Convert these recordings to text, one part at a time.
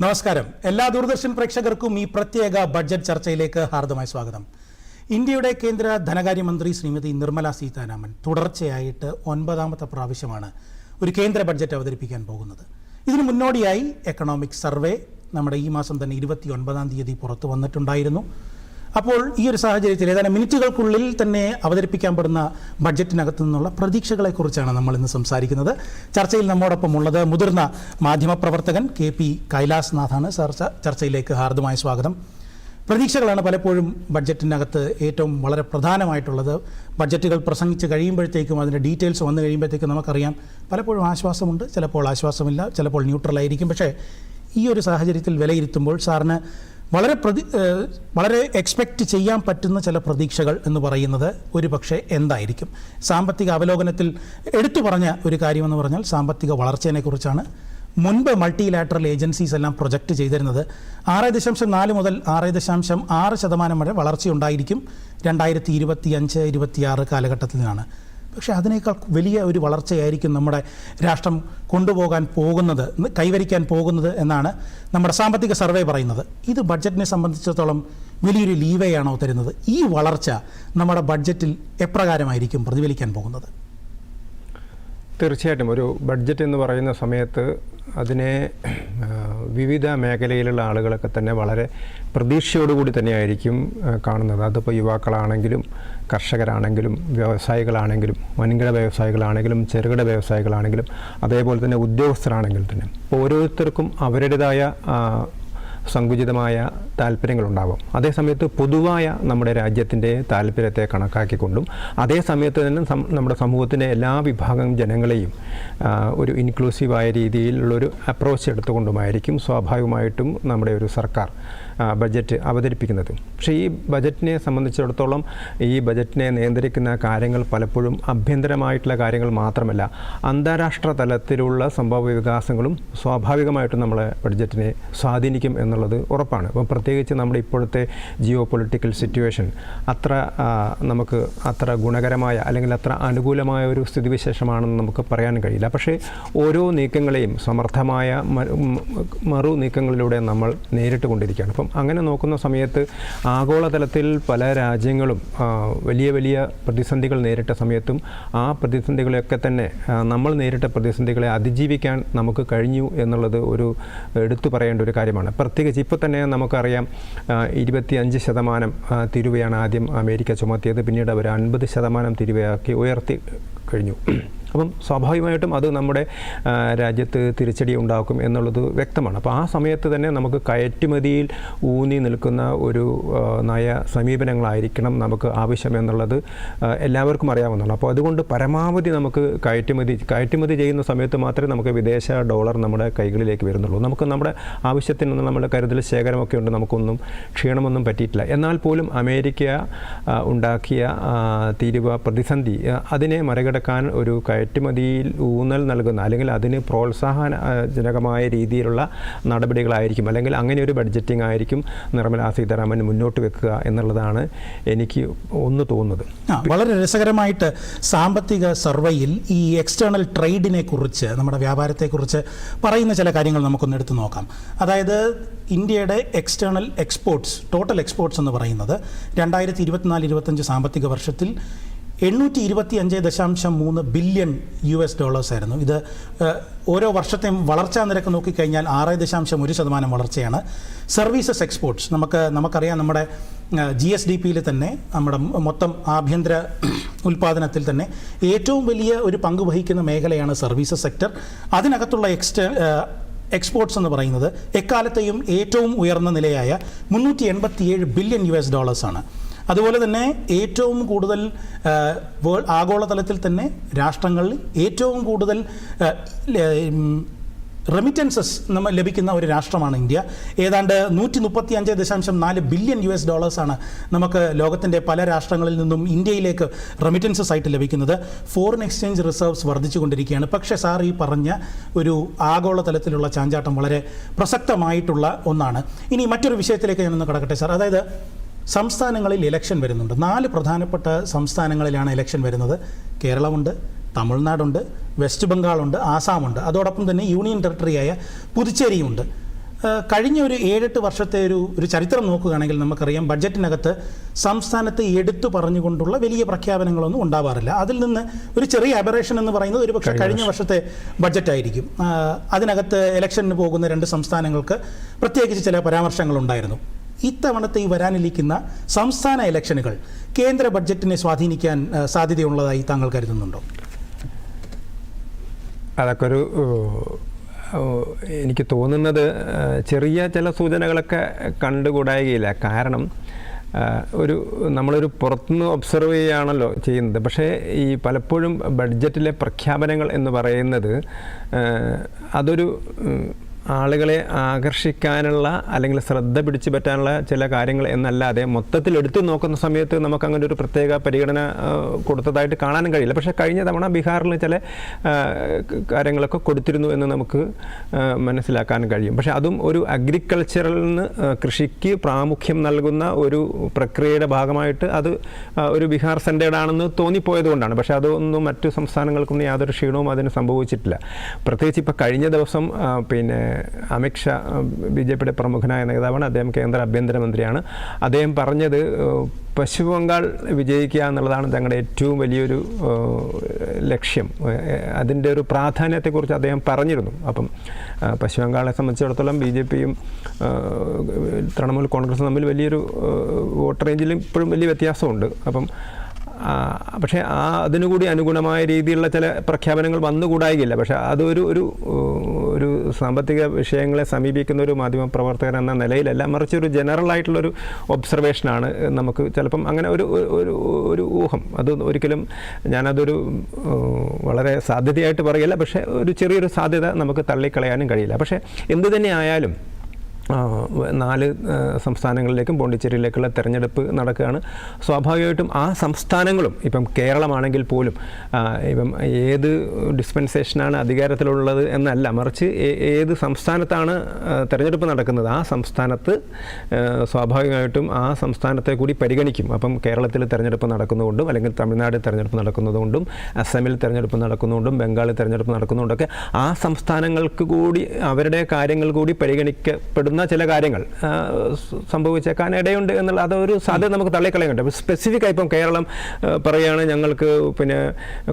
നമസ്കാരം. എല്ലാ ദൂരദർശൻ പ്രേക്ഷകർക്കും ഈ പ്രത്യേക ബഡ്ജറ്റ് ചർച്ചയിലേക്ക് ഹാർദമായ സ്വാഗതം. ഇന്ത്യയുടെ കേന്ദ്ര ധനകാര്യമന്ത്രി ശ്രീമതി നിർമ്മല സീതാരാമൻ തുടർച്ചയായിട്ട് 9ാമത്തെ പ്രാവശ്യമാണ് ഒരു കേന്ദ്ര ബഡ്ജറ്റ് അവതരിപ്പിക്കാൻ പോകുന്നത്. ഇതിനു മുന്നോടിയായി എക്കണോമിക് സർവേ നമ്മുടെ ഈ മാസം തന്നെ 29ാം തീയതി പുറത്തു വന്നിട്ടുണ്ടായിരുന്നു. അപ്പോൾ ഈ ഒരു സാഹചര്യത്തിൽ ഏതാനും മിനിറ്റുകൾക്കുള്ളിൽ തന്നെ അവതരിപ്പിക്കപ്പെടുന്ന ബഡ്ജറ്റിനകത്തു നിന്നുള്ള പ്രതീക്ഷകളെക്കുറിച്ചാണ് നമ്മൾ ഇന്ന് സംസാരിക്കുന്നത്. ചർച്ചയിൽ നമ്മോടൊപ്പം ഉള്ളത് മുതിർന്ന മാധ്യമപ്രവർത്തകൻ KP കൈലാസ്നാഥാണ്. ചർച്ചയിലേക്ക് ഹാർദമായ സ്വാഗതം. പ്രതീക്ഷകളാണ് പലപ്പോഴും ബഡ്ജറ്റിനകത്ത് ഏറ്റവും വളരെ പ്രധാനമായിട്ടുള്ളത്. ബഡ്ജറ്റുകൾ പ്രസംഗിച്ച് കഴിയുമ്പോഴത്തേക്കും അതിൻ്റെ ഡീറ്റെയിൽസ് വന്നു കഴിയുമ്പോഴത്തേക്കും നമുക്കറിയാം പലപ്പോഴും ആശ്വാസമുണ്ട്, ചിലപ്പോൾ ആശ്വാസമില്ല, ചിലപ്പോൾ ന്യൂട്രലായിരിക്കും. പക്ഷേ ഈ ഒരു സാഹചര്യത്തിൽ വിലയിരുത്തുമ്പോൾ സാറിന് വളരെ എക്സ്പെക്റ്റ് ചെയ്യാൻ പറ്റുന്ന ചില പ്രതീക്ഷകൾ എന്ന് പറയുന്നത് ഒരു പക്ഷേ എന്തായിരിക്കും? സാമ്പത്തിക അവലോകനത്തിൽ എടുത്തു പറഞ്ഞ ഒരു കാര്യമെന്ന് പറഞ്ഞാൽ സാമ്പത്തിക വളർച്ചയെക്കുറിച്ചാണ്. മുൻപ് മൾട്ടിലാറ്ററൽ ഏജൻസീസ് എല്ലാം പ്രൊജക്റ്റ് ചെയ്തിരുന്നത് 6.4 മുതൽ 6.6% വരെ വളർച്ചയുണ്ടായിരിക്കും 2025-26 കാലഘട്ടത്തിൽ നിന്നാണ്. പക്ഷേ അതിനേക്കാൾ വലിയ ഒരു വളർച്ചയായിരിക്കും നമ്മുടെ രാഷ്ട്രം കൊണ്ടുപോകാൻ പോകുന്നത്, കൈവരിക്കാൻ പോകുന്നത് എന്നാണ് നമ്മുടെ സാമ്പത്തിക സർവേ പറയുന്നത്. ഇത് ബഡ്ജറ്റിനെ സംബന്ധിച്ചിടത്തോളം വലിയൊരു ലീവേയാണോ തരുന്നത്? ഈ വളർച്ച നമ്മുടെ ബഡ്ജറ്റിൽ എപ്രകാരമായിരിക്കും പ്രതിഫലിക്കാൻ പോകുന്നത്? തീർച്ചയായിട്ടും ഒരു ബഡ്ജറ്റ് എന്ന് പറയുന്ന സമയത്ത് അതിനെ വിവിധ മേഖലയിലുള്ള ആളുകളൊക്കെ തന്നെ വളരെ പ്രതീക്ഷയോടുകൂടി തന്നെയായിരിക്കും കാണുന്നത്. അതിപ്പോൾ യുവാക്കളാണെങ്കിലും കർഷകരാണെങ്കിലും വ്യവസായികളാണെങ്കിലും വൻകിട വ്യവസായികളാണെങ്കിലും ചെറുകിട വ്യവസായികളാണെങ്കിലും അതേപോലെ തന്നെ ഉദ്യോഗസ്ഥരാണെങ്കിൽ തന്നെ ഓരോരുത്തർക്കും അവരുടേതായ സങ്കുചിതമായ താല്പര്യങ്ങളുണ്ടാകും. അതേസമയത്ത് പൊതുവായ നമ്മുടെ രാജ്യത്തിൻ്റെ താല്പര്യത്തെ കണക്കാക്കിക്കൊണ്ടും അതേസമയത്ത് തന്നെ നമ്മുടെ സമൂഹത്തിൻ്റെ എല്ലാ വിഭാഗം ജനങ്ങളെയും ഒരു ഇൻക്ലൂസീവായ രീതിയിലുള്ളൊരു അപ്രോച്ച് എടുത്തുകൊണ്ടുമായിരിക്കും സ്വാഭാവികമായിട്ടും നമ്മുടെ ഒരു സർക്കാർ ബഡ്ജറ്റ് അവതരിപ്പിക്കുന്നത്. പക്ഷേ ഈ ബജറ്റിനെ സംബന്ധിച്ചിടത്തോളം ഈ ബജറ്റിനെ നിയന്ത്രിക്കുന്ന കാര്യങ്ങൾ പലപ്പോഴും ആഭ്യന്തരമായിട്ടുള്ള കാര്യങ്ങൾ മാത്രമല്ല, അന്താരാഷ്ട്ര തലത്തിലുള്ള സംഭവ വികാസങ്ങളും സ്വാഭാവികമായിട്ടും നമ്മളെ ബഡ്ജറ്റിനെ സ്വാധീനിക്കും എന്നുള്ളത് ഉറപ്പാണ്. അപ്പം പ്രത്യേകിച്ച് നമ്മുടെ ഇപ്പോഴത്തെ ജിയോ പൊളിറ്റിക്കൽ സിറ്റുവേഷൻ നമുക്ക് അത്ര ഗുണകരമായ അല്ലെങ്കിൽ അത്ര അനുകൂലമായ ഒരു സ്ഥിതിവിശേഷമാണെന്ന് നമുക്ക് പറയാൻ കഴിയില്ല. പക്ഷേ ഓരോ നീക്കങ്ങളെയും സമർത്ഥമായ മറു നീക്കങ്ങളിലൂടെ നമ്മൾ നേരിട്ട് കൊണ്ടിരിക്കുകയാണ്. അപ്പം അങ്ങനെ നോക്കുന്ന സമയത്ത് ആഗോളതലത്തിൽ പല രാജ്യങ്ങളും വലിയ വലിയ പ്രതിസന്ധികൾ നേരിട്ട സമയത്തും ആ പ്രതിസന്ധികളെയൊക്കെ തന്നെ നമ്മൾ നേരിട്ട പ്രതിസന്ധികളെ അതിജീവിക്കാൻ നമുക്ക് കഴിഞ്ഞു എന്നുള്ളത് ഒരു എടുത്തു പറയേണ്ട ഒരു കാര്യമാണ്. പ്രത്യേകിച്ച് ഇപ്പോൾ തന്നെ നമുക്കറിയാം 25% തീരുവയാണ് ആദ്യം അമേരിക്ക ചുമത്തിയത്. പിന്നീട് അവർ 50% തീരുവയാക്കി ഉയർത്തി കഴിഞ്ഞു. അപ്പം സ്വാഭാവികമായിട്ടും അത് നമ്മുടെ രാജ്യത്ത് തിരിച്ചടി ഉണ്ടാക്കും എന്നുള്ളത് വ്യക്തമാണ്. അപ്പോൾ ആ സമയത്ത് തന്നെ നമുക്ക് കയറ്റുമതിയിൽ ഊന്നി നിൽക്കുന്ന ഒരു നയ സമീപനങ്ങളായിരിക്കണം നമുക്ക് ആവശ്യം എന്നുള്ളത് എല്ലാവർക്കും അറിയാവുന്നതാണ്. അപ്പോൾ അതുകൊണ്ട് പരമാവധി നമുക്ക് കയറ്റുമതി ചെയ്യുന്ന സമയത്ത് മാത്രമേ നമുക്ക് വിദേശ ഡോളർ നമ്മുടെ കൈകളിലേക്ക് വരുന്നുള്ളൂ. നമുക്ക് നമ്മുടെ ആവശ്യത്തിനൊന്നും നമ്മുടെ കരുതൽ ശേഖരമൊക്കെ ഉണ്ട്, നമുക്കൊന്നും ക്ഷീണമൊന്നും പറ്റിയിട്ടില്ല. എന്നാൽ പോലും അമേരിക്ക ഉണ്ടാക്കിയ തീരുവ പ്രതിസന്ധി അതിനെ മറികടക്കാൻ ഒരു കയറ്റുമതിയിൽ ഊന്നൽ നൽകുന്ന അല്ലെങ്കിൽ അതിന് പ്രോത്സാഹനജനകമായ രീതിയിലുള്ള നടപടികളായിരിക്കും, അല്ലെങ്കിൽ അങ്ങനെ ഒരു ബഡ്ജറ്റിംഗ് ആയിരിക്കും നിർമ്മലാ സീതാരാമൻ മുന്നോട്ട് വെക്കുക എന്നുള്ളതാണ് എനിക്ക് ഒന്ന് തോന്നുന്നത്. വളരെ രസകരമായിട്ട് സാമ്പത്തിക സർവേയിൽ ഈ എക്സ്റ്റേണൽ ട്രേഡിനെ കുറിച്ച്, നമ്മുടെ വ്യാപാരത്തെക്കുറിച്ച് പറയുന്ന ചില കാര്യങ്ങൾ നമുക്കൊന്ന് എടുത്തു നോക്കാം. അതായത് ഇന്ത്യയുടെ എക്സ്റ്റേണൽ എക്സ്പോർട്സ്, ടോട്ടൽ എക്സ്പോർട്സ് എന്ന് പറയുന്നത് 2024-25 സാമ്പത്തിക വർഷത്തിൽ $825.3 ബില്യൺ ആയിരുന്നു. ഇത് ഓരോ വർഷത്തെയും വളർച്ചാ നിരക്ക് നോക്കിക്കഴിഞ്ഞാൽ 6.1% വളർച്ചയാണ്. സർവീസസ് എക്സ്പോർട്സ് നമുക്കറിയാം, നമ്മുടെ GSDPയിൽ തന്നെ നമ്മുടെ മൊത്തം ആഭ്യന്തര ഉൽപ്പാദനത്തിൽ തന്നെ ഏറ്റവും വലിയ ഒരു പങ്ക് വഹിക്കുന്ന മേഖലയാണ് സർവീസസ് സെക്ടർ. അതിനകത്തുള്ള എക്സ്പോർട്സ് എന്ന് പറയുന്നത് എക്കാലത്തെയും ഏറ്റവും ഉയർന്ന നിലയായ $387 ബില്യൺ ആണ്. അതുപോലെ തന്നെ ഏറ്റവും കൂടുതൽ ആഗോളതലത്തിൽ തന്നെ രാഷ്ട്രങ്ങളിൽ ഏറ്റവും കൂടുതൽ റെമിറ്റൻസസ് നമ്മൾ ലഭിക്കുന്ന ഒരു രാഷ്ട്രമാണ് ഇന്ത്യ. ഏതാണ്ട് $135.4 ബില്യൺ ആണ് നമുക്ക് ലോകത്തിൻ്റെ പല രാഷ്ട്രങ്ങളിൽ നിന്നും ഇന്ത്യയിലേക്ക് റെമിറ്റൻസസ് ആയിട്ട് ലഭിക്കുന്നത്. ഫോറിൻ എക്സ്ചേഞ്ച് റിസർവ്സ് വർദ്ധിച്ചുകൊണ്ടിരിക്കുകയാണ്. പക്ഷേ സാർ ഈ പറഞ്ഞ ഒരു ആഗോളതലത്തിലുള്ള ചാഞ്ചാട്ടം വളരെ പ്രസക്തമായിട്ടുള്ള ഒന്നാണ്. ഇനി മറ്റൊരു വിഷയത്തിലേക്ക് ഞാനൊന്ന് കടക്കട്ടെ സാർ. അതായത് സംസ്ഥാനങ്ങളിൽ ഇലക്ഷൻ വരുന്നുണ്ട്. 4 പ്രധാനപ്പെട്ട സംസ്ഥാനങ്ങളിലാണ് ഇലക്ഷൻ വരുന്നത്. കേരളമുണ്ട്, തമിഴ്നാടുണ്ട്, വെസ്റ്റ് ബംഗാളുണ്ട്, ആസാമുണ്ട്, അതോടൊപ്പം തന്നെ യൂണിയൻ ടെറിട്ടറിയായ പുതുച്ചേരിയുമുണ്ട്. കഴിഞ്ഞ ഒരു 7-8 വർഷത്തെ ഒരു ചരിത്രം നോക്കുകയാണെങ്കിൽ നമുക്കറിയാം ബഡ്ജറ്റിനകത്ത് സംസ്ഥാനത്തെ എടുത്തു പറഞ്ഞുകൊണ്ടുള്ള വലിയ പ്രഖ്യാപനങ്ങളൊന്നും ഉണ്ടാവാറില്ല. അതിൽ നിന്ന് ഒരു ചെറിയ അബറേഷൻ എന്ന് പറയുന്നത് ഒരു പക്ഷേ കഴിഞ്ഞ വർഷത്തെ ബഡ്ജറ്റായിരിക്കും. അതിനകത്ത് ഇലക്ഷന് പോകുന്ന 2 സംസ്ഥാനങ്ങൾക്ക് പ്രത്യേകിച്ച് ചില പരാമർശങ്ങളുണ്ടായിരുന്നു. ഇത്തവണത്തെ ഈ വരാനിരിക്കുന്ന സംസ്ഥാന ഇലക്ഷനുകൾ കേന്ദ്ര ബഡ്ജറ്റിനെ സ്വാധീനിക്കാൻ സാധ്യതയുള്ളതായി താങ്കൾ കരുതുന്നുണ്ടോ? അതൊക്കെ എനിക്ക് തോന്നുന്നത് ചെറിയ ചില സൂചനകളൊക്കെ കണ്ടുകൂടായികയില്ല. കാരണം നമ്മളൊരു പുറത്തുനിന്ന് ഒബ്സർവ് ചെയ്യുകയാണല്ലോ ചെയ്യുന്നത്. പക്ഷേ ഈ പലപ്പോഴും ബഡ്ജറ്റിലെ പ്രഖ്യാപനങ്ങൾ എന്ന് പറയുന്നത് അതൊരു ആളുകളെ ആകർഷിക്കാനുള്ള അല്ലെങ്കിൽ ശ്രദ്ധ പിടിച്ചു പറ്റാനുള്ള ചില കാര്യങ്ങൾ എന്നല്ലാതെ മൊത്തത്തിൽ എടുത്തു നോക്കുന്ന സമയത്ത് നമുക്കങ്ങനെ ഒരു പ്രത്യേക പരിഗണന കൊടുത്തതായിട്ട് കാണാനും കഴിയില്ല. പക്ഷേ കഴിഞ്ഞ തവണ ബീഹാറിൽ ചില കാര്യങ്ങളൊക്കെ കൊടുത്തിരുന്നു എന്ന് നമുക്ക് മനസ്സിലാക്കാൻ കഴിയും. പക്ഷേ അതും ഒരു അഗ്രികൾച്ചറിൽ നിന്ന് കൃഷിക്ക് പ്രാമുഖ്യം നൽകുന്ന ഒരു പ്രക്രിയയുടെ ഭാഗമായിട്ട് അത് ഒരു ബീഹാർ സെൻറ്റേഡ് ആണെന്ന് തോന്നിപ്പോയത് കൊണ്ടാണ്. പക്ഷേ അതൊന്നും മറ്റു സംസ്ഥാനങ്ങൾക്കൊന്നും യാതൊരു ക്ഷീണവും അതിന് സംഭവിച്ചിട്ടില്ല. പ്രത്യേകിച്ച് ഇപ്പോൾ കഴിഞ്ഞ ദിവസം അമിത്ഷാ BJPയുടെ പ്രമുഖനായ നേതാവാണ്, അദ്ദേഹം കേന്ദ്ര ആഭ്യന്തരമന്ത്രിയാണ്. അദ്ദേഹം പറഞ്ഞത് പശ്ചിമ ബംഗാൾ വിജയിക്കുക എന്നുള്ളതാണ് തങ്ങളുടെ ഏറ്റവും വലിയൊരു ലക്ഷ്യം. അതിൻ്റെ ഒരു പ്രാധാന്യത്തെക്കുറിച്ച് അദ്ദേഹം പറഞ്ഞിരുന്നു. അപ്പം പശ്ചിമ ബംഗാളെ സംബന്ധിച്ചിടത്തോളം BJPയും തൃണമൂൽ കോൺഗ്രസും തമ്മിൽ വലിയൊരു വോട്ട് റേഞ്ചിൽ ഇപ്പോഴും വലിയ വ്യത്യാസമുണ്ട്. അപ്പം പക്ഷേ അതിനുകൂടി അനുഗുണമായ രീതിയിലുള്ള ചില പ്രഖ്യാപനങ്ങൾ വന്നുകൂടായില്ല. പക്ഷേ അതൊരു ഒരു സാമ്പത്തിക വിഷയങ്ങളെ സമീപിക്കുന്ന ഒരു മാധ്യമപ്രവർത്തകൻ എന്ന നിലയിലല്ല, മറിച്ച് ഒരു ജനറൽ ആയിട്ടുള്ളൊരു ഒബ്സർവേഷനാണ്. നമുക്ക് ചിലപ്പം അങ്ങനെ ഒരു ഊഹം, അത് ഒരിക്കലും ഞാനതൊരു വളരെ സാധ്യതയായിട്ട് പറയില്ല. പക്ഷേ ഒരു ചെറിയൊരു സാധ്യത നമുക്ക് തള്ളിക്കളയാനും കഴിയില്ല. പക്ഷേ എന്തു തന്നെ ആയാലും 4 സംസ്ഥാനങ്ങളിലേക്കും പോണ്ടിച്ചേരിയിലേക്കുള്ള തെരഞ്ഞെടുപ്പ് നടക്കുകയാണ്. സ്വാഭാവികമായിട്ടും ആ സംസ്ഥാനങ്ങളും ഇപ്പം കേരളമാണെങ്കിൽ പോലും ഇപ്പം ഏത് ഡിസ്പെൻസേഷനാണ് അധികാരത്തിലുള്ളത് എന്നല്ല, മറിച്ച് ഏത് സംസ്ഥാനത്താണ് തെരഞ്ഞെടുപ്പ് നടക്കുന്നത് ആ സംസ്ഥാനത്ത് സ്വാഭാവികമായിട്ടും ആ സംസ്ഥാനത്തെ കൂടി പരിഗണിക്കും. അപ്പം കേരളത്തിൽ തെരഞ്ഞെടുപ്പ് നടക്കുന്നതുകൊണ്ടും അല്ലെങ്കിൽ തമിഴ്നാട് തെരഞ്ഞെടുപ്പ് നടക്കുന്നതുകൊണ്ടും അസമിൽ തെരഞ്ഞെടുപ്പ് നടക്കുന്നതുകൊണ്ടും ബംഗാളിൽ തെരഞ്ഞെടുപ്പ് നടക്കുന്നതുകൊണ്ടൊക്കെ ആ സംസ്ഥാനങ്ങൾക്ക് കൂടി അവരുടെ കാര്യങ്ങൾ കൂടി പരിഗണിക്കപ്പെടുന്ന ചില കാര്യങ്ങൾ സംഭവിച്ചേക്കാൻ ഇടയുണ്ട് എന്നുള്ള അതൊരു സാധ്യത നമുക്ക് തള്ളിക്കളയുന്നുണ്ട്. അപ്പോൾ സ്പെസിഫിക്കായി ഇപ്പം കേരളം പറയുകയാണ് ഞങ്ങൾക്ക്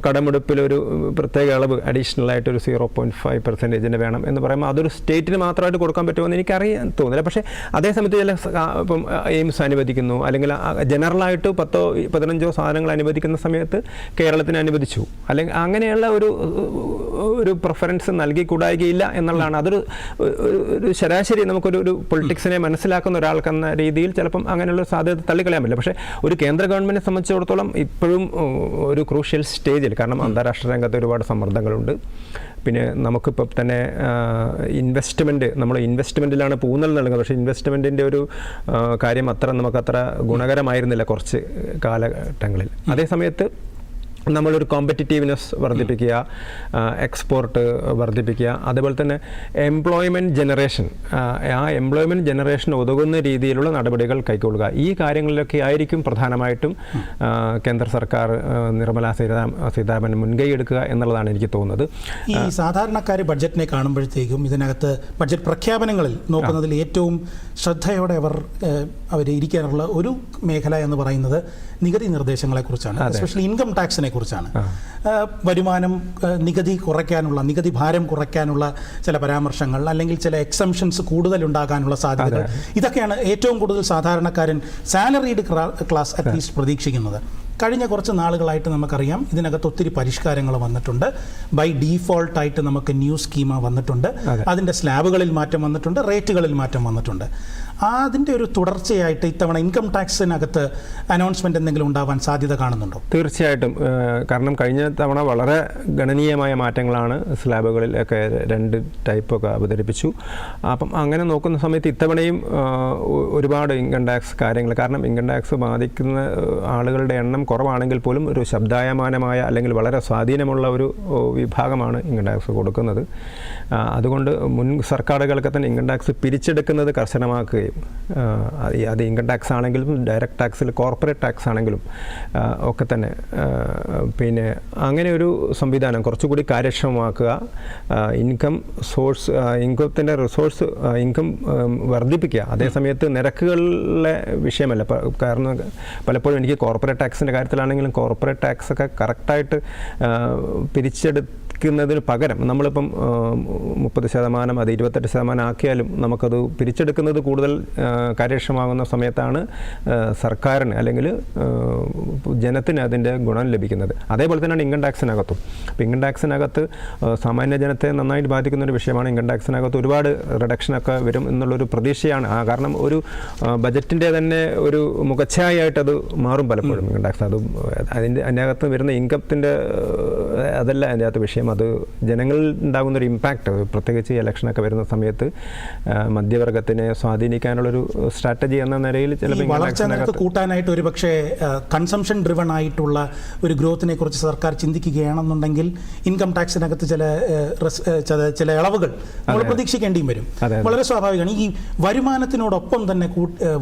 കടമെടുപ്പിലൊരു പ്രത്യേക അളവ് അഡീഷണലായിട്ടൊരു 0.5% വേണം എന്ന് പറയുമ്പോൾ അതൊരു സ്റ്റേറ്റിന് മാത്രമായിട്ട് കൊടുക്കാൻ പറ്റുമെന്ന് എനിക്കറിയാൻ തോന്നില്ല. പക്ഷേ അതേസമയത്ത് ചില ഇപ്പം എയിംസ് അനുവദിക്കുന്നു അല്ലെങ്കിൽ ജനറലായിട്ട് 10-15 സാധനങ്ങൾ അനുവദിക്കുന്ന സമയത്ത് കേരളത്തിന് അനുവദിച്ചു, അല്ലെങ്കിൽ അങ്ങനെയുള്ള ഒരു പ്രിഫറൻസ് നൽകിക്കൂടായികയില്ല എന്നുള്ളതാണ്. അതൊരു ശരാശരി നമുക്കൊരു പൊളിറ്റിക്സിനെ മനസ്സിലാക്കുന്ന ഒരാൾക്കെന്ന രീതിയിൽ ചിലപ്പം അങ്ങനെയുള്ള സാധ്യത തള്ളിക്കളയാൻ പറ്റില്ല. പക്ഷേ ഒരു കേന്ദ്ര ഗവൺമെൻറ്റിനെ സംബന്ധിച്ചിടത്തോളം ഇപ്പോഴും ഒരു ക്രൂഷ്യൽ സ്റ്റേജിൽ, കാരണം അന്താരാഷ്ട്ര രംഗത്ത് ഒരുപാട് സമ്മർദ്ദങ്ങളുണ്ട്. പിന്നെ നമുക്കിപ്പോൾ തന്നെ നമ്മൾ ഇൻവെസ്റ്റ്മെൻറ്റിലാണ് ഊന്നൽ നൽകുന്നത്. പക്ഷേ ഇൻവെസ്റ്റ്മെൻറ്റിൻ്റെ ഒരു കാര്യം നമുക്കത്ര ഗുണകരമായിരുന്നില്ല കുറച്ച് കാലഘട്ടങ്ങളിൽ. അതേസമയത്ത് നമ്മളൊരു കോമ്പറ്റിറ്റീവ്നെസ് വർദ്ധിപ്പിക്കുക, എക്സ്പോർട്ട് വർദ്ധിപ്പിക്കുക, അതേപോലെ തന്നെ എംപ്ലോയ്മെൻറ്റ് ജനറേഷൻ, ആ എംപ്ലോയ്മെൻറ്റ് ജനറേഷൻ ഉതകുന്ന രീതിയിലുള്ള നടപടികൾ കൈക്കൊള്ളുക. ഈ കാര്യങ്ങളിലൊക്കെ ആയിരിക്കും പ്രധാനമായിട്ടും കേന്ദ്ര സർക്കാർ നിർമ്മലാ സീതാരാമൻ മുൻകൈ എടുക്കുക എന്നുള്ളതാണ് എനിക്ക് തോന്നുന്നത്. ഈ സാധാരണക്കാർ ബഡ്ജറ്റിനെ കാണുമ്പോഴത്തേക്കും ഇതിനകത്ത് ബഡ്ജറ്റ് പ്രഖ്യാപനങ്ങളിൽ നോക്കുന്നതിൽ ഏറ്റവും ശ്രദ്ധയോടെ അവർ ഇരിക്കാനുള്ള ഒരു മേഖല എന്ന് പറയുന്നത് നികുതി നിർദ്ദേശങ്ങളെക്കുറിച്ചാണ്, എസ്പെഷ്യലി ഇൻകം ടാക്സിനെ കുറിച്ചാണ്. വരുമാനം നികുതി ഭാരം കുറയ്ക്കാനുള്ള ചില പരാമർശങ്ങൾ, അല്ലെങ്കിൽ ചില എക്സംഷൻസ് കൂടുതലുണ്ടാകാനുള്ള സാധ്യതകൾ, ഇതൊക്കെയാണ് ഏറ്റവും കൂടുതൽ സാധാരണക്കാരൻ സാലറീഡ് ക്ലാസ് അറ്റ്ലീസ്റ്റ് പ്രതീക്ഷിക്കുന്നത്. കഴിഞ്ഞ കുറച്ച് നാളുകളായിട്ട് നമുക്കറിയാം ഇതിനകത്ത് ഒത്തിരി പരിഷ്കാരങ്ങൾ വന്നിട്ടുണ്ട്. ബൈ ഡീഫോൾട്ടായിട്ട് നമുക്ക് ന്യൂ സ്കീമ വന്നിട്ടുണ്ട്, അതിൻ്റെ സ്ലാബുകളിൽ മാറ്റം വന്നിട്ടുണ്ട്, റേറ്റുകളിൽ മാറ്റം വന്നിട്ടുണ്ട്. അതിൻ്റെ ഒരു തുടർച്ചയായിട്ട് ഇത്തവണ ഇൻകം ടാക്സിനകത്ത് അനൗൺസ്മെൻറ്റ് എന്തെങ്കിലും ഉണ്ടാവാൻ സാധ്യത കാണുന്നുണ്ടോ? തീർച്ചയായിട്ടും. കാരണം കഴിഞ്ഞ തവണ വളരെ ഗണനീയമായ മാറ്റങ്ങളാണ് സ്ലാബുകളിൽ ഒക്കെ 2 ടൈപ്പൊക്കെ അവതരിപ്പിച്ചു. അപ്പം അങ്ങനെ നോക്കുന്ന സമയത്ത് ഇത്തവണയും ഒരുപാട് ഇൻകം ടാക്സ് കാര്യങ്ങൾ, കാരണം ഇൻകം ടാക്സ് ബാധിക്കുന്ന ആളുകളുടെ എണ്ണം കുറവാണെങ്കിൽ പോലും ഒരു ശബ്ദായമാനമായ അല്ലെങ്കിൽ വളരെ സ്വാധീനമുള്ള ഒരു വിഭാഗമാണ് ഇൻകം ടാക്സ് കൊടുക്കുന്നത്. അതുകൊണ്ട് മുൻ സർക്കാരുകളൊക്കെ തന്നെ ഇൻകം ടാക്സ് പിരിച്ചെടുക്കുന്നത് കർശനമാക്കുകയും കഴിയും. അത് ഇൻകം ടാക്സ് ആണെങ്കിലും ഡയറക്റ്റ് ടാക്സിൽ കോർപ്പറേറ്റ് ടാക്സ് ആണെങ്കിലും ഒക്കെ തന്നെ. പിന്നെ അങ്ങനെ ഒരു സംവിധാനം കുറച്ചുകൂടി കാര്യക്ഷമമാക്കുക, ഇൻകത്തിൻ്റെ റിസോഴ്സ് ഇൻകം വർദ്ധിപ്പിക്കുക. അതേസമയത്ത് നിരക്കുകളിലെ വിഷയമല്ല. കാരണം പലപ്പോഴും എനിക്ക് കോർപ്പറേറ്റ് ടാക്സിൻ്റെ കാര്യത്തിലാണെങ്കിലും കോർപ്പറേറ്റ് ടാക്സൊക്കെ കറക്റ്റായിട്ട് പിരിച്ചെടുക്കുന്നതിന് പകരം നമ്മളിപ്പം 30% അത് 28% ആക്കിയാലും നമുക്കത് പിരിച്ചെടുക്കുന്നത് കൂടുതൽ കാര്യക്ഷമമാകുന്ന സമയത്താണ് സർക്കാരിന് അല്ലെങ്കിൽ ജനത്തിന് അതിൻ്റെ ഗുണം ലഭിക്കുന്നത്. അതേപോലെ തന്നെയാണ് ഇൻകം ടാക്സിനകത്തും. അപ്പോൾ ഇൻകം ടാക്സിനകത്ത് സാമാന്യ ജനത്തെ നന്നായിട്ട് ബാധിക്കുന്ന ഒരു വിഷയമാണ്. ഇൻകം ടാക്സിനകത്ത് ഒരുപാട് റിഡക്ഷനൊക്കെ വരും എന്നുള്ളൊരു പ്രതീക്ഷയാണ്. കാരണം ഒരു ബജറ്റിൻ്റെ തന്നെ ഒരു മുഖച്ഛായായിട്ടത് മാറും പലപ്പോഴും ഇൻകം ടാക്സ്. അതിനകത്ത് വരുന്ന ഇൻകത്തിൻ്റെ അതല്ല അതിൻ്റെ അകത്ത് വിഷയം. അത് ജനങ്ങളിൽ ഉണ്ടാകുന്നൊരു ഇമ്പാക്റ്റ്, പ്രത്യേകിച്ച് ഇലക്ഷനൊക്കെ വരുന്ന സമയത്ത് മധ്യവർഗത്തിനെ സ്വാധീനിക്കാനുള്ളൊരു സ്ട്രാറ്റജി എന്ന നിലയിൽ ചിലപ്പോൾ വളർച്ച നിരക്ക് കൂട്ടാനായിട്ട് ഒരു പക്ഷേ കൺസംഷൻ ഡ്രിവൺ ആയിട്ടുള്ള ഒരു ഗ്രോത്തിനെ കുറിച്ച് സർക്കാർ ചിന്തിക്കുകയാണെന്നുണ്ടെങ്കിൽ ഇൻകം ടാക്സിനകത്ത് ചില ഇളവുകൾ നമ്മൾ പ്രതീക്ഷിക്കേണ്ടിയും വരും. വളരെ സ്വാഭാവികമാണ്. ഈ വരുമാനത്തിനോടൊപ്പം തന്നെ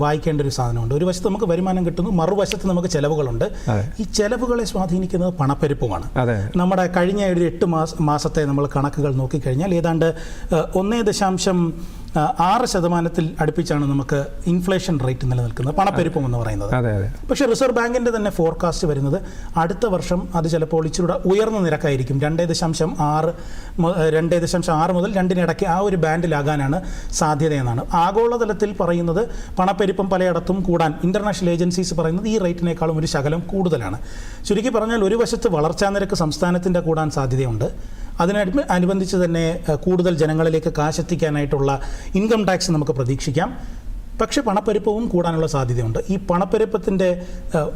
വായിക്കേണ്ട ഒരു സാധനമുണ്ട്. ഒരു വശത്ത് നമുക്ക് വരുമാനം കിട്ടുന്നു, മറുവശത്ത് നമുക്ക് ചെലവുകളുണ്ട്. ഈ ചെലവുകളെ സ്വാധീനിക്കുന്നത് പണപ്പെരുപ്പമാണ്. നമ്മുടെ കഴിഞ്ഞ ഒരു 8 മാസത്തെ നമ്മൾ കണക്കുകൾ നോക്കിക്കഴിഞ്ഞാൽ ഏതാണ്ട് 1.6% അടുപ്പിച്ചാണ് നമുക്ക് ഇൻഫ്ലേഷൻ റേറ്റ് നിലനിൽക്കുന്നത്, പണപ്പെരുപ്പം എന്ന് പറയുന്നത്. പക്ഷേ റിസർവ് ബാങ്കിൻ്റെ തന്നെ ഫോർകാസ്റ്റ് വരുന്നത് അടുത്ത വർഷം അത് ചിലപ്പോൾ ഇച്ചിരി ഉയർന്ന നിരക്കായിരിക്കും. 2.6 മുതൽ 2 ആ ഒരു ബാൻഡിലാകാനാണ് സാധ്യതയെന്നാണ്. ആഗോളതലത്തിൽ പറയുന്നത് പണപ്പെരുപ്പം പലയിടത്തും കൂടാൻ ഇൻ്റർനാഷണൽ ഏജൻസീസ് പറയുന്നത് ഈ റേറ്റിനേക്കാളും ഒരു ശകലം കൂടുതലാണ്. ചുരുക്കി പറഞ്ഞാൽ ഒരു വശത്ത് വളർച്ചാ നിരക്ക് സംസ്ഥാനത്തിൻ്റെ കൂടാൻ സാധ്യതയുണ്ട്. അതിനനുബന്ധിച്ച് തന്നെ കൂടുതൽ ജനങ്ങളിലേക്ക് കാശെത്തിക്കാനായിട്ടുള്ള ഇൻകം ടാക്സ് നമുക്ക് പ്രതീക്ഷിക്കാം. പക്ഷേ പണപ്പെരുപ്പവും കൂടാനുള്ള സാധ്യതയുണ്ട്. ഈ പണപ്പെരുപ്പത്തിൻ്റെ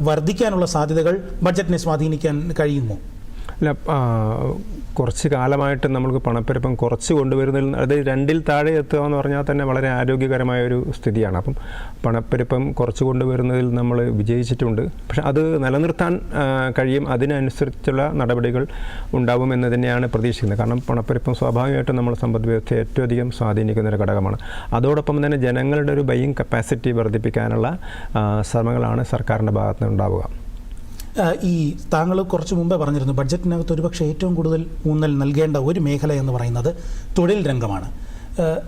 വർദ്ധിക്കാനുള്ള സാധ്യതകൾ ബഡ്ജറ്റിനെ സ്വാധീനിക്കാൻ കഴിയുമോ? അല്ല, കുറച്ച് കാലമായിട്ട് നമ്മൾക്ക് പണപ്പെരുപ്പം കുറച്ച് കൊണ്ടുവരുന്നതിൽ, അത് 2ൽ താഴെ എത്തുക എന്ന് പറഞ്ഞാൽ തന്നെ വളരെ ആരോഗ്യകരമായ ഒരു സ്ഥിതിയാണ്. അപ്പം പണപ്പെരുപ്പം കുറച്ച് കൊണ്ടുവരുന്നതിൽ നമ്മൾ വിജയിച്ചിട്ടുണ്ട്. പക്ഷെ അത് നിലനിർത്താൻ കഴിയും. അതിനനുസരിച്ചുള്ള നടപടികൾ ഉണ്ടാവും എന്ന് തന്നെയാണ് പ്രതീക്ഷിക്കുന്നത്. കാരണം പണപ്പെരുപ്പം സ്വാഭാവികമായിട്ടും നമ്മുടെ സമ്പദ് വ്യവസ്ഥയെ ഏറ്റവും അധികം സ്വാധീനിക്കുന്ന ഒരു ഘടകമാണ്. അതോടൊപ്പം തന്നെ ജനങ്ങളുടെ ഒരു ബൈയിങ് കപ്പാസിറ്റി വർദ്ധിപ്പിക്കാനുള്ള ശ്രമങ്ങളാണ് സർക്കാരിൻ്റെ ഭാഗത്ത് നിന്ന് ഉണ്ടാവുക. ഈ താങ്കൾ കുറച്ച് മുമ്പേ പറഞ്ഞിരുന്നു ബഡ്ജറ്റിനകത്ത് ഒരുപക്ഷെ ഏറ്റവും കൂടുതൽ ഊന്നൽ നൽകേണ്ട ഒരു മേഖല എന്ന് പറയുന്നത് തൊഴിൽ രംഗമാണ്.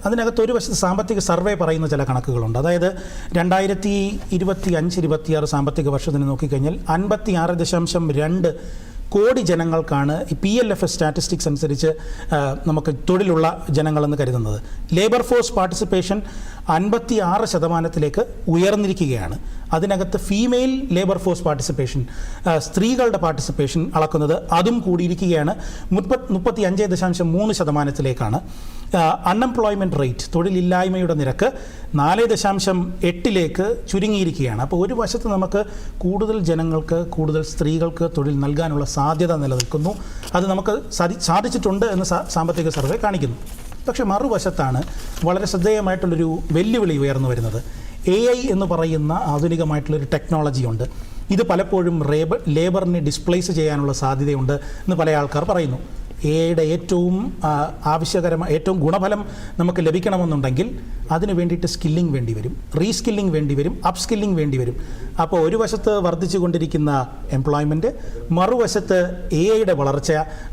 അതിനകത്ത് ഒരു വശത്ത് സാമ്പത്തിക സർവേ പറയുന്ന ചില കണക്കുകളുണ്ട്. അതായത് 2025-26 സാമ്പത്തിക വർഷത്തിന് നോക്കിക്കഴിഞ്ഞാൽ 56.2 കോടി ജനങ്ങൾക്കാണ് ഈ PLFS സ്റ്റാറ്റിസ്റ്റിക്സ് അനുസരിച്ച് നമുക്ക് തൊഴിലുള്ള ജനങ്ങളെന്ന് കരുതുന്നത്. Labour force participation 56% ഉയർന്നിരിക്കുകയാണ്. അതിനകത്ത് ഫീമെയിൽ ലേബർ ഫോഴ്സ് പാർട്ടിസിപ്പേഷൻ, സ്ത്രീകളുടെ പാർട്ടിസിപ്പേഷൻ അളക്കുന്നത് അതും കൂടിയിരിക്കുകയാണ്. 35.3%. അൺഎംപ്ലോയ്മെൻറ്റ് റേറ്റ്, തൊഴിലില്ലായ്മയുടെ നിരക്ക് 4.8 ചുരുങ്ങിയിരിക്കുകയാണ്. അപ്പോൾ ഒരു വശത്ത് നമുക്ക് കൂടുതൽ ജനങ്ങൾക്ക്, കൂടുതൽ സ്ത്രീകൾക്ക് തൊഴിൽ നൽകാനുള്ള സാധ്യത നിലനിൽക്കുന്നു. അത് നമുക്ക് സാധിച്ചിട്ടുണ്ട് എന്ന് സാമ്പത്തിക സർവേ കാണിക്കുന്നു. പക്ഷേ മറുവശത്താണ് വളരെ ശ്രദ്ധേയമായിട്ടുള്ളൊരു വെല്ലുവിളി ഉയർന്നു വരുന്നത്. AI എന്ന് പറയുന്ന ആധുനികമായിട്ടുള്ളൊരു ടെക്നോളജിയുണ്ട്. ഇത് പലപ്പോഴും ലേബറിനെ ഡിസ്പ്ലേസ് ചെയ്യാനുള്ള സാധ്യതയുണ്ട് എന്ന് പല ആൾക്കാർ പറയുന്നു. AI ഏറ്റവും ഏറ്റവും ഗുണഫലം നമുക്ക് ലഭിക്കണമെന്നുണ്ടെങ്കിൽ അതിന് വേണ്ടിയിട്ട് സ്കില്ലിംഗ് വേണ്ടി വരും, റീസ്കില്ലിംഗ് വേണ്ടി വരും, അപ്പ് സ്കില്ലിംഗ് വേണ്ടി വരും. അപ്പോൾ ഒരു വശത്ത് വർദ്ധിച്ചു കൊണ്ടിരിക്കുന്ന എംപ്ലോയ്മെൻറ്റ്, മറുവശത്ത് AI വളർച്ച,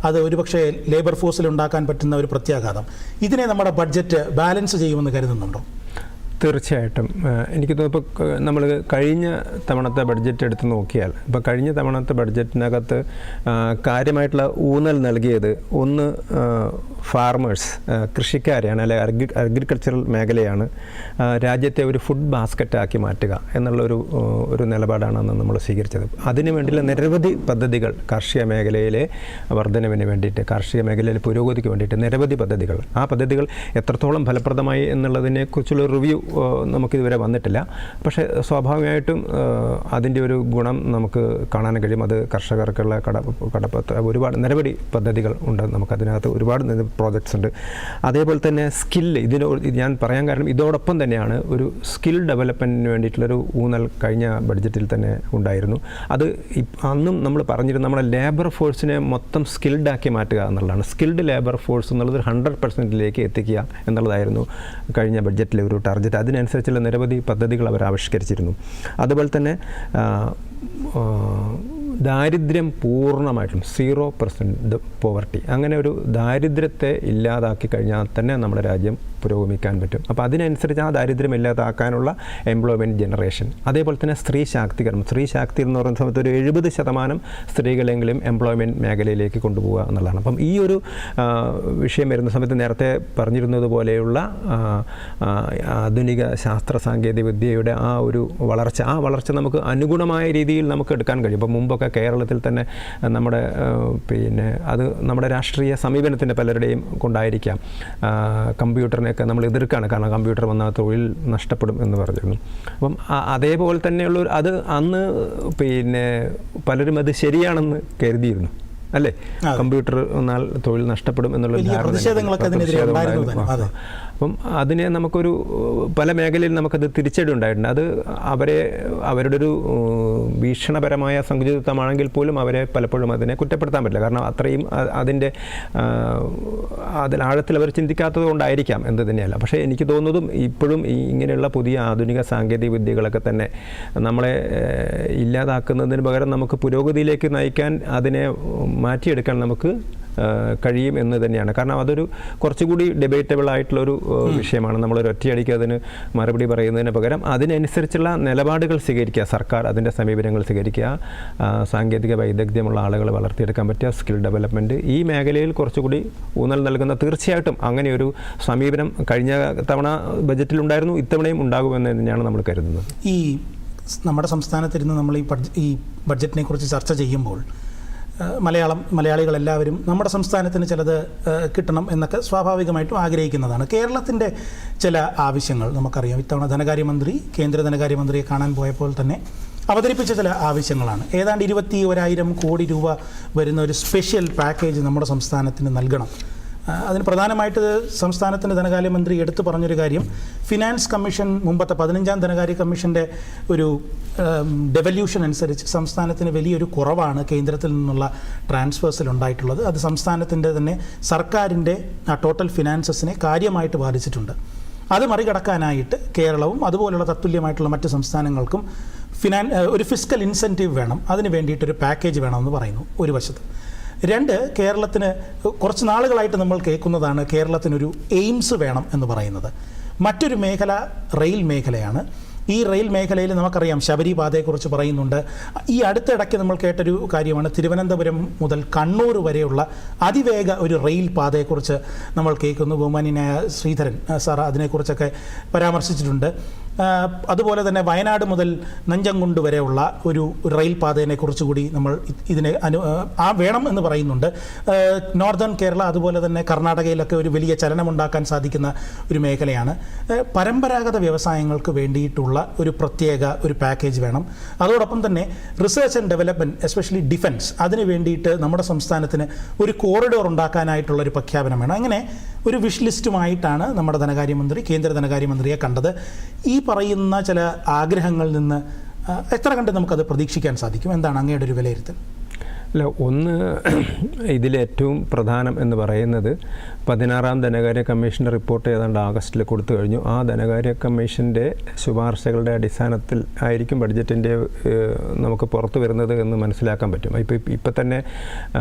അത് ഒരുപക്ഷെ ലേബർ ഫോഴ്സിൽ ഉണ്ടാക്കാൻ പറ്റുന്ന ഒരു പ്രത്യാഘാതം. ഇതിനെ നമ്മുടെ ബഡ്ജറ്റ് ബാലൻസ് ചെയ്യുമെന്ന് കരുതുന്നുണ്ടോ? തീർച്ചയായിട്ടും. എനിക്ക് തോന്നുന്നു ഇപ്പോൾ നമ്മൾ കഴിഞ്ഞ തവണത്തെ ബഡ്ജറ്റ് എടുത്ത് നോക്കിയാൽ, ഇപ്പോൾ കഴിഞ്ഞ തവണത്തെ ബഡ്ജറ്റിനകത്ത് കാര്യമായിട്ടുള്ള ഊന്നൽ നൽകിയത് ഒന്ന് ഫാർമേഴ്സ്, കൃഷിക്കാരെയാണ്, അല്ലെങ്കിൽ അഗ്രികൾച്ചറൽ മേഖലയാണ് രാജ്യത്തെ ഒരു ഫുഡ് ബാസ്ക്കറ്റാക്കി മാറ്റുക ഒരു നിലപാടാണ് നമ്മൾ സ്വീകരിച്ചത്. അതിനു വേണ്ടിയുള്ള നിരവധി പദ്ധതികൾ, കാർഷിക മേഖലയിലെ വർധനവിന് വേണ്ടിയിട്ട്, കാർഷിക മേഖലയിലെ പുരോഗതിക്ക് വേണ്ടിയിട്ട് നിരവധി പദ്ധതികൾ. ആ പദ്ധതികൾ എത്രത്തോളം ഫലപ്രദമായി എന്നുള്ളതിനെക്കുറിച്ചുള്ള റിവ്യൂ നമുക്കിതുവരെ വന്നിട്ടില്ല. പക്ഷേ സ്വാഭാവികമായിട്ടും അതിൻ്റെ ഒരു ഗുണം നമുക്ക് കാണാൻ കഴിയും. അത് കർഷകർക്കുള്ള ഒരുപാട് നിരവധി പദ്ധതികൾ ഉണ്ട്. നമുക്കതിനകത്ത് ഒരുപാട് പ്രോജക്ട്സ് ഉണ്ട്. അതേപോലെ തന്നെ ഞാൻ പറയാൻ കാരണം ഇതോടൊപ്പം തന്നെയാണ് ഒരു സ്കിൽ ഡെവലപ്മെൻറ്റിന് വേണ്ടിയിട്ടുള്ളൊരു ഊന്നൽ കഴിഞ്ഞ ബഡ്ജറ്റിൽ തന്നെ ഉണ്ടായിരുന്നു. അത് അന്നും നമ്മൾ പറഞ്ഞിരുന്നു, നമ്മുടെ ലേബർ ഫോഴ്സിനെ മൊത്തം സ്കിൽഡാക്കി മാറ്റുക എന്നുള്ളതാണ്. സ്കിൽഡ് ലേബർ ഫോഴ്സ് എന്നുള്ളത് 100% എത്തിക്കുക എന്നുള്ളതായിരുന്നു കഴിഞ്ഞ ബഡ്ജറ്റിലെ ഒരു ടാർഗറ്റ്. നേരത്തെ അതിനനുസരിച്ചുള്ള നിരവധി പദ്ധതികൾ അവർ ആവിഷ്കരിച്ചിരുന്നു. അതുപോലെ തന്നെ ദാരിദ്ര്യം പൂർണ്ണമായിട്ടും 0% പോവർട്ടി, അങ്ങനെ ഒരു ദാരിദ്ര്യത്തെ ഇല്ലാതാക്കി കഴിഞ്ഞാൽ തന്നെ നമ്മുടെ രാജ്യം പുരോഗമിക്കാൻ പറ്റും. അപ്പോൾ അതിനനുസരിച്ച് ആ ദാരിദ്ര്യം ഇല്ലാതാക്കാനുള്ള എംപ്ലോയ്മെൻറ്റ് ജനറേഷൻ, അതേപോലെ തന്നെ സ്ത്രീ ശാക്തീകരണം. സ്ത്രീ ശാക്തീകരണം എന്ന് പറയുന്ന സമയത്ത് ഒരു 70% സ്ത്രീകളെങ്കിലും എംപ്ലോയ്മെൻറ്റ് മേഖലയിലേക്ക് കൊണ്ടുപോകുക എന്നുള്ളതാണ്. അപ്പം ഈ ഒരു വിഷയം വരുന്ന സമയത്ത് നേരത്തെ പറഞ്ഞിരുന്നത് പോലെയുള്ള ആധുനിക ശാസ്ത്ര സാങ്കേതിക വിദ്യയുടെ ആ വളർച്ച നമുക്ക് അനുഗുണമായ രീതിയിൽ നമുക്ക് എടുക്കാൻ കഴിയും. ഇപ്പം മുമ്പൊക്കെ കേരളത്തിൽ തന്നെ നമ്മുടെ അത് നമ്മുടെ രാഷ്ട്രീയ സമീപനത്തിൻ്റെ പലരുടെയും കൊണ്ടായിരിക്കാം കമ്പ്യൂട്ടറിനെയൊക്കെ നമ്മൾ എതിർക്കുകയാണ്. കാരണം കമ്പ്യൂട്ടർ വന്നാൽ തൊഴിൽ നഷ്ടപ്പെടും എന്ന് പറഞ്ഞിരുന്നു. അപ്പം അതേപോലെ തന്നെയുള്ള അത് അന്ന് പലരും അത് ശരിയാണെന്ന് കരുതിയിരുന്നു, അല്ലേ? കമ്പ്യൂട്ടർ വന്നാൽ തൊഴിൽ നഷ്ടപ്പെടും എന്നുള്ള ധാരണ. അപ്പം അതിനെ നമുക്കൊരു പല മേഖലയിൽ നമുക്കത് തിരിച്ചടി ഉണ്ടായിട്ടുണ്ട്. അത് അവരുടെ ഒരു വീക്ഷണപരമായ സങ്കുചിതത്വമാണെങ്കിൽ പോലും അവരെ പലപ്പോഴും അതിനെ കുറ്റപ്പെടുത്താൻ പറ്റില്ല. കാരണം അത്രയും അതിൽ ആഴത്തിൽ അവർ ചിന്തിക്കാത്തത് കൊണ്ടായിരിക്കാം എന്ത് തന്നെയല്ല. പക്ഷേ എനിക്ക് തോന്നുന്നതും ഇപ്പോഴും ഇങ്ങനെയുള്ള പുതിയ ആധുനിക സാങ്കേതിക വിദ്യകളൊക്കെ തന്നെ നമ്മളെ ഇല്ലാതാക്കുന്നതിന് പകരം നമുക്ക് പുരോഗതിയിലേക്ക് നയിക്കാൻ, അതിനെ മാറ്റിയെടുക്കാൻ നമുക്ക് കഴിയും എന്ന് തന്നെയാണ്. കാരണം അതൊരു കുറച്ചുകൂടി ഡിബേറ്റബിൾ ആയിട്ടുള്ളൊരു വിഷയമാണ്. നമ്മളൊരു ഒറ്റയടിക്ക് അതിന് മറുപടി പറയുന്നതിന് പകരം അതിനനുസരിച്ചുള്ള നിലപാടുകൾ സ്വീകരിക്കുക, സർക്കാർ അതിൻ്റെ സമീപനങ്ങൾ സ്വീകരിക്കുക, സാങ്കേതിക വൈദഗ്ധ്യമുള്ള ആളുകളെ വളർത്തിയെടുക്കാൻ പറ്റുക, സ്കിൽ ഡെവലപ്മെൻറ്റ്, ഈ മേഖലയിൽ കുറച്ചുകൂടി ഊന്നൽ നൽകുന്ന, തീർച്ചയായിട്ടും അങ്ങനെയൊരു സമീപനം കഴിഞ്ഞ തവണ ബജറ്റിലുണ്ടായിരുന്നു, ഇത്തവണയും ഉണ്ടാകുമെന്ന് തന്നെയാണ് നമ്മൾ കരുതുന്നത്. ഈ നമ്മുടെ സംസ്ഥാനത്തിരുന്ന് നമ്മൾ ഈ ബഡ്ജറ്റിനെ കുറിച്ച് ചർച്ച ചെയ്യുമ്പോൾ മലയാളികളെല്ലാവരും നമ്മുടെ സംസ്ഥാനത്തിന് ചിലത് കിട്ടണം എന്നൊക്കെ സ്വാഭാവികമായിട്ടും ആഗ്രഹിക്കുന്നതാണ്. കേരളത്തിൻ്റെ ചില ആവശ്യങ്ങൾ നമുക്കറിയാം. ഇത്തവണ കേന്ദ്ര ധനകാര്യമന്ത്രിയെ കാണാൻ പോയപ്പോൾ തന്നെ അവതരിപ്പിച്ച ചില ആവശ്യങ്ങളാണ്. ഏതാണ്ട് 21,000 കോടി രൂപ വരുന്ന ഒരു സ്പെഷ്യൽ പാക്കേജ് നമ്മുടെ സംസ്ഥാനത്തിന് നൽകണം. അതിന് പ്രധാനമായിട്ട് സംസ്ഥാനത്തിൻ്റെ ധനകാര്യമന്ത്രി എടുത്തു പറഞ്ഞൊരു കാര്യം, ഫിനാൻസ് കമ്മീഷൻ മുമ്പത്തെ 15ാം ധനകാര്യ കമ്മീഷൻ്റെ ഒരു ഡെവല്യൂഷൻ അനുസരിച്ച് സംസ്ഥാനത്തിന് വലിയൊരു കുറവാണ് കേന്ദ്രത്തിൽ നിന്നുള്ള ട്രാൻസ്ഫേഴ്സിൽ ഉണ്ടായിട്ടുള്ളത്. അത് സംസ്ഥാനത്തിൻ്റെ തന്നെ സർക്കാരിൻ്റെ ടോട്ടൽ ഫിനാൻസസിനെ കാര്യമായിട്ട് ബാധിച്ചിട്ടുണ്ട്. അത് മറികടക്കാനായിട്ട് കേരളവും അതുപോലുള്ള തത്തുല്യമായിട്ടുള്ള മറ്റ് സംസ്ഥാനങ്ങൾക്കും ഒരു ഫിസ്ക്കൽ ഇൻസെൻറ്റീവ് വേണം. അതിന് വേണ്ടിയിട്ടൊരു പാക്കേജ് വേണമെന്ന് പറയുന്നു ഒരു വശത്ത്. 2, കേരളത്തിന് കുറച്ച് നാളുകളായിട്ട് നമ്മൾ കേൾക്കുന്നതാണ് കേരളത്തിനൊരു എയിംസ് വേണം എന്ന് പറയുന്നത്. മറ്റൊരു മേഖല റെയിൽ മേഖലയാണ്. ഈ റെയിൽ മേഖലയിൽ നമുക്കറിയാം ശബരി പാതയെക്കുറിച്ച് പറയുന്നുണ്ട്. ഈ അടുത്തിടയ്ക്ക് നമ്മൾ കേട്ടൊരു കാര്യമാണ് തിരുവനന്തപുരം മുതൽ കണ്ണൂർ വരെയുള്ള അതിവേഗ ഒരു റെയിൽ പാതയെക്കുറിച്ച് നമ്മൾ കേൾക്കുന്നു. ബഹുമാന്യനായ ശ്രീധരൻ സാർ അതിനെക്കുറിച്ചൊക്കെ പരാമർശിച്ചിട്ടുണ്ട്. അതുപോലെ തന്നെ വയനാട് മുതൽ നഞ്ചംകുണ്ട് വരെയുള്ള ഒരു റെയിൽ പാതയെ കുറിച്ചുകൂടി നമ്മൾ ഇതിനെ വേണം എന്ന് പറയുന്നുണ്ട്. നോർത്തേൺ കേരള അതുപോലെ തന്നെ കർണാടകയിലൊക്കെ ഒരു വലിയ ചലനമുണ്ടാക്കാൻ സാധിക്കുന്ന ഒരു മേഖലയാണ്. പരമ്പരാഗത വ്യവസായങ്ങൾക്ക് വേണ്ടിയിട്ടുള്ള ഒരു പ്രത്യേക ഒരു പാക്കേജ് വേണം. അതോടൊപ്പം തന്നെ research and development, especially defence, അതിന് വേണ്ടിയിട്ട് നമ്മുടെ സംസ്ഥാനത്തിന് ഒരു കോറിഡോർ ഉണ്ടാക്കാനായിട്ടുള്ള ഒരു പ്രഖ്യാപനം വേണം. അങ്ങനെ ഒരു വിഷ് ലിസ്റ്റുമായിട്ടാണ് നമ്മുടെ കേന്ദ്ര ധനകാര്യമന്ത്രിയെ കണ്ടത്. ഈ പറയുന്ന ചില ആഗ്രഹങ്ങളിൽ നിന്ന് എത്ര കണ്ട് നമുക്കത് പ്രതീക്ഷിക്കാൻ സാധിക്കും? എന്താണ് അങ്ങയുടെ ഒരു വിലയിരുത്തൽ? അല്ല, ഒന്ന് ഇതിലേറ്റവും പ്രധാനം എന്ന് പറയുന്നത് 16ാം ധനകാര്യ കമ്മീഷൻ്റെ റിപ്പോർട്ട് ഏതാണ്ട് ആഗസ്റ്റിൽ കൊടുത്തു കഴിഞ്ഞു. ആ ധനകാര്യ കമ്മീഷൻ്റെ ശുപാർശകളുടെ അടിസ്ഥാനത്തിൽ ആയിരിക്കും ബഡ്ജറ്റിൻ്റെ നമുക്ക് പുറത്തു വരുന്നത് എന്ന് മനസ്സിലാക്കാൻ പറ്റും. ഇപ്പം തന്നെ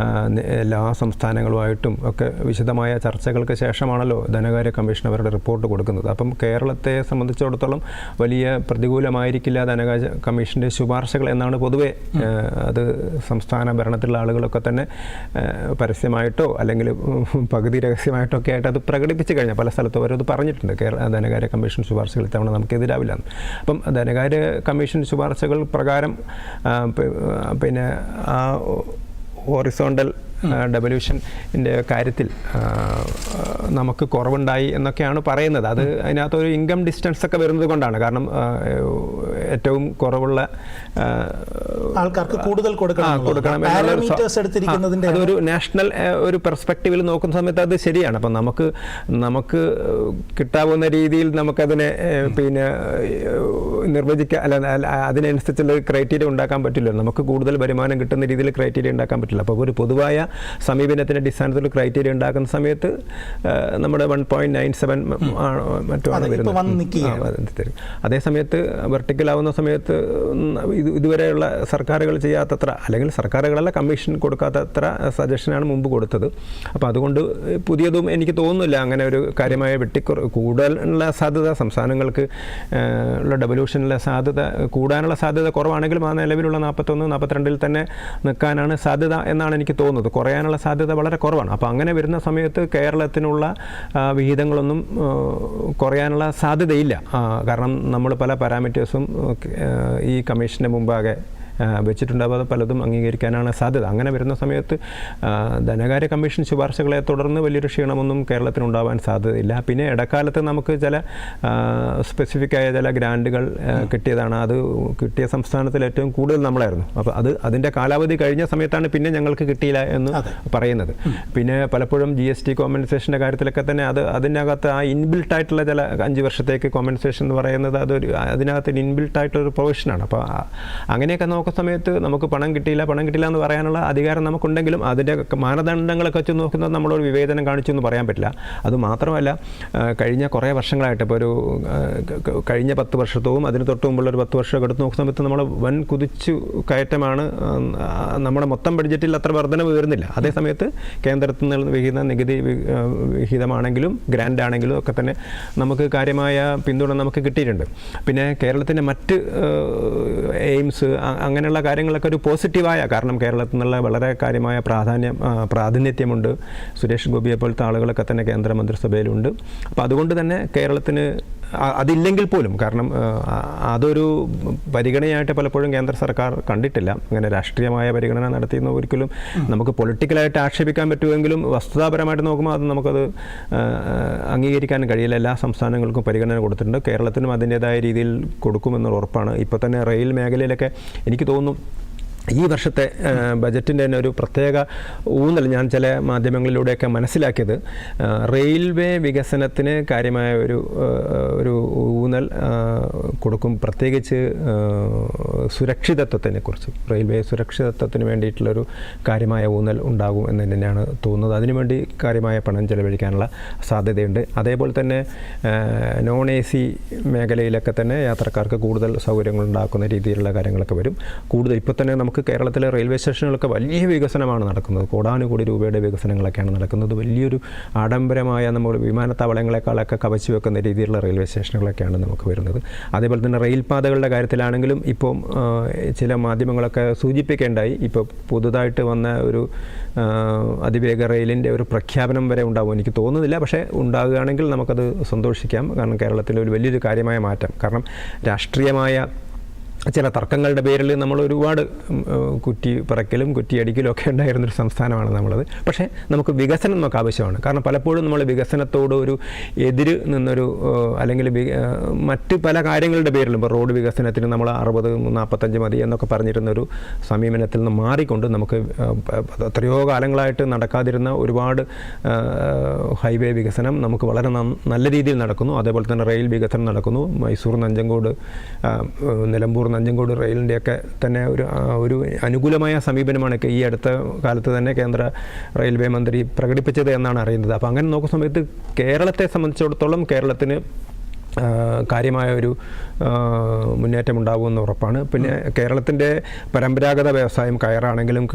എല്ലാ സംസ്ഥാനങ്ങളുമായിട്ടും ഒക്കെ വിശദമായ ചർച്ചകൾക്ക് ശേഷമാണല്ലോ ധനകാര്യ കമ്മീഷൻ അവരുടെ റിപ്പോർട്ട് കൊടുക്കുന്നത്. അപ്പം കേരളത്തെ സംബന്ധിച്ചിടത്തോളം വലിയ പ്രതികൂലമായിരിക്കില്ല ധനകാര്യ കമ്മീഷൻ്റെ ശുപാർശകൾ എന്നാണ് പൊതുവെ അത് സംസ്ഥാന ഭരണത്തിലുള്ള ആളുകളൊക്കെ തന്നെ പരസ്യമായിട്ടോ അല്ലെങ്കിൽ പകുതി രഹസ്യമായിട്ടോ ഒക്കെ ആയിട്ട് അത് പ്രകടിപ്പിച്ച് കഴിഞ്ഞാൽ പല സ്ഥലത്തും അവരത് പറഞ്ഞിട്ടുണ്ട്. ധനകാര്യ കമ്മീഷൻ ശുപാർശകൾ ഇത്തവണ നമുക്കെതിരാവില്ല. അപ്പം ധനകാര്യ കമ്മീഷൻ ശുപാർശകൾ പ്രകാരം ആ ഹോറിസോണ്ടൽ ഡെവല്യൂഷൻ്റെ കാര്യത്തിൽ നമുക്ക് കുറവുണ്ടായി എന്നൊക്കെയാണ് പറയുന്നത്. അത് അതിനകത്തൊരു ഇൻകം ഡിസ്റ്റൻസ് ഒക്കെ വരുന്നത് കൊണ്ടാണ്. കാരണം ഏറ്റവും കുറവുള്ള ആൾക്കാർക്ക് കൂടുതൽ കൊടുക്കണം. അതൊരു നാഷണൽ ഒരു പെർസ്പെക്റ്റീവിൽ നോക്കുന്ന സമയത്ത് അത് ശരിയാണ്. അപ്പം നമുക്ക് കിട്ടാവുന്ന രീതിയിൽ നമുക്കതിനെ പിന്നെ നിർവചിക്കാൻ അതിനനുസരിച്ചുള്ള ക്രൈറ്റീരിയ ഉണ്ടാക്കാൻ പറ്റില്ല. നമുക്ക് കൂടുതൽ വരുമാനം കിട്ടുന്ന രീതിയിൽ ക്രൈറ്റീരിയ ഉണ്ടാക്കാൻ പറ്റില്ല. അപ്പോൾ ഒരു പൊതുവായ സമീപനത്തിൻ്റെ അടിസ്ഥാനത്തിൽ ക്രൈറ്റീരിയ ഉണ്ടാക്കുന്ന സമയത്ത് നമ്മുടെ 1.97 മറ്റുമാണ് വരുന്നത്. അതേ സമയത്ത് വെർട്ടിക്കലാവുന്ന സമയത്ത് ഇതുവരെയുള്ള സർക്കാരുകൾ ചെയ്യാത്തത്ര, അല്ലെങ്കിൽ സർക്കാരുകളല്ല കമ്മീഷൻ കൊടുക്കാത്തത്ര സജഷനാണ് മുമ്പ് കൊടുത്തത്. അപ്പോൾ അതുകൊണ്ട് പുതിയതും എനിക്ക് തോന്നുന്നില്ല അങ്ങനെ ഒരു കാര്യമായ കൂടുതലുള്ള സാധ്യത സംസ്ഥാനങ്ങൾക്ക് ഉള്ള ഡെവല്യൂഷനിലെ സാധ്യത കൂടാനുള്ള സാധ്യത കുറവാണെങ്കിലും ആ നിലവിലുള്ള 41-42 തന്നെ നിൽക്കാനാണ് സാധ്യത എന്നാണ് എനിക്ക് തോന്നുന്നത്. കുറയാനുള്ള സാധ്യത വളരെ കുറവാണ്. അപ്പോൾ അങ്ങനെ വരുന്ന സമയത്ത് കേരളത്തിനുള്ള വിഹിതങ്ങളൊന്നും കുറയാനുള്ള സാധ്യതയില്ല. കാരണം നമ്മൾ പല പാരാമീറ്റേഴ്സും ഈ കമ്മീഷന് മുമ്പാകെ വെച്ചിട്ടുണ്ടാവാതെ പലതും അംഗീകരിക്കാനാണ് സാധ്യത. അങ്ങനെ വരുന്ന സമയത്ത് ധനകാര്യ കമ്മീഷൻ ശുപാർശകളെ തുടർന്ന് വലിയൊരു ക്ഷീണമൊന്നും കേരളത്തിനുണ്ടാവാൻ സാധ്യതയില്ല. പിന്നെ ഇടക്കാലത്ത് നമുക്ക് ചില സ്പെസിഫിക്കായ ചില ഗ്രാൻറ്റുകൾ കിട്ടിയതാണ്. അത് കിട്ടിയ സംസ്ഥാനത്തിൽ ഏറ്റവും കൂടുതൽ നമ്മളായിരുന്നു. അപ്പോൾ അതിൻ്റെ കാലാവധി കഴിഞ്ഞ സമയത്താണ് പിന്നെ ഞങ്ങൾക്ക് കിട്ടിയില്ല എന്ന് പറയുന്നത്. പിന്നെ പലപ്പോഴും GST കോമ്പൻസേഷൻ്റെ കാര്യത്തിലൊക്കെ തന്നെ അതിനകത്ത് ആ ഇൻബിൽട്ട് ആയിട്ടുള്ള ചില 5 വർഷത്തേക്ക് കോമ്പൻസേഷൻ എന്ന് പറയുന്നത് അതിനകത്ത് ഇൻബിൽട്ട് ആയിട്ടുള്ളൊരു പ്രൊവിഷനാണ്. അപ്പോൾ അങ്ങനെയൊക്കെ സമയത്ത് നമുക്ക് പണം കിട്ടിയില്ല എന്ന് പറയാനുള്ള അധികാരം നമുക്കുണ്ടെങ്കിലും അതിൻ്റെ മാനദണ്ഡങ്ങളൊക്കെ വെച്ച് നോക്കുന്നത് നമ്മളൊരു വിവേചനം കാണിച്ചു എന്ന് പറയാൻ പറ്റില്ല. അതുമാത്രമല്ല, കഴിഞ്ഞ കുറേ വർഷങ്ങളായിട്ട് ഇപ്പോൾ ഒരു കഴിഞ്ഞ 10 വർഷവും അതിന് തൊട്ട് മുമ്പുള്ളൊരു 10 വർഷമൊക്കെ എടുത്ത് നോക്കുന്ന സമയത്ത് നമ്മൾ വൻ കുതിച്ചു കയറ്റമാണ്. നമ്മുടെ മൊത്തം ബഡ്ജറ്റിൽ അത്ര വർധനവ് വരുന്നില്ല. അതേസമയത്ത് കേന്ദ്രത്തിൽ നിന്ന് വിഹിത നികുതി വിഹിതമാണെങ്കിലും ഗ്രാൻഡ് ആണെങ്കിലും ഒക്കെ തന്നെ നമുക്ക് കാര്യമായ പിന്തുണ നമുക്ക് കിട്ടിയിട്ടുണ്ട്. പിന്നെ കേരളത്തിൻ്റെ മറ്റ് എയിംസ് അങ്ങനെയുള്ള കാര്യങ്ങളൊക്കെ ഒരു പോസിറ്റീവായ, കാരണം കേരളത്തിൽ നിന്നുള്ള വളരെ കാര്യമായ പ്രാതിനിധ്യമുണ്ട്. സുരേഷ് ഗോപിയെ പോലത്തെ ആളുകളൊക്കെ തന്നെ കേന്ദ്രമന്ത്രിസഭയിലുണ്ട്. അപ്പോൾ അതുകൊണ്ട് തന്നെ കേരളത്തിന് അതില്ലെങ്കിൽ പോലും, കാരണം അതൊരു പരിഗണനയായിട്ട് പലപ്പോഴും കേന്ദ്ര സർക്കാർ കണ്ടിട്ടില്ല. അങ്ങനെ രാഷ്ട്രീയമായ പരിഗണന നടത്തിയെന്ന് ഒരിക്കലും നമുക്ക് പൊളിറ്റിക്കലായിട്ട് ആക്ഷേപിക്കാൻ പറ്റുമെങ്കിലും വസ്തുതാപരമായിട്ട് നോക്കുമ്പോൾ അത് നമുക്കത് അംഗീകരിക്കാൻ കഴിയില്ല. എല്ലാ സംസ്ഥാനങ്ങൾക്കും പരിഗണന കൊടുത്തിട്ടുണ്ട്. കേരളത്തിനും അതിൻ്റേതായ രീതിയിൽ കൊടുക്കുമെന്നുള്ള ഉറപ്പാണ്. ഇപ്പോൾ തന്നെ റെയിൽ മേഖലയിലൊക്കെ എനിക്ക് തോന്നുന്നു ഈ വർഷത്തെ ബജറ്റിൻ്റെ തന്നെ ഒരു പ്രത്യേക ഊന്നൽ ഞാൻ ചില മാധ്യമങ്ങളിലൂടെയൊക്കെ മനസ്സിലാക്കിയത്, റെയിൽവേ വികസനത്തിന് കാര്യമായ ഒരു ഊന്നൽ കൊടുക്കും. പ്രത്യേകിച്ച് സുരക്ഷിതത്വത്തിനെ കുറിച്ച്, റെയിൽവേ സുരക്ഷിതത്വത്തിന് വേണ്ടിയിട്ടുള്ളൊരു കാര്യമായ ഊന്നൽ ഉണ്ടാകും എന്ന് തന്നെയാണ് തോന്നുന്നത്. അതിനുവേണ്ടി കാര്യമായ പണം ചെലവഴിക്കാനുള്ള സാധ്യതയുണ്ട്. അതേപോലെ തന്നെ non-AC മേഖലയിലൊക്കെ തന്നെ യാത്രക്കാർക്ക് കൂടുതൽ സൗകര്യങ്ങൾ ഉണ്ടാക്കുന്ന രീതിയിലുള്ള കാര്യങ്ങളൊക്കെ വരും. കൂടുതൽ ഇപ്പോൾ തന്നെ നമുക്ക് കേരളത്തിലെ റെയിൽവേ സ്റ്റേഷനുകളൊക്കെ വലിയ വികസനമാണ് നടക്കുന്നത്. കോടാനുകോടി രൂപയുടെ വികസനങ്ങളൊക്കെയാണ് നടക്കുന്നത്. വലിയൊരു ആഡംബരമായ നമ്മൾ വിമാനത്താവളങ്ങളെക്കാളൊക്കെ കവച്ചു വെക്കുന്ന രീതിയിലുള്ള റെയിൽവേ സ്റ്റേഷനുകളൊക്കെയാണ് നമുക്ക് വരുന്നത്. അതേപോലെ തന്നെ റെയിൽ പാതകളുടെ കാര്യത്തിലാണെങ്കിലും ഇപ്പോൾ ചില മാധ്യമങ്ങളൊക്കെ സൂചിപ്പിക്കേണ്ടായി, ഇപ്പോൾ പുതുതായിട്ട് വന്ന ഒരു അതിവേഗ റെയിലിൻ്റെ ഒരു പ്രഖ്യാപനം വരെ ഉണ്ടാവും. എനിക്ക് തോന്നുന്നില്ല, പക്ഷേ ഉണ്ടാകുകയാണെങ്കിൽ നമുക്കത് സന്തോഷിക്കാം. കാരണം കേരളത്തിലെ ഒരു വലിയൊരു കാര്യമായ മാറ്റം, കാരണം രാഷ്ട്രീയമായ ചില തർക്കങ്ങളുടെ പേരിൽ നമ്മൾ ഒരുപാട് കുറ്റിപ്പറക്കലും കുറ്റിയടിക്കലും ഒക്കെ ഉണ്ടായിരുന്നൊരു സംസ്ഥാനമാണ് നമ്മളത്. പക്ഷേ നമുക്ക് വികസനം നമുക്ക് ആവശ്യമാണ്. കാരണം പലപ്പോഴും നമ്മൾ വികസനത്തോട് ഒരു എതിര് നിന്നൊരു, അല്ലെങ്കിൽ മറ്റ് പല കാര്യങ്ങളുടെ പേരിലും, ഇപ്പോൾ റോഡ് വികസനത്തിന് നമ്മൾ 60-45 മതി എന്നൊക്കെ പറഞ്ഞിരുന്നൊരു സമീപനത്തിൽ നിന്ന് മാറിക്കൊണ്ട് നമുക്ക് എത്രയോ കാലങ്ങളായിട്ട് നടക്കാതിരുന്ന ഒരുപാട് ഹൈവേ വികസനം നമുക്ക് വളരെ നല്ല രീതിയിൽ നടക്കുന്നു. അതേപോലെ തന്നെ റെയിൽ വികസനം നടക്കുന്നു. മൈസൂർ നഞ്ചങ്കോട്, നിലമ്പൂർ നഞ്ചങ്കോട് റെയിലിൻ്റെയൊക്കെ തന്നെ ഒരു അനുകൂലമായ സമീപനമാണ് ഈ അടുത്ത കാലത്ത് തന്നെ കേന്ദ്ര റെയിൽവേ മന്ത്രി പ്രകടിപ്പിച്ചത് എന്നാണ് അറിയുന്നത്. അപ്പോൾ അങ്ങനെ നോക്കുന്ന സമയത്ത് കേരളത്തെ സംബന്ധിച്ചിടത്തോളം കേരളത്തിന് കാര്യമായ ഒരു മുന്നേറ്റം ഉണ്ടാകുമെന്ന് ഉറപ്പാണ്. പിന്നെ കേരളത്തിൻ്റെ പരമ്പരാഗത വ്യവസായം കയറാണെങ്കിലും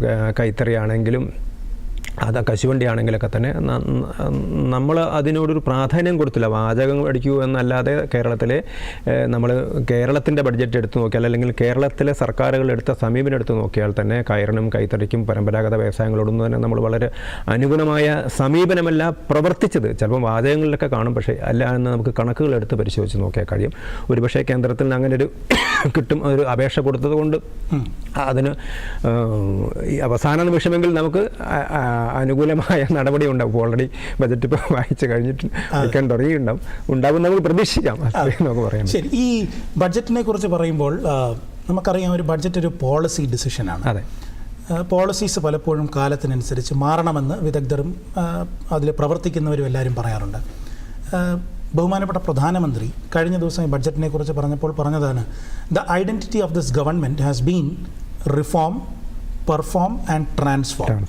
കൈത്തറിയാണെങ്കിലും അത് കശുവണ്ടിയാണെങ്കിലൊക്കെ തന്നെ നമ്മൾ അതിനോടൊരു പ്രാധാന്യം കൊടുത്തില്ല. വാചകം അടിക്കൂ എന്നല്ലാതെ നമ്മൾ കേരളത്തിൻ്റെ ബഡ്ജറ്റ് എടുത്ത് നോക്കിയാൽ, അല്ലെങ്കിൽ കേരളത്തിലെ സർക്കാരുകൾ എടുത്ത സമീപനം എടുത്ത് നോക്കിയാൽ തന്നെ കയറിനും കൈത്തറിക്കും പരമ്പരാഗത വ്യവസായങ്ങളോടൊന്നും തന്നെ നമ്മൾ വളരെ അനുഗുണമായ സമീപനമല്ല പ്രവർത്തിച്ചത്. ചിലപ്പോൾ വാചകങ്ങളിലൊക്കെ കാണും, പക്ഷേ അല്ല എന്ന് നമുക്ക് കണക്കുകൾ എടുത്ത് പരിശോധിച്ച് നോക്കിയാൽ കഴിയും. ഒരുപക്ഷെ കേന്ദ്രത്തിൽ നിന്ന് അങ്ങനെ ഒരു കിട്ടും ഒരു അപേക്ഷ കൊടുത്തത് കൊണ്ട് അതിന് അവസാന നിമിഷമെങ്കിൽ നമുക്ക് അനുകൂലമായ നടപടി ഉണ്ടാവും. ഓൾറെഡി ബജറ്റ് ഇപ്പോൾ വായിച്ച് കഴിഞ്ഞിട്ട് വായിക്കാൻ തുടങ്ങിയിട്ടുണ്ടാവും. ഉണ്ടാവും നമുക്ക് പ്രതീക്ഷിക്കാം. നമുക്ക് പറയാം. ശരി, ഈ ബഡ്ജറ്റിനെ കുറിച്ച് പറയുമ്പോൾ നമുക്കറിയാം ഒരു ബഡ്ജറ്റ് ഒരു പോളിസി ഡിസിഷനാണ്. അതെ, പോളിസീസ് പലപ്പോഴും കാലത്തിനനുസരിച്ച് മാറണമെന്ന് വിദഗ്ധരും അതിൽ പ്രവർത്തിക്കുന്നവരും എല്ലാവരും പറയാറുണ്ട്. ബഹുമാനപ്പെട്ട പ്രധാനമന്ത്രി കഴിഞ്ഞ ദിവസം ഈ ബഡ്ജറ്റിനെ കുറിച്ച് പറഞ്ഞപ്പോൾ പറഞ്ഞതാണ്, the identity of this government has been reform, perform and transform.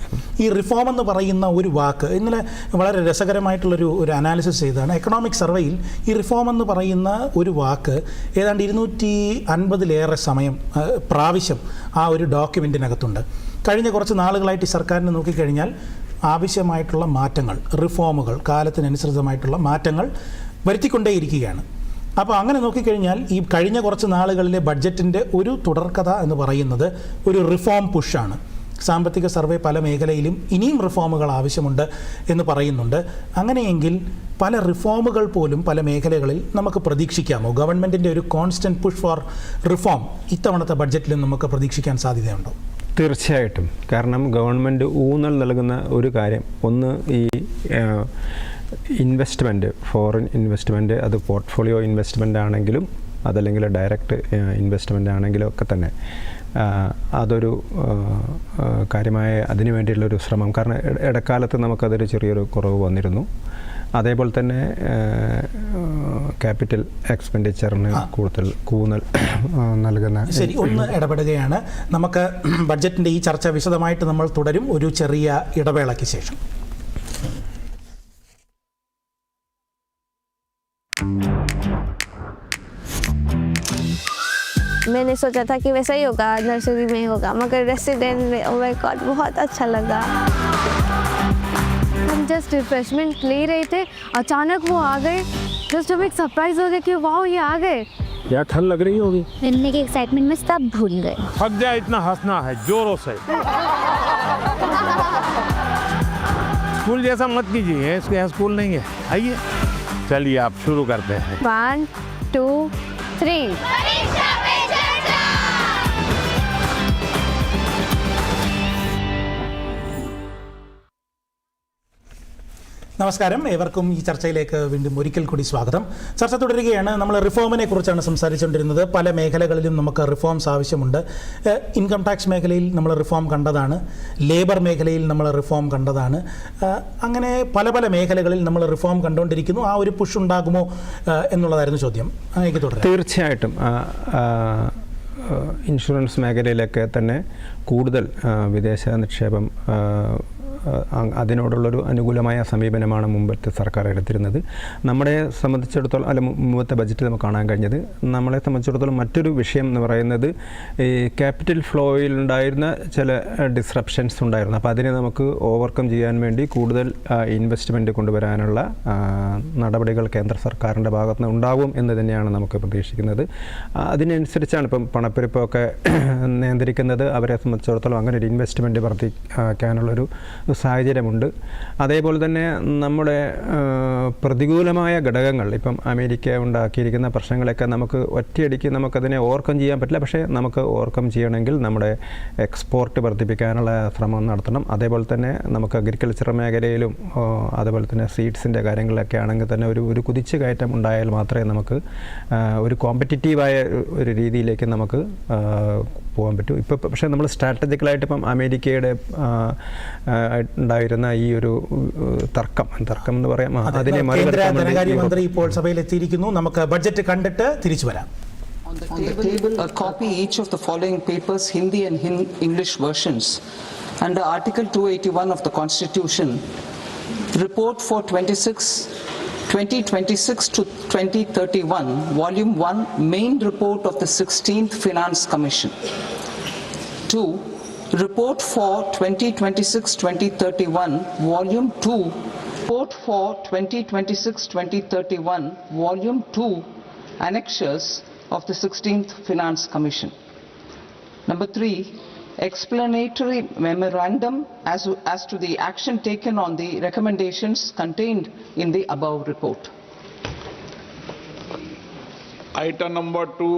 ഈ റിഫോം എന്ന് പറയുന്ന ഒരു വാക്ക് ഇന്നലെ വളരെ രസകരമായിട്ടുള്ളൊരു അനാലിസിസ് ചെയ്തതാണ്. എക്കണോമിക് സർവേയിൽ ഈ റിഫോം എന്ന് പറയുന്ന ഒരു വാക്ക് ഏതാണ്ട് 250 സമയം പ്രാവശ്യം ആ ഒരു ഡോക്യുമെൻറ്റിനകത്തുണ്ട്. കഴിഞ്ഞ കുറച്ച് നാളുകളായിട്ട് ഈ സർക്കാരിനെ നോക്കിക്കഴിഞ്ഞാൽ ആവശ്യമായിട്ടുള്ള മാറ്റങ്ങൾ, റിഫോമുകൾ, കാലത്തിനനുസൃതമായിട്ടുള്ള മാറ്റങ്ങൾ വരുത്തിക്കൊണ്ടേയിരിക്കുകയാണ്. അപ്പോൾ അങ്ങനെ നോക്കിക്കഴിഞ്ഞാൽ ഈ കഴിഞ്ഞ കുറച്ച് നാളുകളിലെ ബഡ്ജറ്റിൻ്റെ ഒരു തുടർക്കഥ എന്ന് പറയുന്നത് ഒരു റിഫോം പുഷാണ്. സാമ്പത്തിക സർവേ പല മേഖലയിലും ഇനിയും റിഫോമുകൾ ആവശ്യമുണ്ട് എന്ന് പറയുന്നുണ്ട്. അങ്ങനെയെങ്കിൽ പല റിഫോമുകൾ പോലും പല മേഖലകളിൽ നമുക്ക് പ്രതീക്ഷിക്കാമോ? ഗവൺമെൻറ്റിൻ്റെ ഒരു കോൺസ്റ്റൻറ്റ് പുഷ് ഫോർ റിഫോം ഇത്തവണത്തെ ബഡ്ജറ്റിലും നമുക്ക് പ്രതീക്ഷിക്കാൻ സാധ്യതയുണ്ടോ? തീർച്ചയായിട്ടും. കാരണം ഗവൺമെൻറ് ഊന്നൽ നൽകുന്ന ഒരു കാര്യം, ഒന്ന് ഈ ഇൻവെസ്റ്റ്മെൻറ്റ്, ഫോറിൻ ഇൻവെസ്റ്റ്മെൻറ്റ്, അത് പോർട്ട്ഫോളിയോ ഇൻവെസ്റ്റ്മെൻ്റ് ആണെങ്കിലും അതല്ലെങ്കിൽ ഡയറക്റ്റ് ഇൻവെസ്റ്റ്മെൻ്റ് ആണെങ്കിലും ഒക്കെ തന്നെ അതൊരു കാര്യമായ അതിനു വേണ്ടിയുള്ളൊരു ശ്രമം. കാരണം ഇടക്കാലത്ത് നമുക്കതൊരു ചെറിയൊരു കുറവ് വന്നിരുന്നു. അതേപോലെ തന്നെ ക്യാപിറ്റൽ എക്സ്പെൻഡിച്ചറിന് കൂടുതൽ കൂന്നൽ നൽകുന്ന. ശരി, ഒന്ന് ഇടപെടുകയാണ്. നമുക്ക് ബഡ്ജറ്റിൻ്റെ ഈ ചർച്ച വിശദമായിട്ട് നമ്മൾ തുടരും ഒരു ചെറിയ ഇടവേളയ്ക്ക് ശേഷം. मैंने सोचा था कि वैसा ही होगा, नर्सरी में होगा, मगर रेसिडेंट में ओह माय गॉड बहुत अच्छा लगा। हम जस्ट रिफ्रेशमेंट ले रहे थे, अचानक वो आ गए। जस्ट जब एक सरप्राइज हो गया कि वाओ ये आ गए। यार ठंड लग रही होगी। मिलने के एक्साइटमेंट में सब भूल गए। थक जाए इतना हंसना है जोरों से। स्कूल जैसा मत कीजिए, इसके यहाँ स्कूल नहीं है। आइए चलिए आप शुरू करते हैं। 1 2 3 നമസ്കാരം, ഏവർക്കും ഈ ചർച്ചയിലേക്ക് വീണ്ടും ഒരിക്കൽ കൂടി സ്വാഗതം. ചർച്ച തുടരുകയാണ്. നമ്മൾ റിഫോമിനെ കുറിച്ചാണ് സംസാരിച്ചുകൊണ്ടിരുന്നത്. പല മേഖലകളിലും നമുക്ക് റിഫോംസ് ആവശ്യമുണ്ട്. ഇൻകം ടാക്സ് മേഖലയിൽ നമ്മൾ റിഫോം കണ്ടതാണ്, ലേബർ മേഖലയിൽ നമ്മൾ റിഫോം കണ്ടതാണ്. അങ്ങനെ പല പല മേഖലകളിൽ നമ്മൾ റിഫോം കണ്ടുകൊണ്ടിരിക്കുന്നു. ആ ഒരു പുഷ് ഉണ്ടാകുമോ എന്നുള്ളതായിരുന്നു ചോദ്യം. എനിക്ക് തുടരാം. തീർച്ചയായിട്ടും ഇൻഷുറൻസ് മേഖലയിലൊക്കെ തന്നെ കൂടുതൽ വിദേശ നിക്ഷേപം, അതിനോടുള്ളൊരു അനുകൂലമായ സമീപനമാണ് മുമ്പത്തെ സർക്കാർ എടുത്തിരുന്നത്. നമ്മളെ സംബന്ധിച്ചിടത്തോളം, അല്ല മുമ്പത്തെ ബജറ്റിൽ നമുക്ക് കാണാൻ കഴിഞ്ഞത്, നമ്മളെ സംബന്ധിച്ചിടത്തോളം മറ്റൊരു വിഷയം എന്ന് പറയുന്നത് ഈ ക്യാപിറ്റൽ ഫ്ലോയിലുണ്ടായിരുന്ന ചില ഡിസ്റപ്ഷൻസ് ഉണ്ടായിരുന്നു. അപ്പോൾ അതിനെ നമുക്ക് ഓവർകം ചെയ്യാൻ വേണ്ടി കൂടുതൽ ഇൻവെസ്റ്റ്മെൻറ്റ് കൊണ്ടുവരാനുള്ള നടപടികൾ കേന്ദ്ര സർക്കാരിൻ്റെ ഭാഗത്ത് നിന്ന് ഉണ്ടാവും എന്ന് തന്നെയാണ് നമുക്ക് പ്രതീക്ഷിക്കുന്നത്. അതിനനുസരിച്ചാണ് ഇപ്പം പണപ്പെരുപ്പമൊക്കെ നിയന്ത്രിക്കുന്നത്. അവരെ സംബന്ധിച്ചിടത്തോളം അങ്ങനെ ഒരു ഇൻവെസ്റ്റ്മെൻറ്റ് വർദ്ധിക്കാനുള്ളൊരു സാഹചര്യമുണ്ട്. അതേപോലെ തന്നെ നമ്മുടെ പ്രതികൂലമായ ഘടകങ്ങൾ, ഇപ്പം അമേരിക്ക ഉണ്ടാക്കിയിരിക്കുന്ന പ്രശ്നങ്ങളൊക്കെ നമുക്ക് ഒറ്റയടിക്ക് നമുക്കതിനെ ഓവർകം ചെയ്യാൻ പറ്റില്ല. പക്ഷേ നമുക്ക് ഓവർകം ചെയ്യണമെങ്കിൽ നമ്മുടെ എക്സ്പോർട്ട് വർദ്ധിപ്പിക്കാനുള്ള ശ്രമം നടത്തണം. അതേപോലെ തന്നെ നമുക്ക് അഗ്രികൾച്ചർ മേഖലയിലും അതേപോലെ തന്നെ സീഡ്സിൻ്റെ കാര്യങ്ങളിലൊക്കെ ആണെങ്കിൽ തന്നെ ഒരു കുതിച്ചു കയറ്റം ഉണ്ടായാൽ മാത്രമേ നമുക്ക് ഒരു കോമ്പറ്റിറ്റീവായ ഒരു രീതിയിലേക്ക് നമുക്ക് പോകാൻ പറ്റൂ. ഇപ്പോൾ പക്ഷേ നമ്മൾ സ്ട്രാറ്റജിക്കലായിട്ട് ഇപ്പം അമേരിക്കയുടെ ഉണ്ടായിരുന്ന ഈ ഒരു തർക്കം എന്ന് പറയാം, അതിനെ ധനകാര്യമന്ത്രി ഇപ്പോൾ സഭയിൽ എത്തിയിരിക്കുന്നു. നമുക്ക് ബഡ്ജറ്റ് കണ്ടിട്ട് തിരിച്ചു വരാം. On the table, a copy each of the following papers, Hindi and English versions, under Article 281 of the Constitution. Report for 2026 to 2031, Volume 1, Main Report of the 16th Finance Commission. 2. Report for 2026-2031, Volume 2. Report for 2026-2031, Volume 2, Annexures of the 16th Finance Commission. Number 3, explanatory memorandum as to the action taken on the recommendations contained in the above report. Item number 2,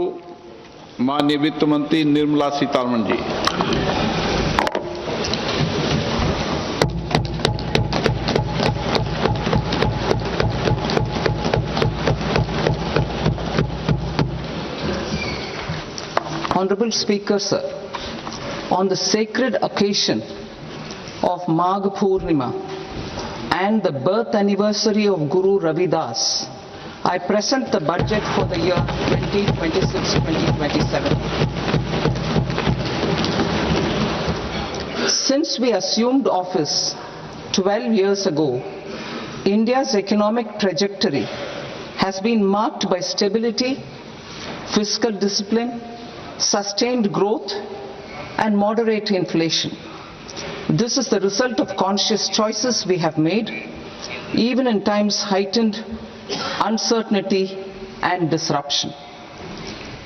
माननीय वित्त मंत्री Nirmala Sitharaman ji. Honorable Speaker, sir, on the sacred occasion of Magh Purnima and the birth anniversary of Guru Ravidas, I present the budget for the year 2026-2027. Since we assumed office 12 years ago, India's economic trajectory has been marked by stability, fiscal discipline, sustained growth, and moderate inflation. This is the result of conscious choices we have made, even in times heightened uncertainty and disruption.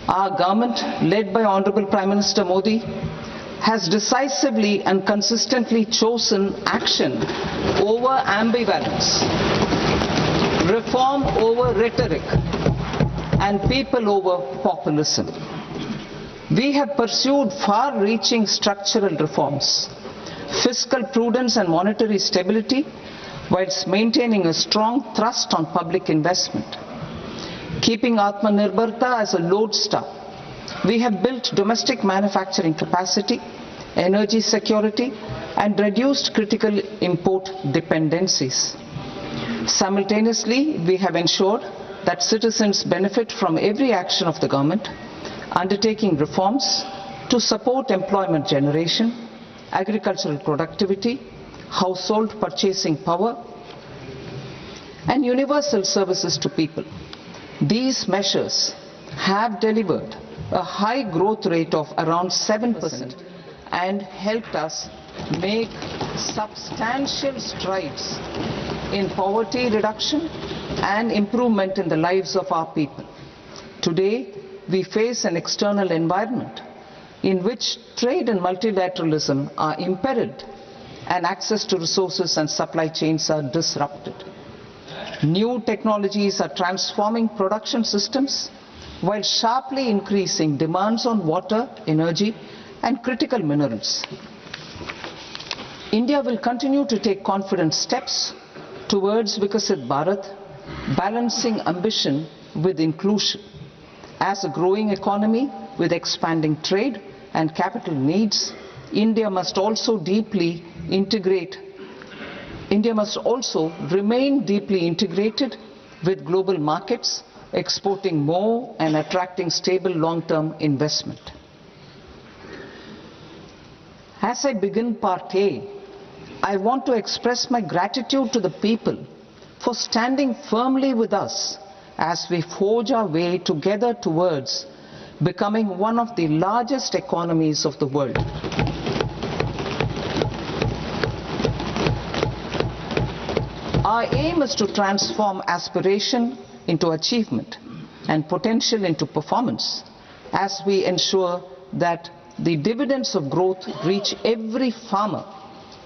Our government, led by Honorable Prime Minister Modi, has decisively and consistently chosen action over ambivalence, reform over rhetoric, and people over populism. We have pursued far-reaching structural reforms, fiscal prudence and monetary stability, whilst maintaining a strong thrust on public investment. Keeping Atmanirbharta as a lodestar, we have built domestic manufacturing capacity, energy security, and reduced critical import dependencies. Simultaneously, we have ensured that citizens benefit from every action of the government, undertaking reforms to support employment generation, agricultural productivity, household purchasing power, and universal services to people. These measures have delivered a high growth rate of around 7% and helped us make substantial strides in poverty reduction and improvement in the lives of our people. Today, we face an external environment in which trade and multilateralism are impaired and access to resources and supply chains are disrupted. New technologies are transforming production systems while sharply increasing demands on water, energy, and critical minerals. India will continue to take confident steps towards Vikasit Bharat, balancing ambition with inclusion. As a growing economy with expanding trade and capital needs, India must also remain deeply integrated with global markets, exporting more and attracting stable long-term investment. As I begin Part A, I want to express my gratitude to the people for standing firmly with us as we forge our way together towards becoming one of the largest economies of the world. Our aim is to transform aspiration into achievement and potential into performance as we ensure that the dividends of growth reach every farmer,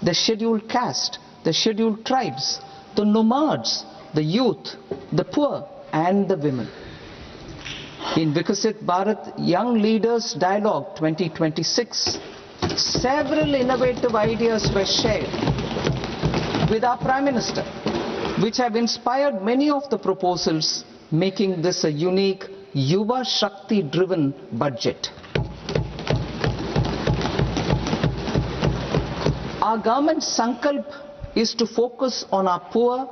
the scheduled caste, the scheduled tribes, the nomads, the youth, the poor, and the women. In Vikasit Bharat Young Leaders Dialogue 2026, several innovative ideas were shared with our Prime Minister, which have inspired many of the proposals, making this a unique Yuva Shakti-driven budget. Our government's sankalp is to focus on our poor,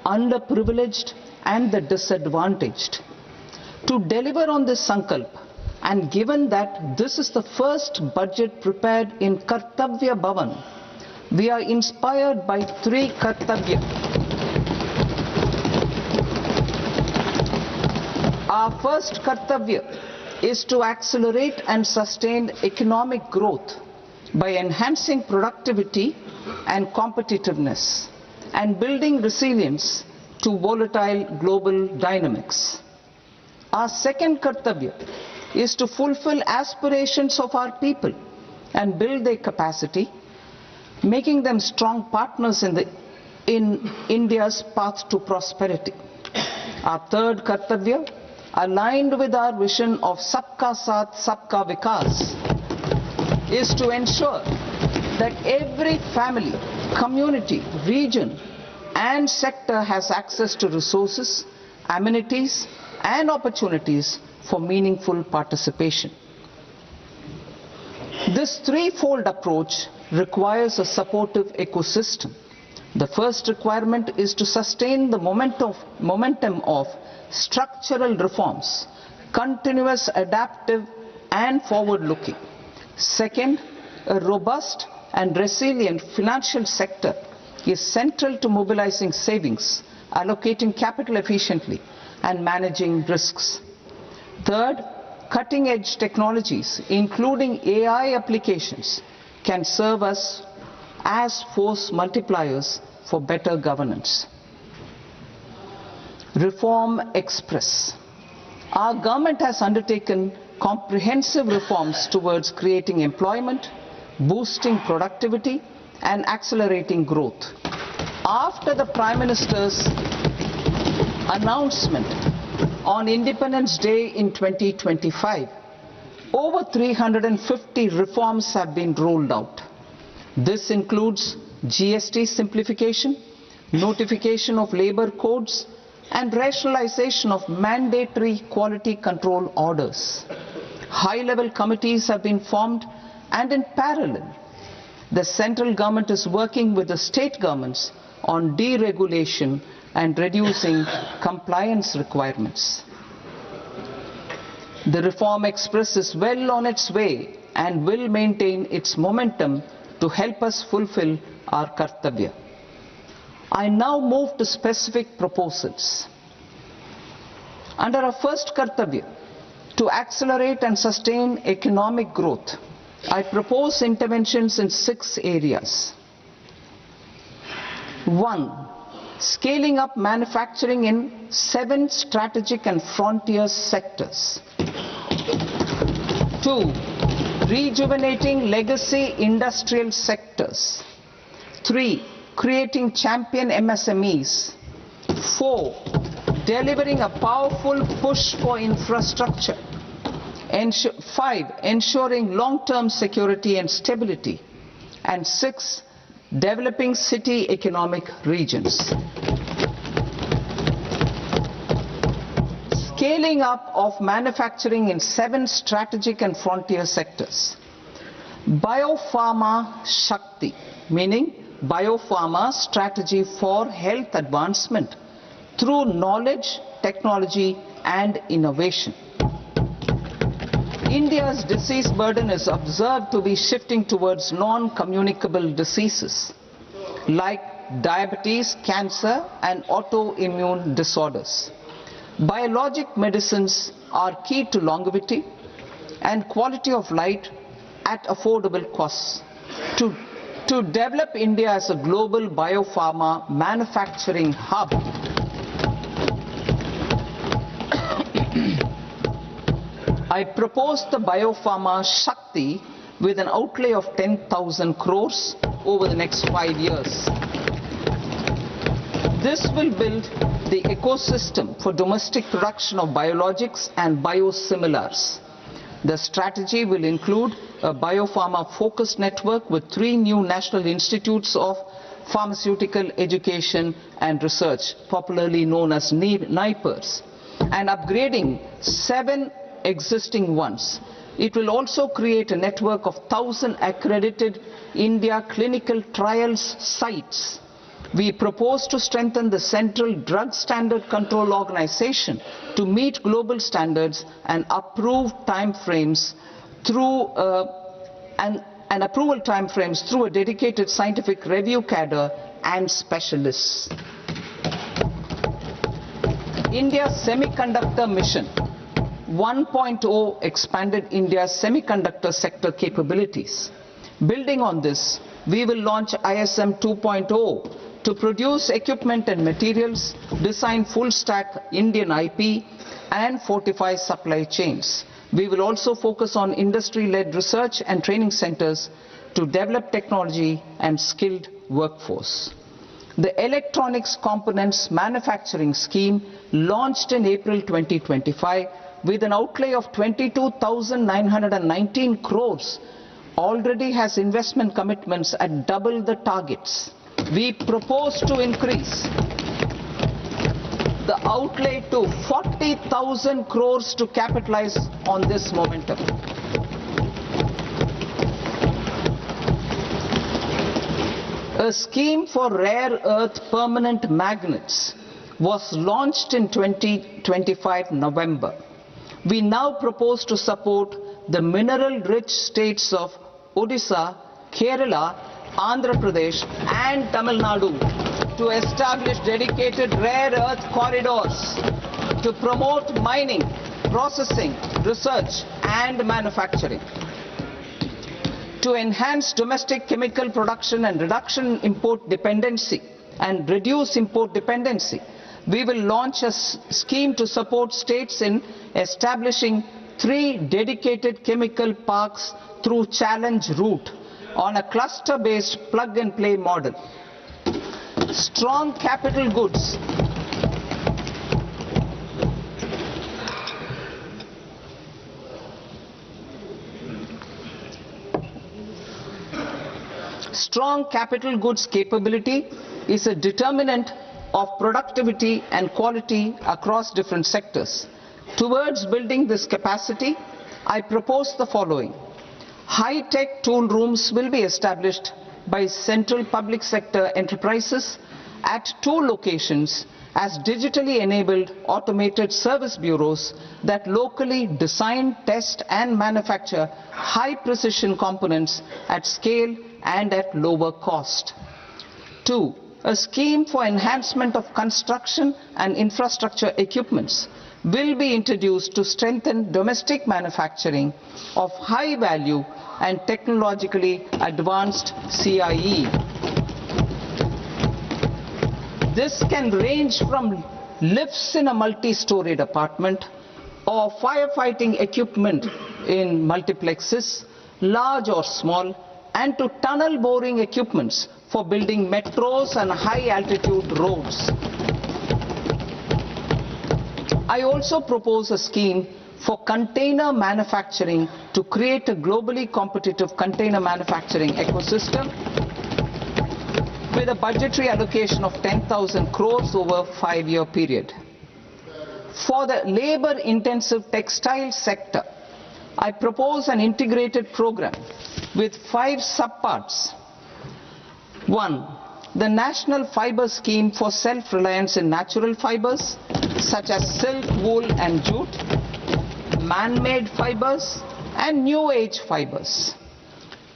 underprivileged, and the disadvantaged. To deliver on this sankalp, and given that this is the first budget prepared in Kartavya Bhavan, we are inspired by three Kartavya. Our first Kartavya is to accelerate and sustain economic growth by enhancing productivity and competitiveness and building resilience to volatile global dynamics. Our second Kartavya is to fulfill aspirations of our people and build their capacity, making them strong partners in India's path to prosperity. Our third Kartavya, aligned with our vision of Sabka Saath, Sabka Vikas, is to ensure that every family, community, region, and sector has access to resources, amenities, and opportunities for meaningful participation. This threefold approach requires a supportive ecosystem. The first requirement is to sustain the momentum of structural reforms, continuous, adaptive and forward-looking. Second, a robust and resilient financial sector is central to mobilizing savings, allocating capital efficiently and managing risks. Third, cutting-edge technologies, including AI applications, can serve us as force multipliers for better governance. Reform Express. Our government has undertaken comprehensive reforms towards creating employment, boosting productivity and accelerating growth. After the Prime Minister's announcement on Independence Day in 2025, over 350 reforms have been rolled out. This includes GST simplification, notification of labor codes, and rationalization of mandatory quality control orders. High-level committees have been formed, and in parallel, the central government is working with the state governments on deregulation and reducing compliance requirements. The Reform Express is well on its way and will maintain its momentum to help us fulfill our kartavya. I now move to specific proposals. Under our first kartavya, to accelerate and sustain economic growth, I propose interventions in 6 areas. 1. Scaling up manufacturing in 7 strategic and frontier sectors. 2. Rejuvenating legacy industrial sectors. 3. Creating champion MSMEs. 4. Delivering a powerful push for infrastructure. 5. Ensuring long-term security and stability. And 6. Developing city economic regions. Scaling up of manufacturing in 7 strategic and frontier sectors. Biopharma Shakti, meaning biopharma strategy for health advancement through knowledge, technology and innovation. India's disease burden is observed to be shifting towards non-communicable diseases like diabetes, cancer and autoimmune disorders. Biologic medicines are key to longevity and quality of life at affordable costs. To develop India as a global biopharma manufacturing hub, I propose the Biopharma Shakti with an outlay of 10,000 crores over the next 5 years. This will build the ecosystem for domestic production of biologics and biosimilars. The strategy will include a biopharma-focused network with 3 new national institutes of pharmaceutical education and research, popularly known as NIPERs, and upgrading 7 existing ones. It will also create a network of 1,000 accredited India clinical trials sites. We propose to strengthen the Central Drug Standard Control Organization to meet global standards and approve timeframes through and approval timeframes through a dedicated scientific review cadre and specialists. India's Semiconductor Mission 1.0 expanded India's semiconductor sector capabilities. Building on this, we will launch ISM 2.0 to produce equipment and materials, design full-stack Indian IP, and fortify supply chains. We will also focus on industry-led research and training centers to develop technology and skilled workforce. The Electronics Components Manufacturing Scheme, launched in April 2025, with an outlay of 22,919 crores, already has investment commitments at double the targets. We propose to increase the outlay to 40,000 crores to capitalize on this momentum. A scheme for rare earth permanent magnets was launched in 2025 November. We now propose to support the mineral-rich states of Odisha, Kerala, Andhra Pradesh and Tamil Nadu to establish dedicated rare earth corridors to promote mining, processing, research and manufacturing. To enhance domestic chemical production and reduction import dependency and reduce import dependency, we will launch a scheme to support states in establishing 3 dedicated chemical parks through challenge route on a cluster-based plug-and-play model. Strong capital goods. Strong capital goods capability is a determinant of productivity and quality across different sectors. Towards building this capacity, I propose the following. High-tech tool rooms will be established by central public sector enterprises at 2 locations as digitally enabled automated service bureaus that locally design, test and manufacture high-precision components at scale and at lower cost. 2. A scheme for enhancement of construction and infrastructure equipments will be introduced to strengthen domestic manufacturing of high value and technologically advanced CIE. This can range from lifts in a multi-storied apartment or firefighting equipment in multiplexes, large or small, and to tunnel boring equipments for building metros and high-altitude roads. I also propose a scheme for container manufacturing to create a globally competitive container manufacturing ecosystem with a budgetary allocation of 10,000 crores over a 5-year period. For the labor-intensive textile sector, I propose an integrated program with 5 subparts. 1. The National Fiber Scheme for Self-Reliance in Natural Fibers, such as silk, wool and jute, man-made fibers and new age fibers.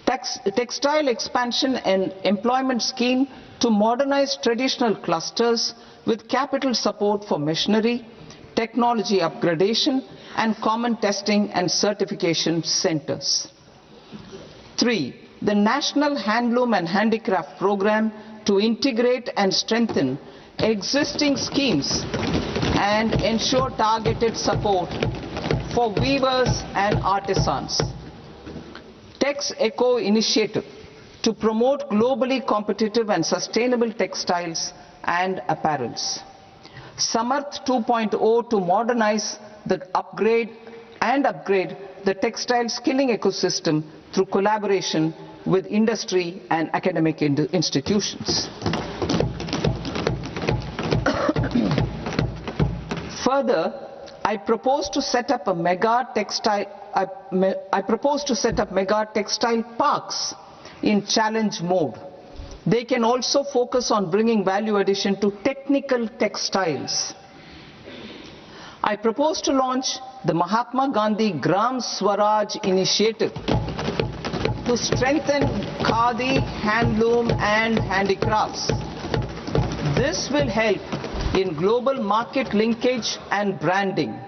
Textile expansion and employment scheme to modernize traditional clusters with capital support for machinery, technology upgradation and common testing and certification centers. 3. The National Handloom and Handicraft Program to integrate and strengthen existing schemes and ensure targeted support for weavers and artisans. Tex Eco Initiative to promote globally competitive and sustainable textiles and apparels. Samarth 2.0 to modernize the upgrade the textile skilling ecosystem through collaboration with industry and academic institutions. Further, I propose to set up mega textile parks in challenge mode. They can also focus on bringing value addition to technical textiles. I propose to launch the Mahatma Gandhi Gram Swaraj initiative to strengthen khadi, handloom and handicrafts. This will help in global market linkage and branding.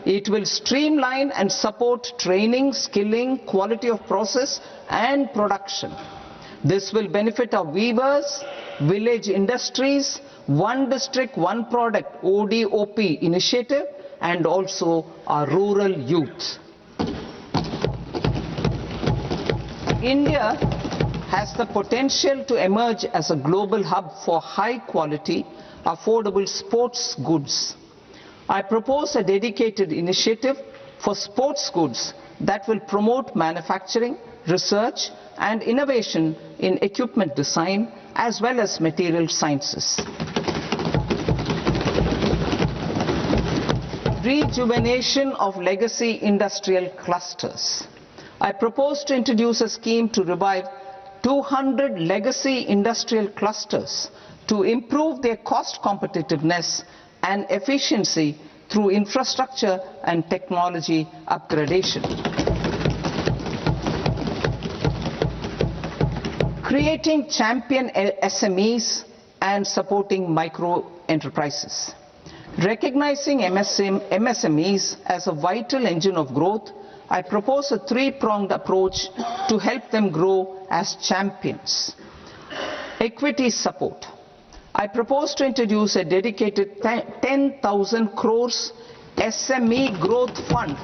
It will streamline and support training, skilling, quality of process and production. This will benefit our weavers, village industries, one district, one product ODOP initiative and also our rural youth. India has the potential to emerge as a global hub for high quality, affordable sports goods. I propose a dedicated initiative for sports goods that will promote manufacturing, research and innovation in equipment design as well as material sciences. Rejuvenation of legacy industrial clusters. I propose to introduce a scheme to revive 200 legacy industrial clusters to improve their cost competitiveness and efficiency through infrastructure and technology upgradation. Creating champion SMEs and supporting micro enterprises. Recognizing MSMEs as a vital engine of growth, I propose a three-pronged approach to help them grow as champions. Equity support. I propose to introduce a dedicated 10,000 crores SME growth fund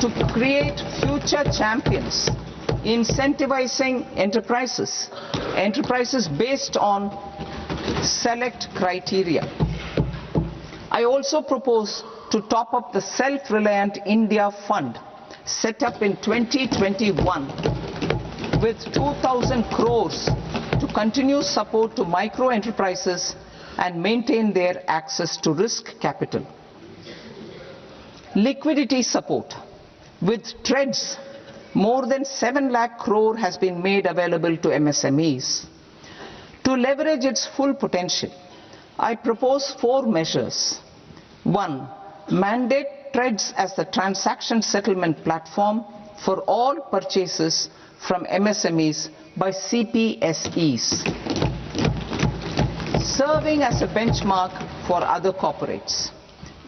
to create future champions, incentivizing enterprises based on select criteria. I also propose to top up the Self-Reliant India Fund set up in 2021 with 2,000 crores to continue support to micro enterprises and maintain their access to risk capital. Liquidity support. With TREDS, more than 7 lakh crore has been made available to MSMEs. To leverage its full potential, I propose 4 measures. 1. Mandate TREDS as the transaction settlement platform for all purchases from MSMEs by CPSEs, serving as a benchmark for other corporates.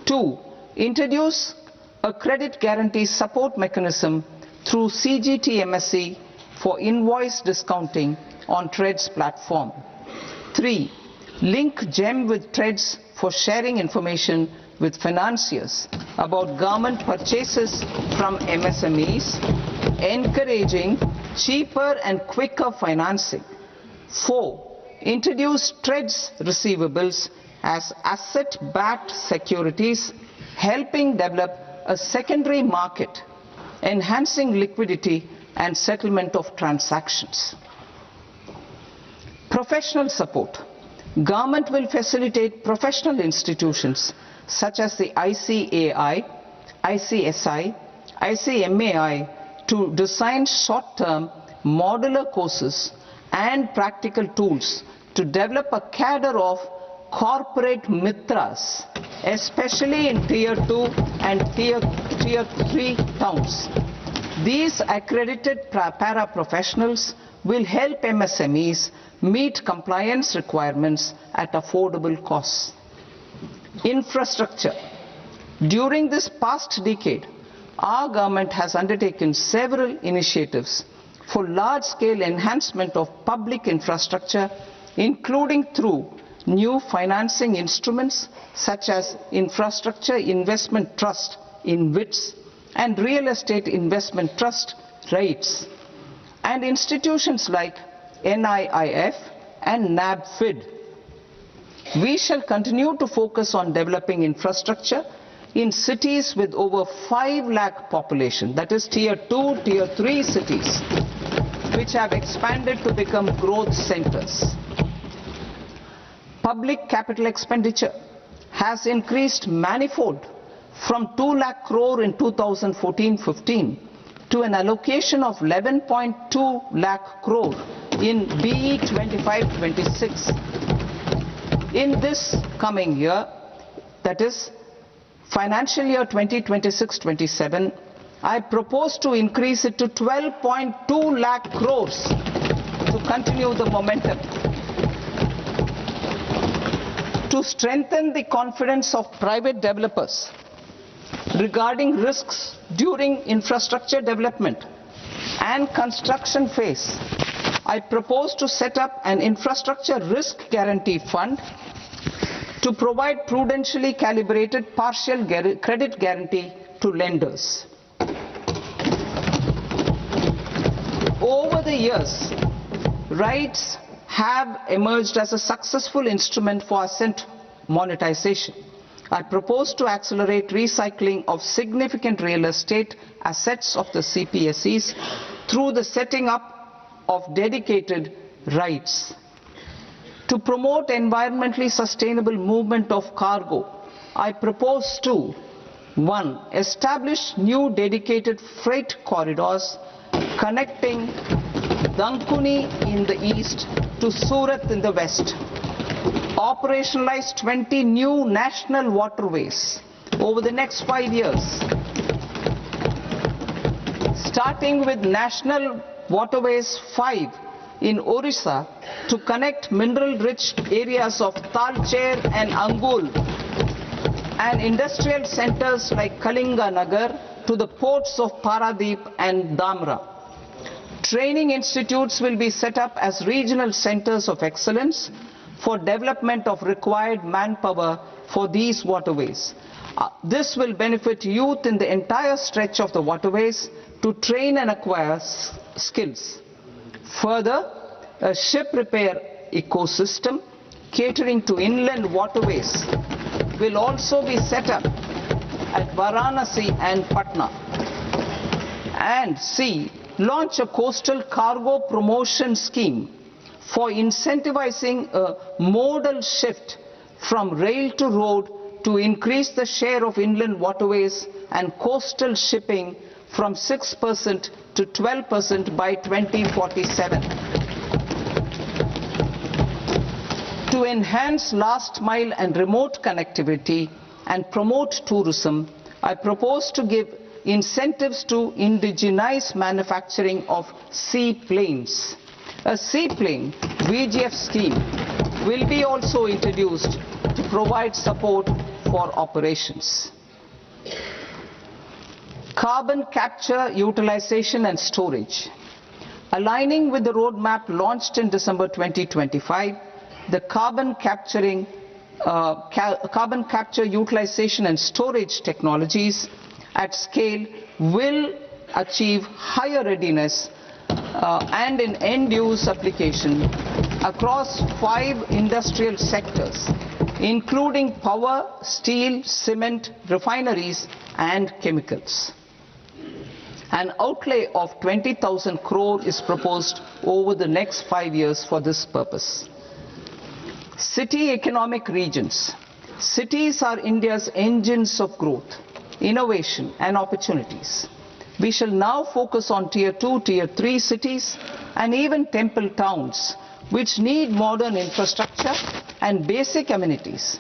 2. Introduce a credit guarantee support mechanism through CGTMSE for invoice discounting on TREDS platform. 3. Link GEM with TREDS for sharing information with financiers about government purchases from MSMEs, encouraging cheaper and quicker financing. 4. Introduce TREDS receivables as asset-backed securities, helping develop a secondary market, enhancing liquidity and settlement of transactions. Professional support. Government will facilitate professional institutions such as the ICAI, ICSI, ICMAI to design short-term modular courses and practical tools to develop a cadre of corporate mitras, especially in Tier 2 and Tier 3 towns. These accredited para-professionals will help MSMEs meet compliance requirements at affordable costs. Infrastructure. During this past decade, our government has undertaken several initiatives for large-scale enhancement of public infrastructure, including through new financing instruments such as Infrastructure Investment Trust (InvITs) and Real Estate Investment Trust (REITs), and institutions like NIIF and NABFID. We shall continue to focus on developing infrastructure in cities with over 5 lakh population, that is Tier 2, Tier 3 cities, which have expanded to become growth centers. Public capital expenditure has increased manifold from 2 lakh crore in 2014-15 to an allocation of 11.2 lakh crore in BE 25-26. In this coming year, that is financial year 2026-27, I propose to increase it to 12.2 lakh crores to continue the momentum. To strengthen the confidence of private developers regarding risks during infrastructure development and construction phase, I propose to set up an infrastructure risk guarantee fund to provide prudentially calibrated partial credit guarantee to lenders. Over the years, REITs have emerged as a successful instrument for asset monetization. I propose to accelerate recycling of significant real estate assets of the CPSEs through the setting up of dedicated REITs. To promote environmentally sustainable movement of cargo, I propose to 1. Establish new dedicated freight corridors connecting Dankuni in the east to Surat in the west. Operationalize 20 new national waterways over the next 5 years. Starting with National Waterways 5 in Orissa to connect mineral-rich areas of Talcher and Angul and industrial centers like Kalinga Nagar to the ports of Paradeep and Dhamra. Training institutes will be set up as regional centers of excellence for development of required manpower for these waterways. This will benefit youth in the entire stretch of the waterways to train and acquire skills. Further, a ship repair ecosystem catering to inland waterways will also be set up at Varanasi and Patna. And C, launch a coastal cargo promotion scheme for incentivizing a modal shift from rail to road to increase the share of inland waterways and coastal shipping from 6% to 12% by 2047. To enhance last mile and remote connectivity and promote tourism, I propose to give incentives to indigenize manufacturing of seaplanes. A seaplane VGF scheme will be also introduced to provide support for operations. Carbon capture, utilization and storage. Aligning with the roadmap launched in December 2025, the carbon capture, utilization and storage technologies at scale will achieve higher readiness and in end-use application across 5 industrial sectors, including power, steel, cement, refineries and chemicals. An outlay of 20,000 crore is proposed over the next 5 years for this purpose. City economic regions. Cities are India's engines of growth, innovation and opportunities. We shall now focus on Tier 2, Tier 3 cities and even temple towns which need modern infrastructure and basic amenities.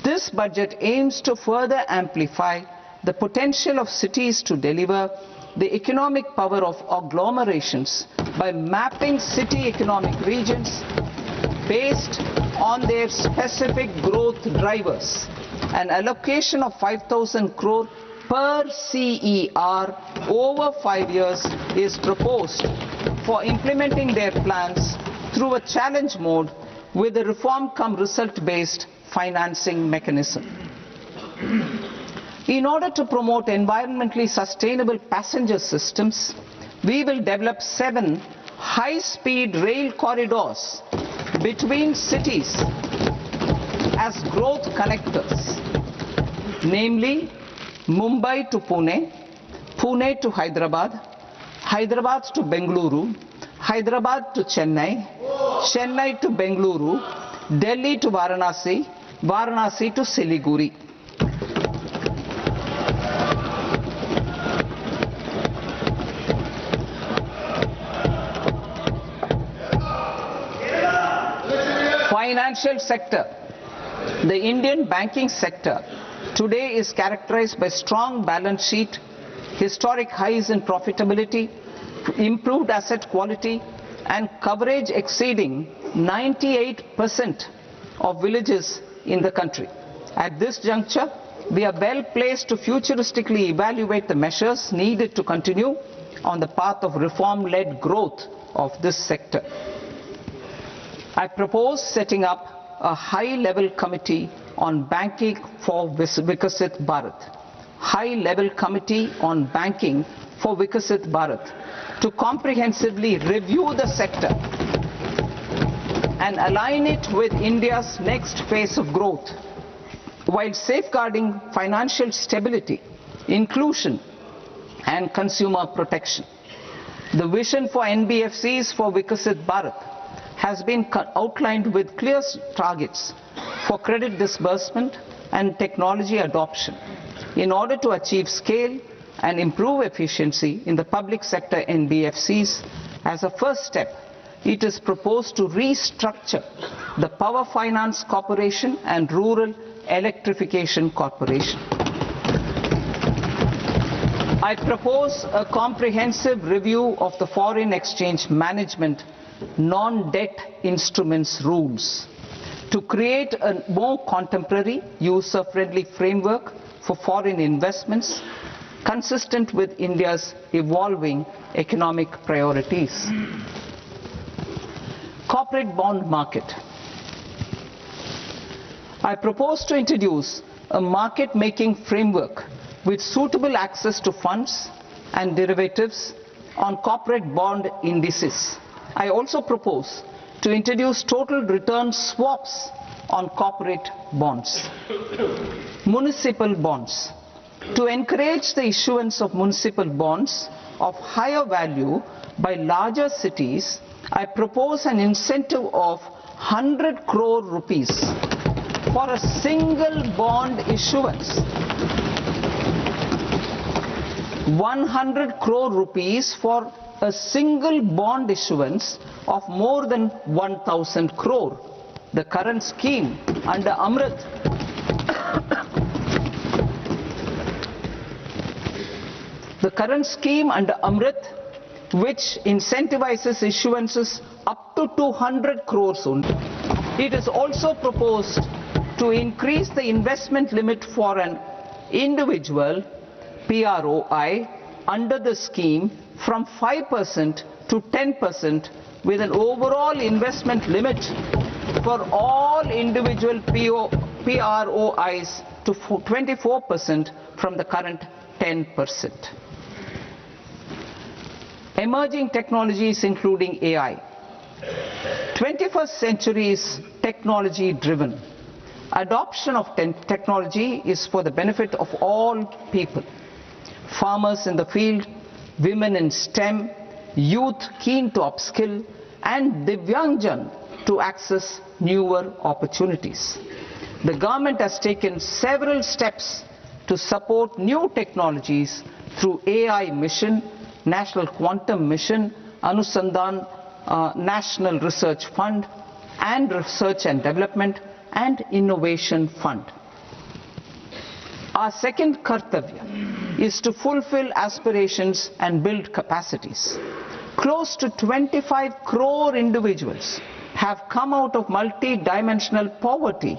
This budget aims to further amplify the potential of cities to deliver the economic power of agglomerations by mapping city economic regions based on their specific growth drivers. An allocation of 5,000 crore per CER over 5 years is proposed for implementing their plans through a challenge mode with a reform-cum-result-based financing mechanism. In order to promote environmentally sustainable passenger systems, we will develop 7 high-speed rail corridors between cities as growth connectors, namely Mumbai to Pune, Pune to Hyderabad, Hyderabad to Bengaluru, Hyderabad to Chennai, Chennai to Bengaluru, Delhi to Varanasi, Varanasi to Siliguri. Financial sector. The Indian banking sector today is characterized by strong balance sheet, historic highs in profitability, improved asset quality and coverage exceeding 98% of villages in the country. At this juncture, we are well placed to futuristically evaluate the measures needed to continue on the path of reform-led growth of this sector. I propose setting up a high-level committee on banking for Vikasit Bharat. High-level committee on banking for Vikasit Bharat to comprehensively review the sector and align it with India's next phase of growth while safeguarding financial stability, inclusion and consumer protection. The vision for NBFCs for Vikasit Bharat has been outlined with clear targets for credit disbursement and technology adoption in order to achieve scale and improve efficiency in the public sector NBFCs As a first step, it is proposed to restructure the Power Finance Corporation and Rural Electrification Corporation. I propose a comprehensive review of the foreign exchange management non-debt instruments rules to create a more contemporary, user-friendly framework for foreign investments consistent with India's evolving economic priorities. Corporate bond market. I propose to introduce a market-making framework with suitable access to funds and derivatives on corporate bond indices. I also propose to introduce total return swaps on corporate bonds. Municipal bonds. To encourage the issuance of municipal bonds of higher value by larger cities, I propose an incentive of 100 crore rupees for a single bond issuance. 100 crore rupees for a single bond issuance of more than 1,000 crore. The current scheme under Amrit which incentivizes issuances up to 200 crores only. It is also proposed to increase the investment limit for an individual PROI under the scheme from 5% to 10% with an overall investment limit for all individual PROIs to 24% from the current 10%. Emerging technologies including AI. 21st century is technology driven. Adoption of technology is for the benefit of all people. Farmers in the field, women in STEM, youth keen to upskill, and Divyangjan to access newer opportunities. The government has taken several steps to support new technologies through AI Mission, National Quantum Mission, Anusandhan National Research Fund, and Research and Development and Innovation Fund. Our second kartavya is to fulfill aspirations and build capacities. Close to 25 crore individuals have come out of multi-dimensional poverty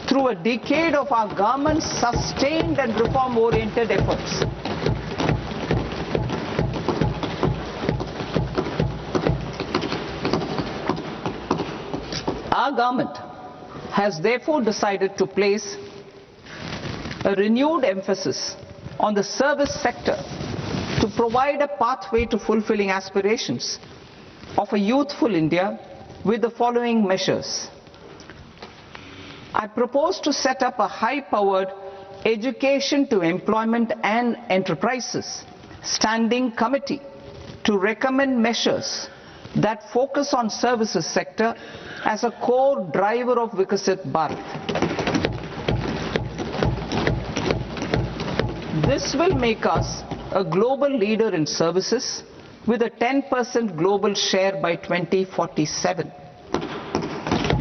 through a decade of our government's sustained and reform-oriented efforts. Our government has therefore decided to place a renewed emphasis on the service sector to provide a pathway to fulfilling aspirations of a youthful India with the following measures. I propose to set up a high-powered education to employment and enterprises standing committee to recommend measures that focus on services sector as a core driver of Vikasit Bharat. This will make us a global leader in services with a 10% global share by 2047.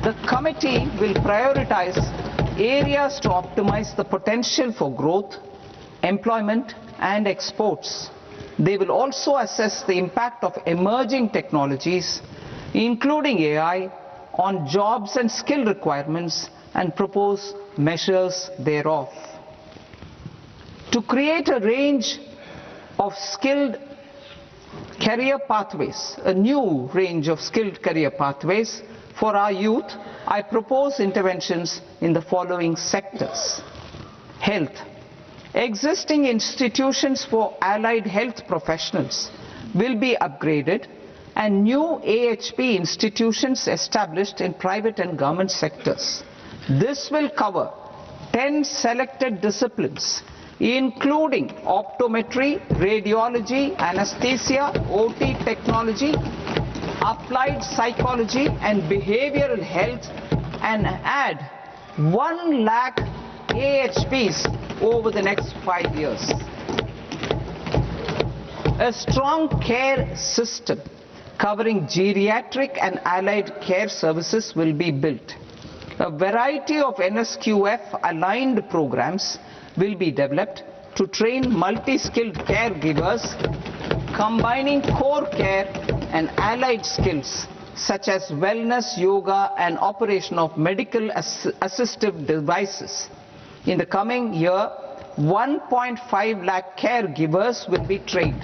The committee will prioritize areas to optimize the potential for growth, employment, and exports. They will also assess the impact of emerging technologies, including AI, on jobs and skill requirements and propose measures thereof. To create a range of skilled career pathways, a new range of skilled career pathways for our youth, I propose interventions in the following sectors. Health. Existing institutions for allied health professionals will be upgraded and new AHP institutions established in private and government sectors. This will cover 10 selected disciplines, including optometry, radiology, anesthesia, OT technology, applied psychology and behavioral health, and add 1 lakh AHPs over the next 5 years. A strong care system covering geriatric and allied care services will be built. A variety of NSQF-aligned programs will be developed to train multi-skilled caregivers, combining core care and allied skills such as wellness, yoga, and operation of medical assistive devices. In the coming year, 1.5 lakh caregivers will be trained.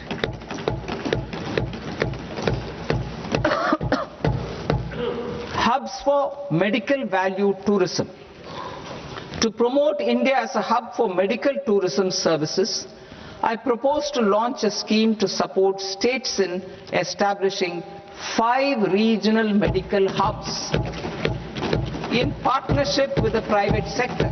Hubs for medical value tourism. To promote India as a hub for medical tourism services, I propose to launch a scheme to support states in establishing 5 regional medical hubs in partnership with the private sector.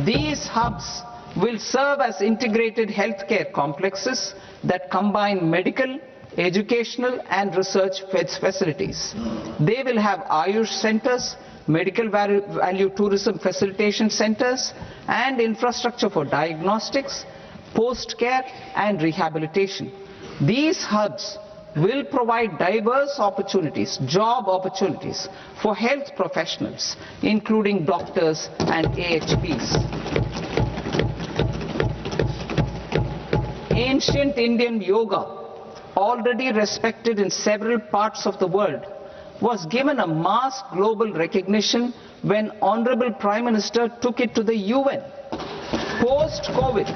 These hubs will serve as integrated healthcare complexes that combine medical, educational and research facilities. They will have Ayush centers, medical value tourism facilitation centers and infrastructure for diagnostics, post-care and rehabilitation. These hubs will provide diverse opportunities, job opportunities for health professionals, including doctors and AHPs. Ancient Indian yoga, already respected in several parts of the world, was given a mass global recognition when Honorable Prime Minister took it to the UN. Post-COVID,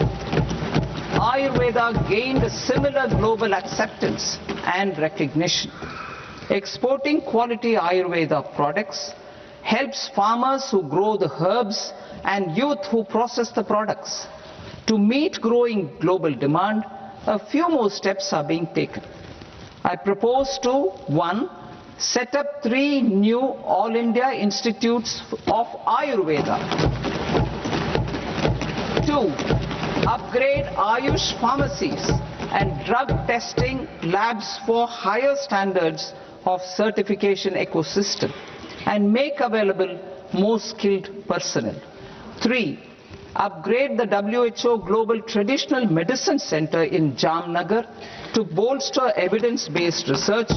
Ayurveda gained a similar global acceptance and recognition. Exporting quality Ayurveda products helps farmers who grow the herbs and youth who process the products. To meet growing global demand, a few more steps are being taken. I propose to 1. Set up 3 new All India Institutes of Ayurveda. 2. Upgrade Ayush pharmacies and drug testing labs for higher standards of certification ecosystem and make available more skilled personnel. 3. Upgrade the WHO Global Traditional Medicine Center in Jamnagar to bolster evidence-based research,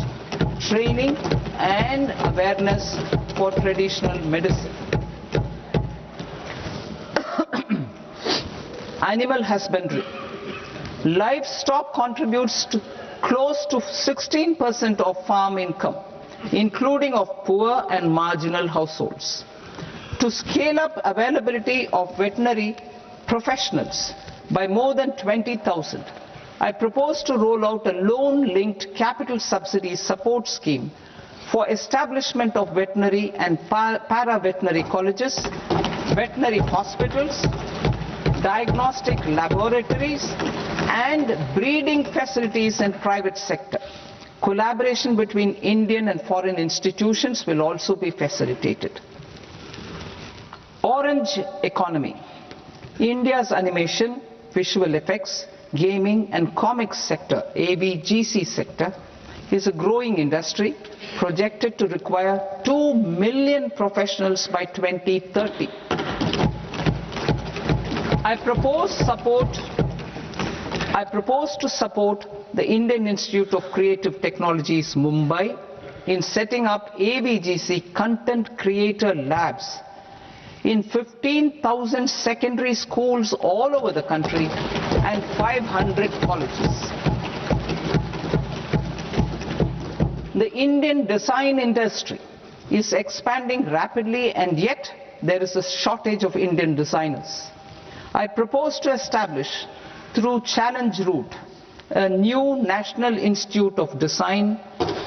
training and awareness for traditional medicine. Animal husbandry. Livestock contributes to close to 16% of farm income, including of poor and marginal households. To scale up availability of veterinary professionals by more than 20,000, I propose to roll out a loan-linked capital subsidy support scheme for establishment of veterinary and para-veterinary colleges, veterinary hospitals, diagnostic laboratories, and breeding facilities in private sector. Collaboration between Indian and foreign institutions will also be facilitated. Orange economy. India's animation, visual effects, gaming and comics sector, AVGC sector, is a growing industry projected to require 2 million professionals by 2030. I propose to support the Indian Institute of Creative Technologies, Mumbai, in setting up AVGC content creator labs in 15,000 secondary schools all over the country and 500 colleges. The Indian design industry is expanding rapidly, and yet there is a shortage of Indian designers. I propose to establish, through Challenge Route, a new National Institute of Design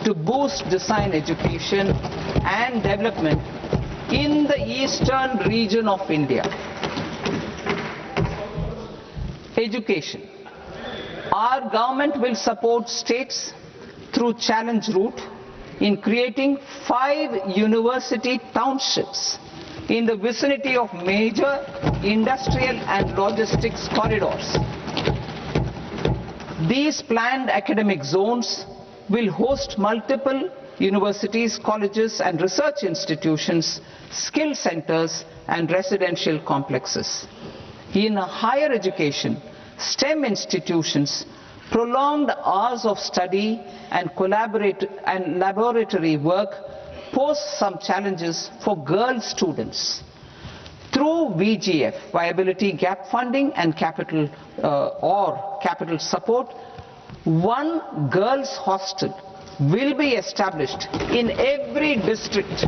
to boost design education and development in the eastern region of India. Education. Our government will support states through Challenge Route in creating 5 university townships in the vicinity of major industrial and logistics corridors. These planned academic zones will host multiple universities, colleges and research institutions, skill centers and residential complexes. In higher education, STEM institutions Prolonged hours of study and laboratory work pose some challenges for girl students. Through VGF, Viability Gap Funding and capital support, one girls' hostel will be established in every district.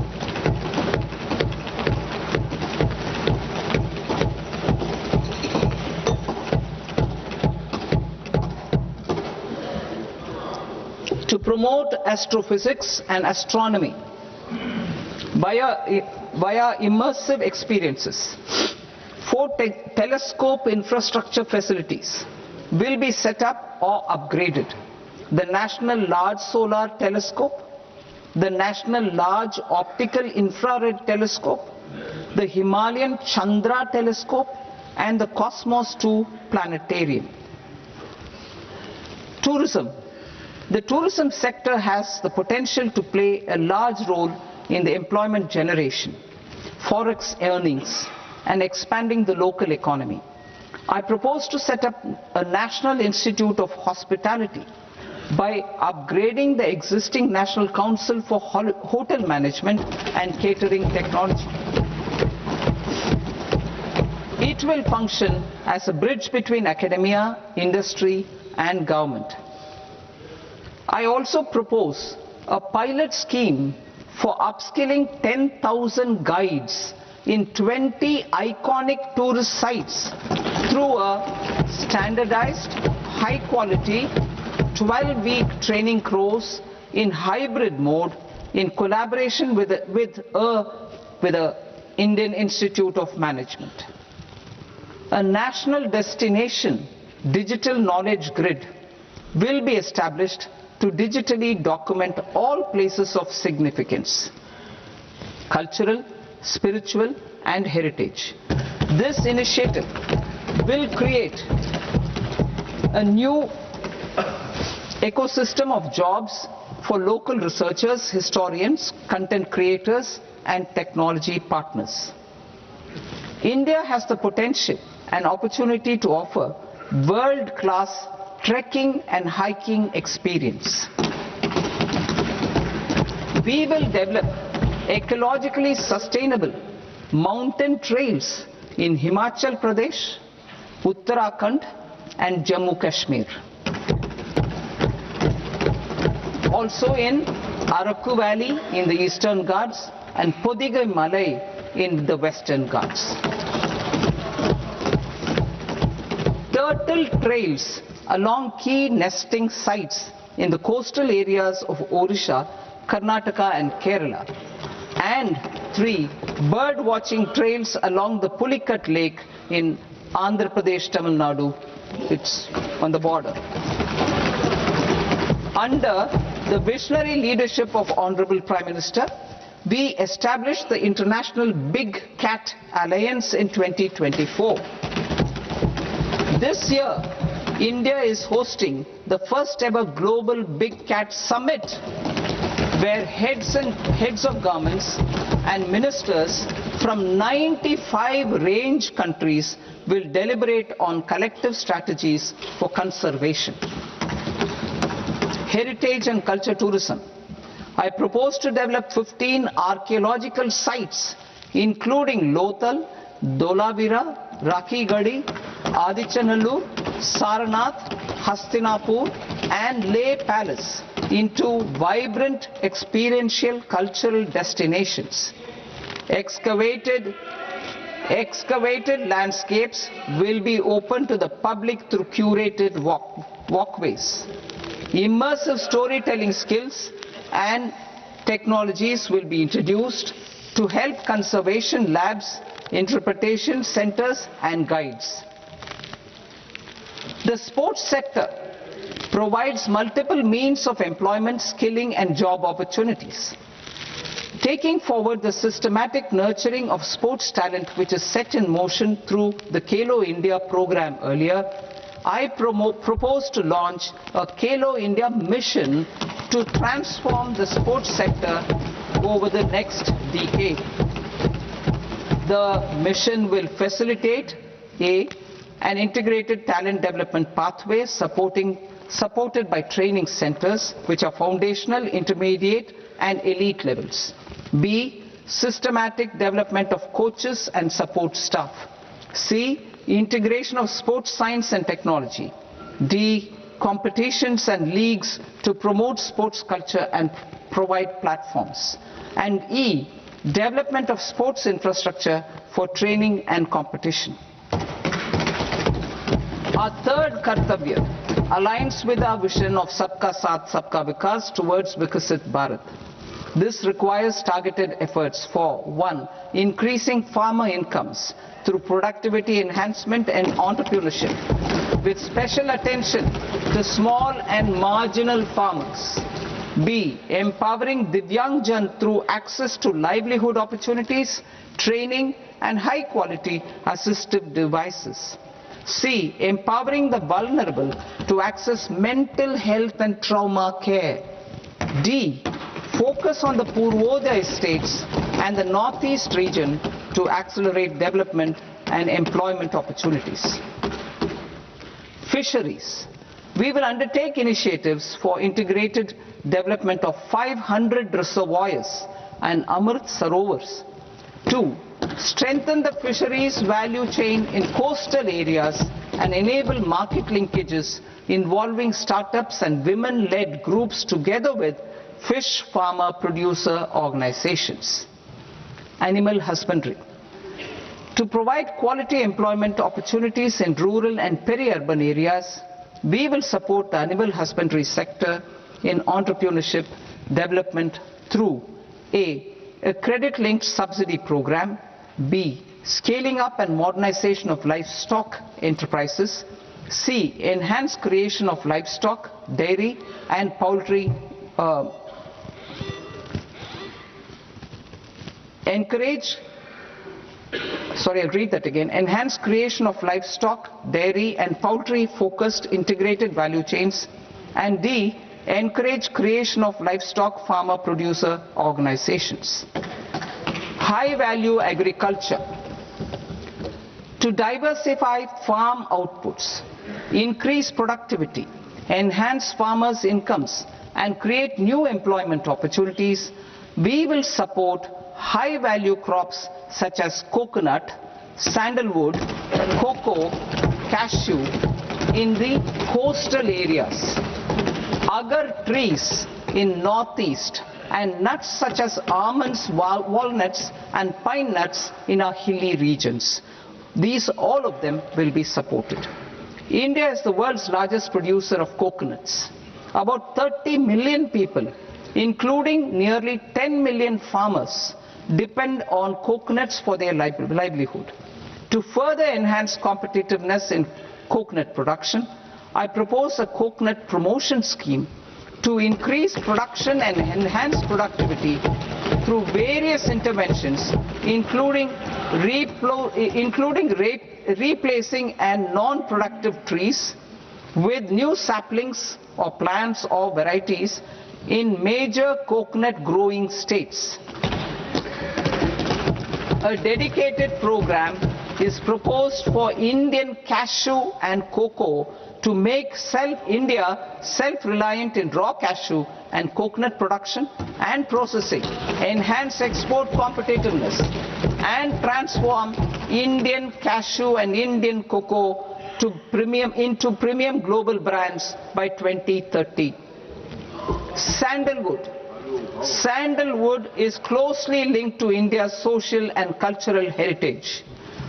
To promote astrophysics and astronomy via immersive experiences. 4 telescope infrastructure facilities will be set up or upgraded. The National Large Solar Telescope, the National Large Optical Infrared Telescope, the Himalayan Chandra Telescope, and the Cosmos 2 Planetarium. Tourism. The tourism sector has the potential to play a large role in the employment generation, forex earnings, and expanding the local economy. I propose to set up a National Institute of Hospitality by upgrading the existing National Council for Hotel Management and Catering Technology. It will function as a bridge between academia, industry, and government. I also propose a pilot scheme for upskilling 10,000 guides in 20 iconic tourist sites through a standardized, high-quality, 12-week training course in hybrid mode in collaboration with the Indian Institute of Management. A national destination digital knowledge grid will be established to digitally document all places of significance, cultural, spiritual, and heritage. This initiative will create a new ecosystem of jobs for local researchers, historians, content creators, and technology partners. India has the potential and opportunity to offer world-class trekking and hiking experience. We will develop ecologically sustainable mountain trails in Himachal Pradesh, Uttarakhand, and Jammu Kashmir. Also in Araku Valley in the Eastern Ghats and Podigai Malai in the Western Ghats. Turtle trails along key nesting sites in the coastal areas of Odisha, Karnataka, and Kerala. And 3 bird watching trails along the Pulikat Lake in Andhra Pradesh, Tamil Nadu. It's on the border. Under the visionary leadership of Honorable Prime Minister, we established the International Big Cat Alliance in 2024. This year, India is hosting the first ever Global Big Cat Summit, where heads of governments and ministers from 95 range countries will deliberate on collective strategies for conservation. Heritage and culture tourism. I propose to develop 15 archaeological sites, including Lothal, Dolavira, Rakigadi, Adichanallur, Saranath, Hastinapur, and Leh Palace into vibrant experiential cultural destinations. Excavated landscapes will be open to the public through curated walkways. Immersive storytelling skills and technologies will be introduced to help conservation labs, interpretation centers, and guides. The sports sector provides multiple means of employment, skilling, and job opportunities. Taking forward the systematic nurturing of sports talent which is set in motion through the Khelo India program earlier, I propose to launch a Khelo India mission to transform the sports sector over the next decade. The mission will facilitate an integrated talent development pathway supporting supported by training centers which are foundational, intermediate and elite levels. B. Systematic development of coaches and support staff. C. Integration of sports science and technology. D. Competitions and leagues to promote sports culture and provide platforms. And E. Development of sports infrastructure for training and competition. Our third Kartavya aligns with our vision of Sabka Saath Sabka Vikas towards Vikasit Bharat. This requires targeted efforts for 1. Increasing farmer incomes through productivity enhancement and entrepreneurship, with special attention to small and marginal farmers. B. Empowering Divyangjan through access to livelihood opportunities, training and high quality assistive devices. C. Empowering the vulnerable to access mental health and trauma care. D. Focus on the Purvodaya states and the Northeast region to accelerate development and employment opportunities. Fisheries. We will undertake initiatives for integrated development of 500 reservoirs and Amrit Sarovars. 2. Strengthen the fisheries value chain in coastal areas and enable market linkages involving startups and women-led groups together with fish farmer producer organizations. Animal husbandry. To provide quality employment opportunities in rural and peri-urban areas, we will support the animal husbandry sector in entrepreneurship development through a credit-linked subsidy program, B. Scaling up and modernization of livestock enterprises, C. Enhanced creation of livestock, dairy and poultry enhanced creation of livestock, dairy and poultry focused integrated value chains, and D. Encourage creation of livestock farmer producer organizations. High value agriculture. To diversify farm outputs, increase productivity, enhance farmers' incomes and create new employment opportunities, we will support high value crops such as coconut, sandalwood, cocoa, cashew in the coastal areas, agar trees in northeast, and nuts such as almonds, walnuts and pine nuts in our hilly regions. These, all of them, will be supported. India is the world's largest producer of coconuts. About 30 million people, including nearly 10 million farmers, depend on coconuts for their livelihood. To further enhance competitiveness in coconut production, I propose a coconut promotion scheme to increase production and enhance productivity through various interventions, including replacing and non-productive trees with new saplings or plants or varieties in major coconut growing states. A dedicated program is proposed for Indian cashew and cocoa to make India self-reliant in raw cashew and coconut production and processing, enhance export competitiveness, and transform Indian cashew and Indian cocoa into premium global brands by 2030. Sandalwood. Sandalwood is closely linked to India's social and cultural heritage.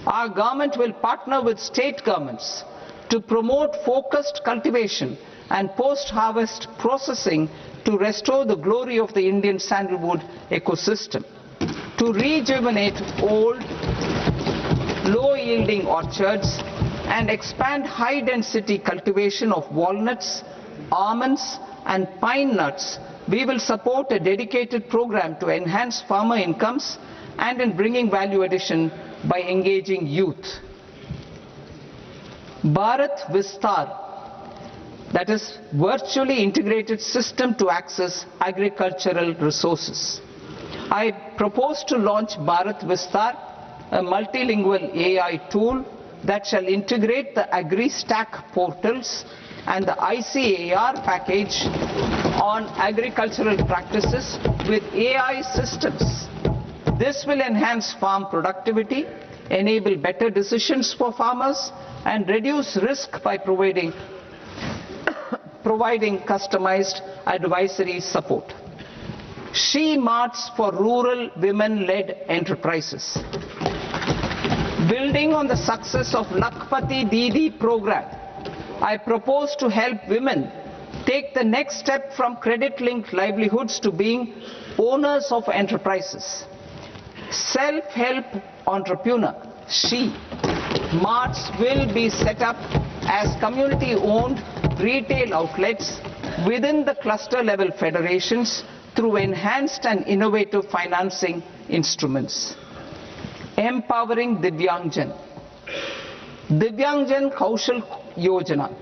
Our government will partner with state governments to promote focused cultivation and post-harvest processing to restore the glory of the Indian sandalwood ecosystem, to rejuvenate old, low-yielding orchards and expand high-density cultivation of walnuts, almonds and pine nuts. We will support a dedicated program to enhance farmer incomes and in bringing value addition by engaging youth. Bharat Vistar, that is virtually integrated system to access agricultural resources. I propose to launch Bharat Vistar, a multilingual AI tool that shall integrate the AgriStack portals and the ICAR package on agricultural practices with AI systems. This will enhance farm productivity, enable better decisions for farmers, and reduce risk by providing customized advisory support. She Marts for rural women-led enterprises. Building on the success of Lakpati Didi program, I propose to help women take the next step from credit-linked livelihoods to being owners of enterprises. Self-help entrepreneur, She Marts will be set up as community-owned retail outlets within the cluster-level federations through enhanced and innovative financing instruments. Empowering Divyangjan. Divyangjan Kaushal Yojana.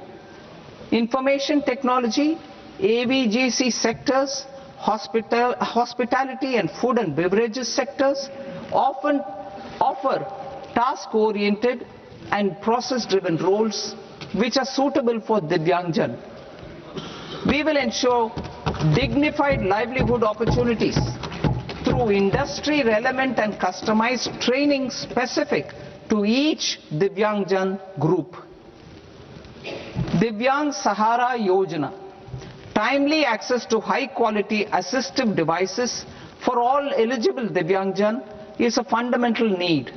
Information technology, AVGC sectors, hospitality and food and beverages sectors often offer task-oriented and process-driven roles which are suitable for Divyangjan. We will ensure dignified livelihood opportunities through industry-relevant and customized training specific to each Divyangjan group. Divyang Sahara Yojana. Timely access to high-quality assistive devices for all eligible Divyangjan is a fundamental need.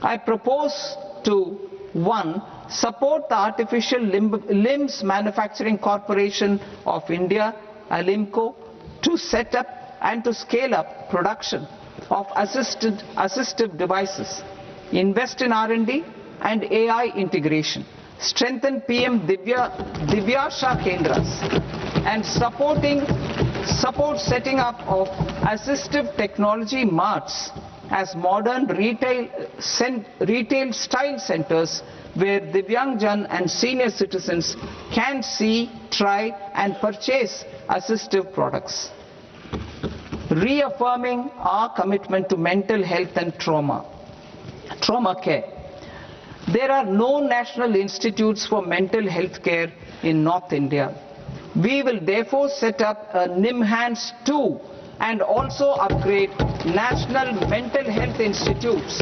I propose to 1. Support the Artificial Limbs Manufacturing Corporation of India, Alimco, to set up and to scale up production of assistive devices, invest in R&D and AI integration, strengthen PM Divyasha Kendras, and support setting up of assistive technology marts as modern retail style centers where Divyangjan and senior citizens can see, try and purchase assistive products. Reaffirming our commitment to mental health and trauma care. There are no national institutes for mental health care in North India. We will therefore set up a NIMHANS 2 and also upgrade national mental health institutes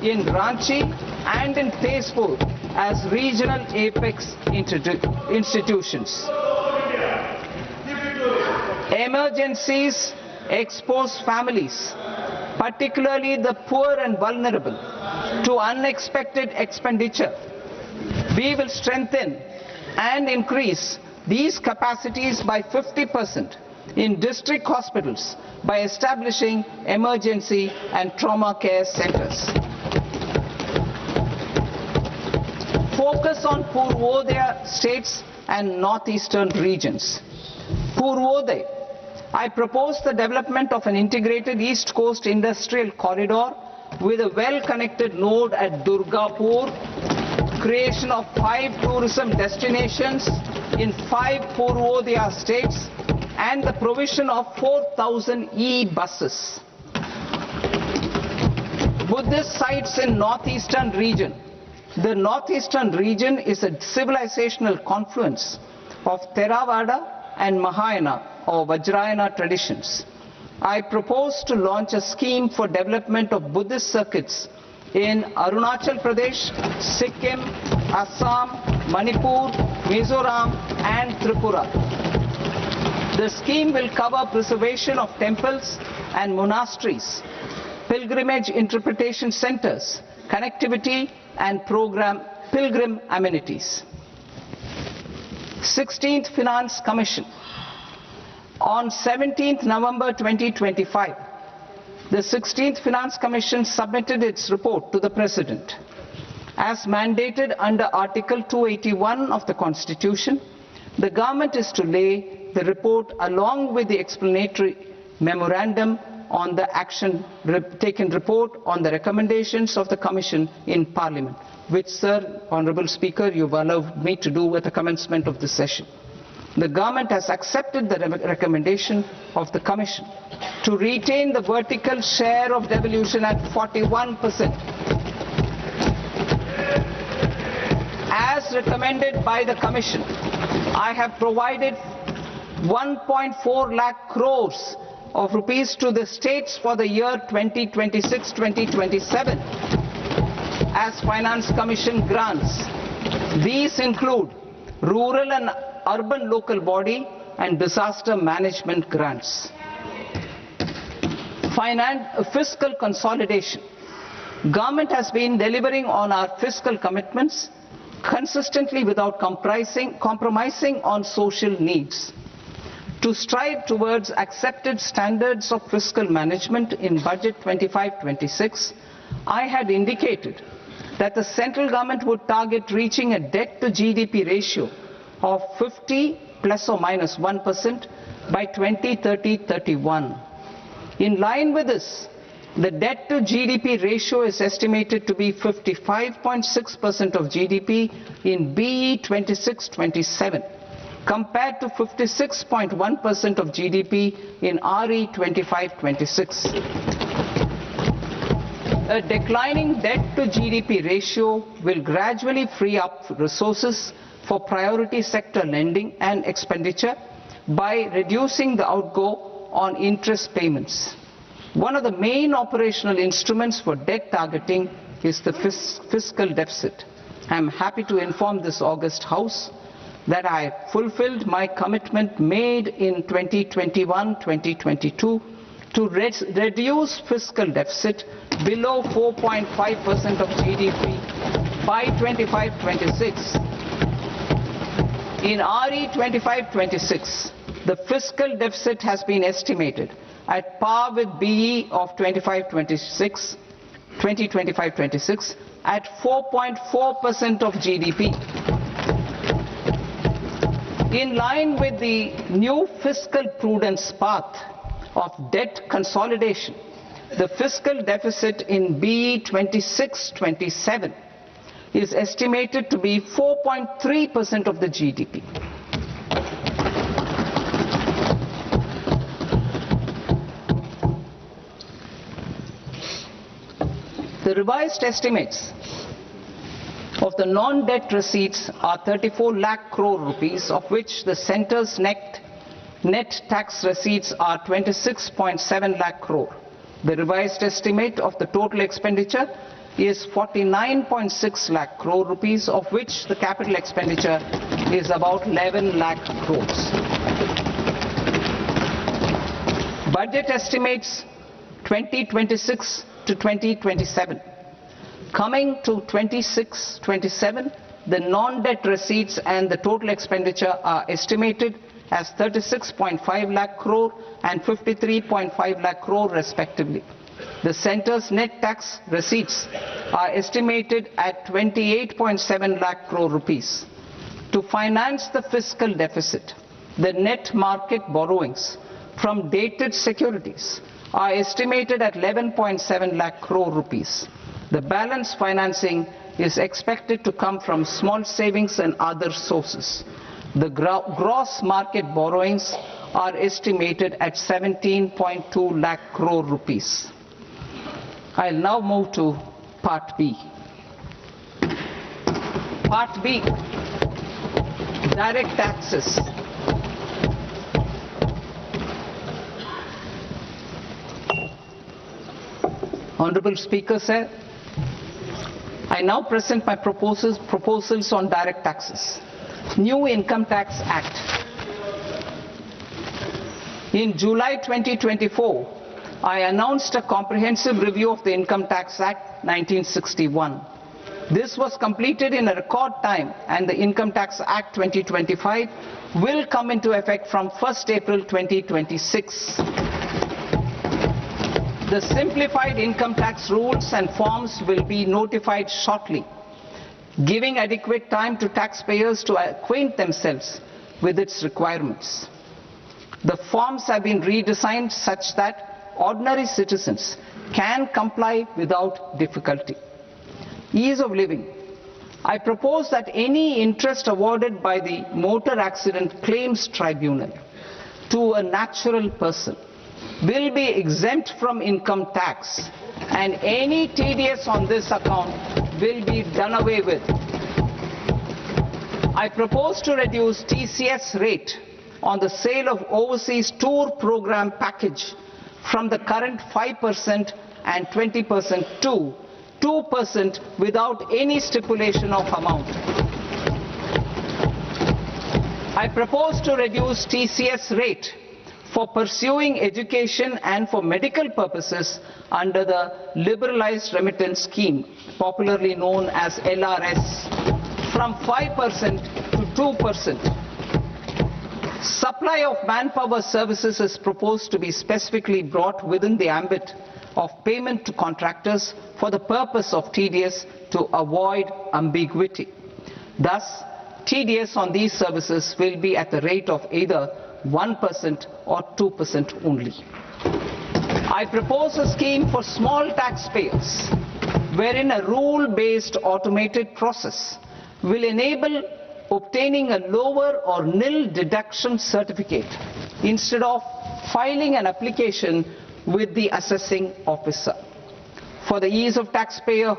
in Ranchi and in Tezpur as regional apex institutions. Emergencies expose families, particularly the poor and vulnerable, to unexpected expenditure. We will strengthen and increase these capacities by 50% in district hospitals by establishing emergency and trauma care centers. Focus on Purvodaya states and northeastern regions. Purvodaya. I propose the development of an integrated East Coast industrial corridor with a well-connected node at Durgapur, creation of 5 tourism destinations in 5 Purvodaya states, and the provision of 4,000 e-buses. Buddhist sites in northeastern region. The northeastern region is a civilizational confluence of Theravada and Mahayana or Vajrayana traditions. I propose to launch a scheme for development of Buddhist circuits in Arunachal Pradesh, Sikkim, Assam, Manipur, Mizoram and Tripura. The scheme will cover preservation of temples and monasteries, pilgrimage interpretation centers, connectivity and pilgrim amenities. 16th Finance Commission. On 17th November 2025, the 16th Finance Commission submitted its report to the President. As mandated under Article 281 of the Constitution, the government is to lay the report along with the explanatory memorandum on the action taken report on the recommendations of the Commission in Parliament, which, Sir, Honourable Speaker, you've allowed me to do at the commencement of this session. The government has accepted the recommendation of the Commission to retain the vertical share of devolution at 41%. As recommended by the Commission, I have provided 1.4 lakh crores of rupees to the states for the year 2026-2027 as Finance Commission grants. These include rural and urban local body and disaster management grants. Fiscal consolidation. Government has been delivering on our fiscal commitments consistently without compromising on social needs. To strive towards accepted standards of fiscal management in Budget 25-26, I had indicated that the central government would target reaching a debt to GDP ratio of 50 plus or minus 1% by 2030-31. In line with this, the debt to GDP ratio is estimated to be 55.6% of GDP in BE 26-27, compared to 56.1% of GDP in RE 25-26. A declining debt to GDP ratio will gradually free up resources for priority sector lending and expenditure by reducing the outgo on interest payments. One of the main operational instruments for debt targeting is the fiscal deficit. I am happy to inform this august House that I fulfilled my commitment made in 2021-2022 to reduce fiscal deficit below 4.5% of GDP by 25-26. In RE 25-26, the fiscal deficit has been estimated at par with BE of 2025-26 at 4.4% of GDP. In line with the new fiscal prudence path of debt consolidation, the fiscal deficit in BE 26-27 is estimated to be 4.3% of the GDP. The revised estimates of the non-debt receipts are 34 lakh crore rupees, of which the centre's net tax receipts are 26.7 lakh crore. The revised estimate of the total expenditure is 49.6 lakh crore rupees, of which the capital expenditure is about 11 lakh crores. Budget estimates 2026 to 2027. Coming to 26-27, the non-debt receipts and the total expenditure are estimated as 36.5 lakh crore and 53.5 lakh crore respectively. The centre's net tax receipts are estimated at 28.7 lakh crore rupees. To finance the fiscal deficit, the net market borrowings from dated securities are estimated at 11.7 lakh crore rupees. The balance financing is expected to come from small savings and other sources. The gross market borrowings are estimated at 17.2 lakh crore rupees. I'll now move to Part B. Part B, direct taxes. Honorable Speaker, sir, I now present my proposals on direct taxes. New Income Tax Act. In July 2024, I announced a comprehensive review of the Income Tax Act 1961. This was completed in a record time, and the Income Tax Act 2025 will come into effect from 1st April 2026. The simplified income tax rules and forms will be notified shortly, giving adequate time to taxpayers to acquaint themselves with its requirements. The forms have been redesigned such that ordinary citizens can comply without difficulty. Ease of living. I propose that any interest awarded by the Motor Accident Claims Tribunal to a natural person will be exempt from income tax, and any TDS on this account will be done away with. I propose to reduce TCS rate on the sale of overseas tour program package from the current 5% and 20% to 2% without any stipulation of amount. I propose to reduce TCS rate for pursuing education and for medical purposes under the Liberalized Remittance Scheme, popularly known as LRS, from 5% to 2%. Supply of manpower services is proposed to be specifically brought within the ambit of payment to contractors for the purpose of TDS to avoid ambiguity. Thus, TDS on these services will be at the rate of either 1% or 2% only. I propose a scheme for small taxpayers wherein a rule-based automated process will enable obtaining a lower or nil deduction certificate instead of filing an application with the assessing officer. For the ease of taxpayer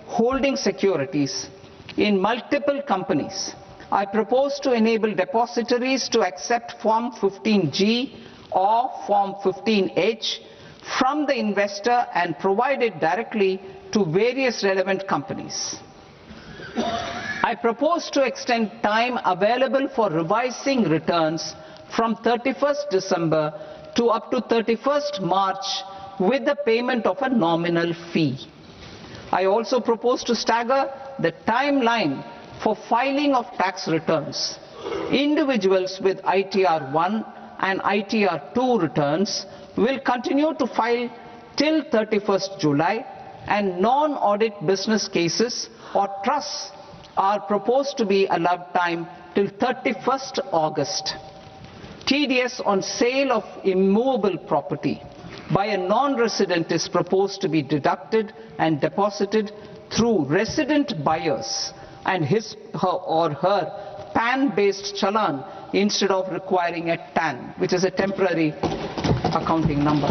holding securities in multiple companies, I propose to enable depositories to accept Form 15G or Form 15H from the investor and provide it directly to various relevant companies. I propose to extend time available for revising returns from 31st December to up to 31st March with the payment of a nominal fee. I also propose to stagger the timeline for filing of tax returns. Individuals with ITR 1 and ITR 2 returns will continue to file till 31st July, and non-audit business cases or trusts are proposed to be allowed time till 31st August. TDS on sale of immovable property by a non-resident is proposed to be deducted and deposited through resident buyers and his or her PAN-based challan instead of requiring a TAN, which is a temporary accounting number.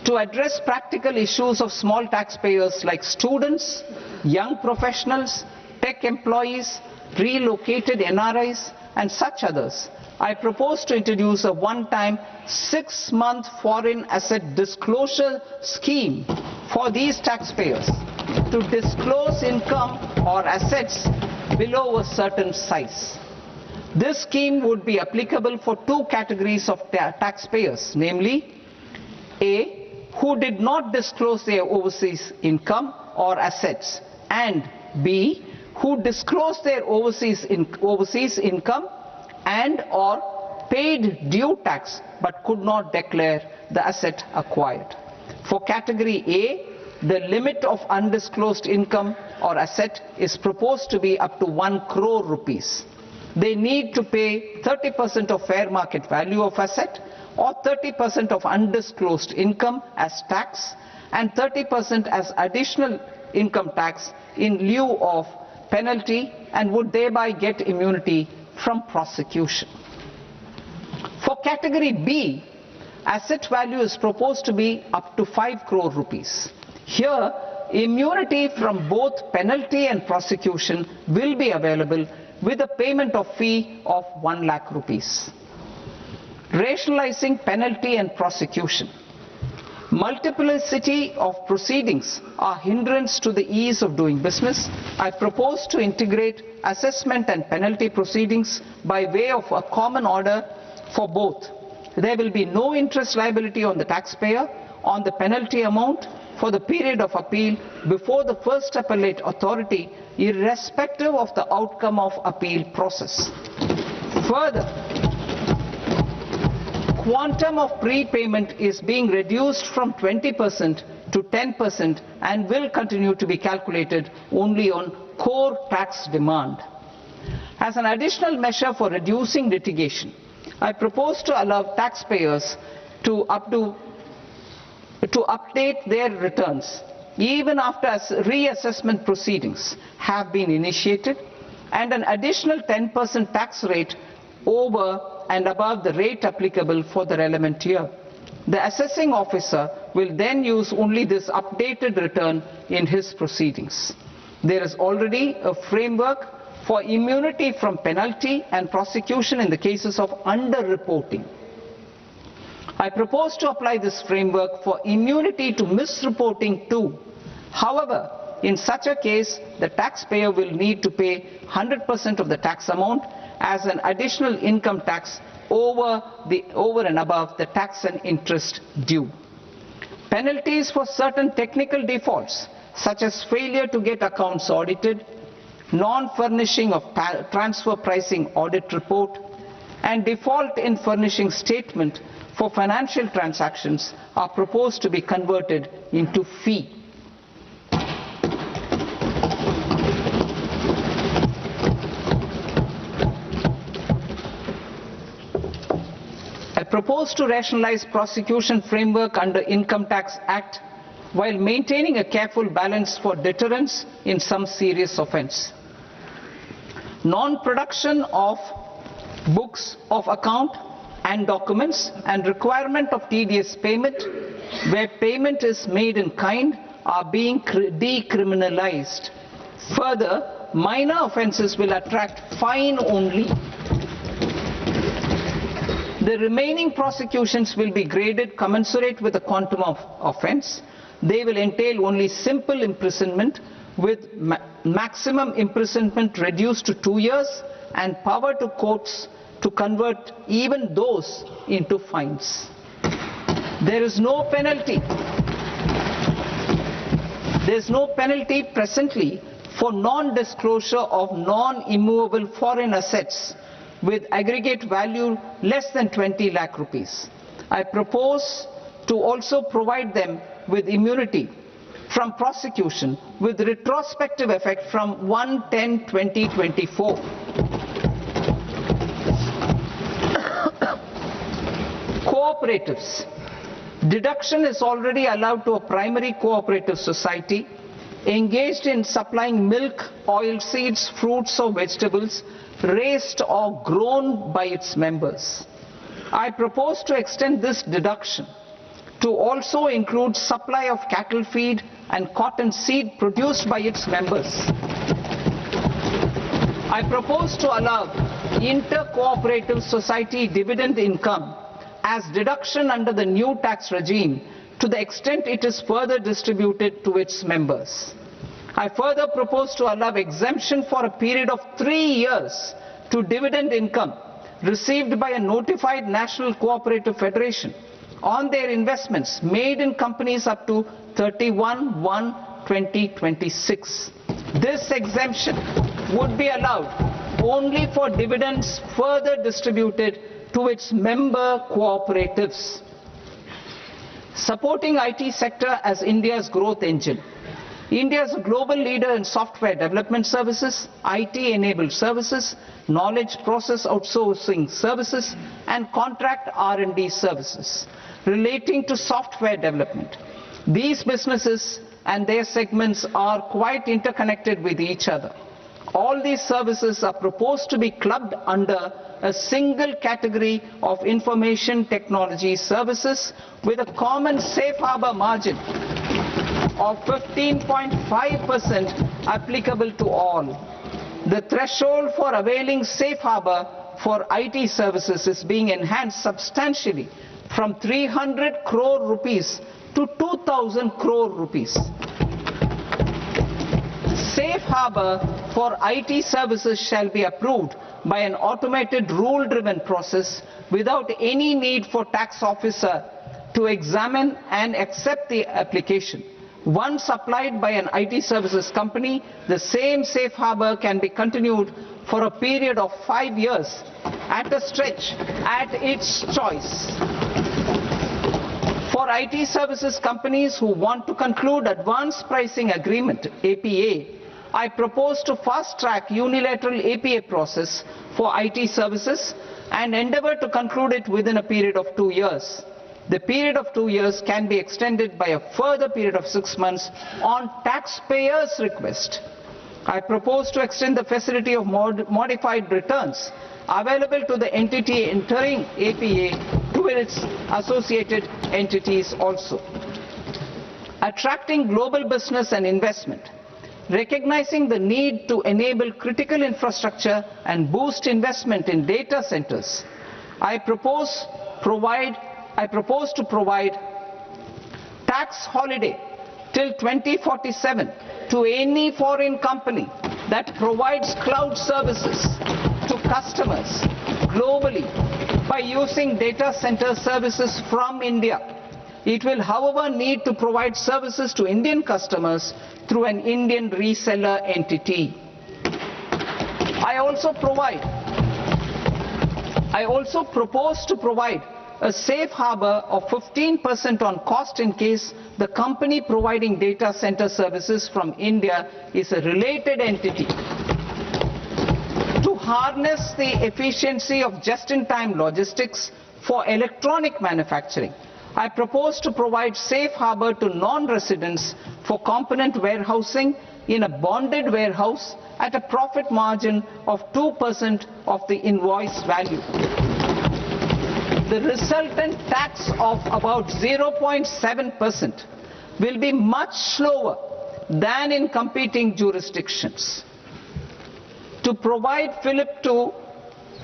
To address practical issues of small taxpayers like students, young professionals, tech employees, relocated NRIs, and such others, I propose to introduce a one-time 6-month foreign asset disclosure scheme for these taxpayers to disclose income or assets below a certain size. This scheme would be applicable for two categories of taxpayers, namely A, who did not disclose their overseas income or assets, and B, who disclosed their overseas income and or paid due tax but could not declare the asset acquired. For category A, the limit of undisclosed income or asset is proposed to be up to 1 crore rupees. They need to pay 30% of fair market value of asset or 30% of undisclosed income as tax and 30% as additional income tax in lieu of penalty, and would thereby get immunity from prosecution. For category B, asset value is proposed to be up to 5 crore rupees. Here, immunity from both penalty and prosecution will be available with a payment of fee of 1 lakh rupees. Rationalizing penalty and prosecution. Multiplicity of proceedings are hindrance to the ease of doing business. I propose to integrate assessment and penalty proceedings by way of a common order for both. There will be no interest liability on the taxpayer on the penalty amount for the period of appeal before the first appellate authority, irrespective of the outcome of appeal process. Further, quantum of prepayment is being reduced from 20% to 10% and will continue to be calculated only on core tax demand. As an additional measure for reducing litigation, I propose to allow taxpayers to update their returns even after reassessment proceedings have been initiated, and an additional 10% tax rate over and above the rate applicable for the relevant year. The assessing officer will then use only this updated return in his proceedings. There is already a framework for immunity from penalty and prosecution in the cases of underreporting. I propose to apply this framework for immunity to misreporting too. However, in such a case, the taxpayer will need to pay 100% of the tax amount as an additional income tax over and above the tax and interest due. Penalties for certain technical defaults, such as failure to get accounts audited, non-furnishing of transfer pricing audit report, and default in furnishing statement for financial transactions are proposed to be converted into fee. I propose to rationalize prosecution framework under Income Tax Act while maintaining a careful balance for deterrence in some serious offence. Non-production of books of account and documents and requirement of TDS payment where payment is made in kind are being decriminalized. Further, minor offences will attract fine only. The remaining prosecutions will be graded commensurate with the quantum of offence. They will entail only simple imprisonment with maximum imprisonment reduced to 2 years and power to courts to convert even those into fines. There is no penalty. There is no penalty presently for non-disclosure of non-immovable foreign assets with aggregate value less than 20 lakh rupees. I propose to also provide them with immunity from prosecution with retrospective effect from 1/10/2024. Cooperatives. Deduction is already allowed to a primary cooperative society engaged in supplying milk, oilseeds, fruits or vegetables raised or grown by its members. I propose to extend this deduction to also include supply of cattle feed and cotton seed produced by its members. I propose to allow inter-cooperative society dividend income as deduction under the new tax regime to the extent it is further distributed to its members. I further propose to allow exemption for a period of 3 years to dividend income received by a notified national cooperative federation on their investments made in companies up to 31/1/2026. This exemption would be allowed only for dividends further distributed to its member cooperatives. Supporting IT sector as India's growth engine. India is a global leader in software development services, IT-enabled services, knowledge process outsourcing services, and contract R&D services relating to software development. These businesses and their segments are quite interconnected with each other. All these services are proposed to be clubbed under a single category of information technology services with a common safe harbor margin of 15.5% applicable to all. The threshold for availing safe harbor for IT services is being enhanced substantially from 300 crore rupees to 2,000 crore rupees. Safe harbor for IT services shall be approved by an automated rule-driven process without any need for tax officer to examine and accept the application. Once applied by an IT services company, the same safe harbor can be continued for a period of 5 years at a stretch at its choice. For IT services companies who want to conclude advanced pricing agreement, APA, I propose to fast-track unilateral APA process for IT services and endeavor to conclude it within a period of 2 years. The period of 2 years can be extended by a further period of 6 months on taxpayers' request. I propose to extend the facility of modified returns available to the entity entering APA to its associated entities also. Attracting global business and investment. recognizing the need to enable critical infrastructure and boost investment in data centers, I propose to provide tax holiday till 2047 to any foreign company that provides cloud services to customers globally by using data center services from India. It will, however, need to provide services to Indian customers through an Indian reseller entity. I also propose to provide a safe harbor of 15% on cost in case the company providing data center services from India is a related entity. To harness the efficiency of just-in-time logistics for electronic manufacturing, I propose to provide safe harbor to non-residents for component warehousing in a bonded warehouse at a profit margin of 2% of the invoice value. The resultant tax of about 0.7% will be much slower than in competing jurisdictions. To provide fillip to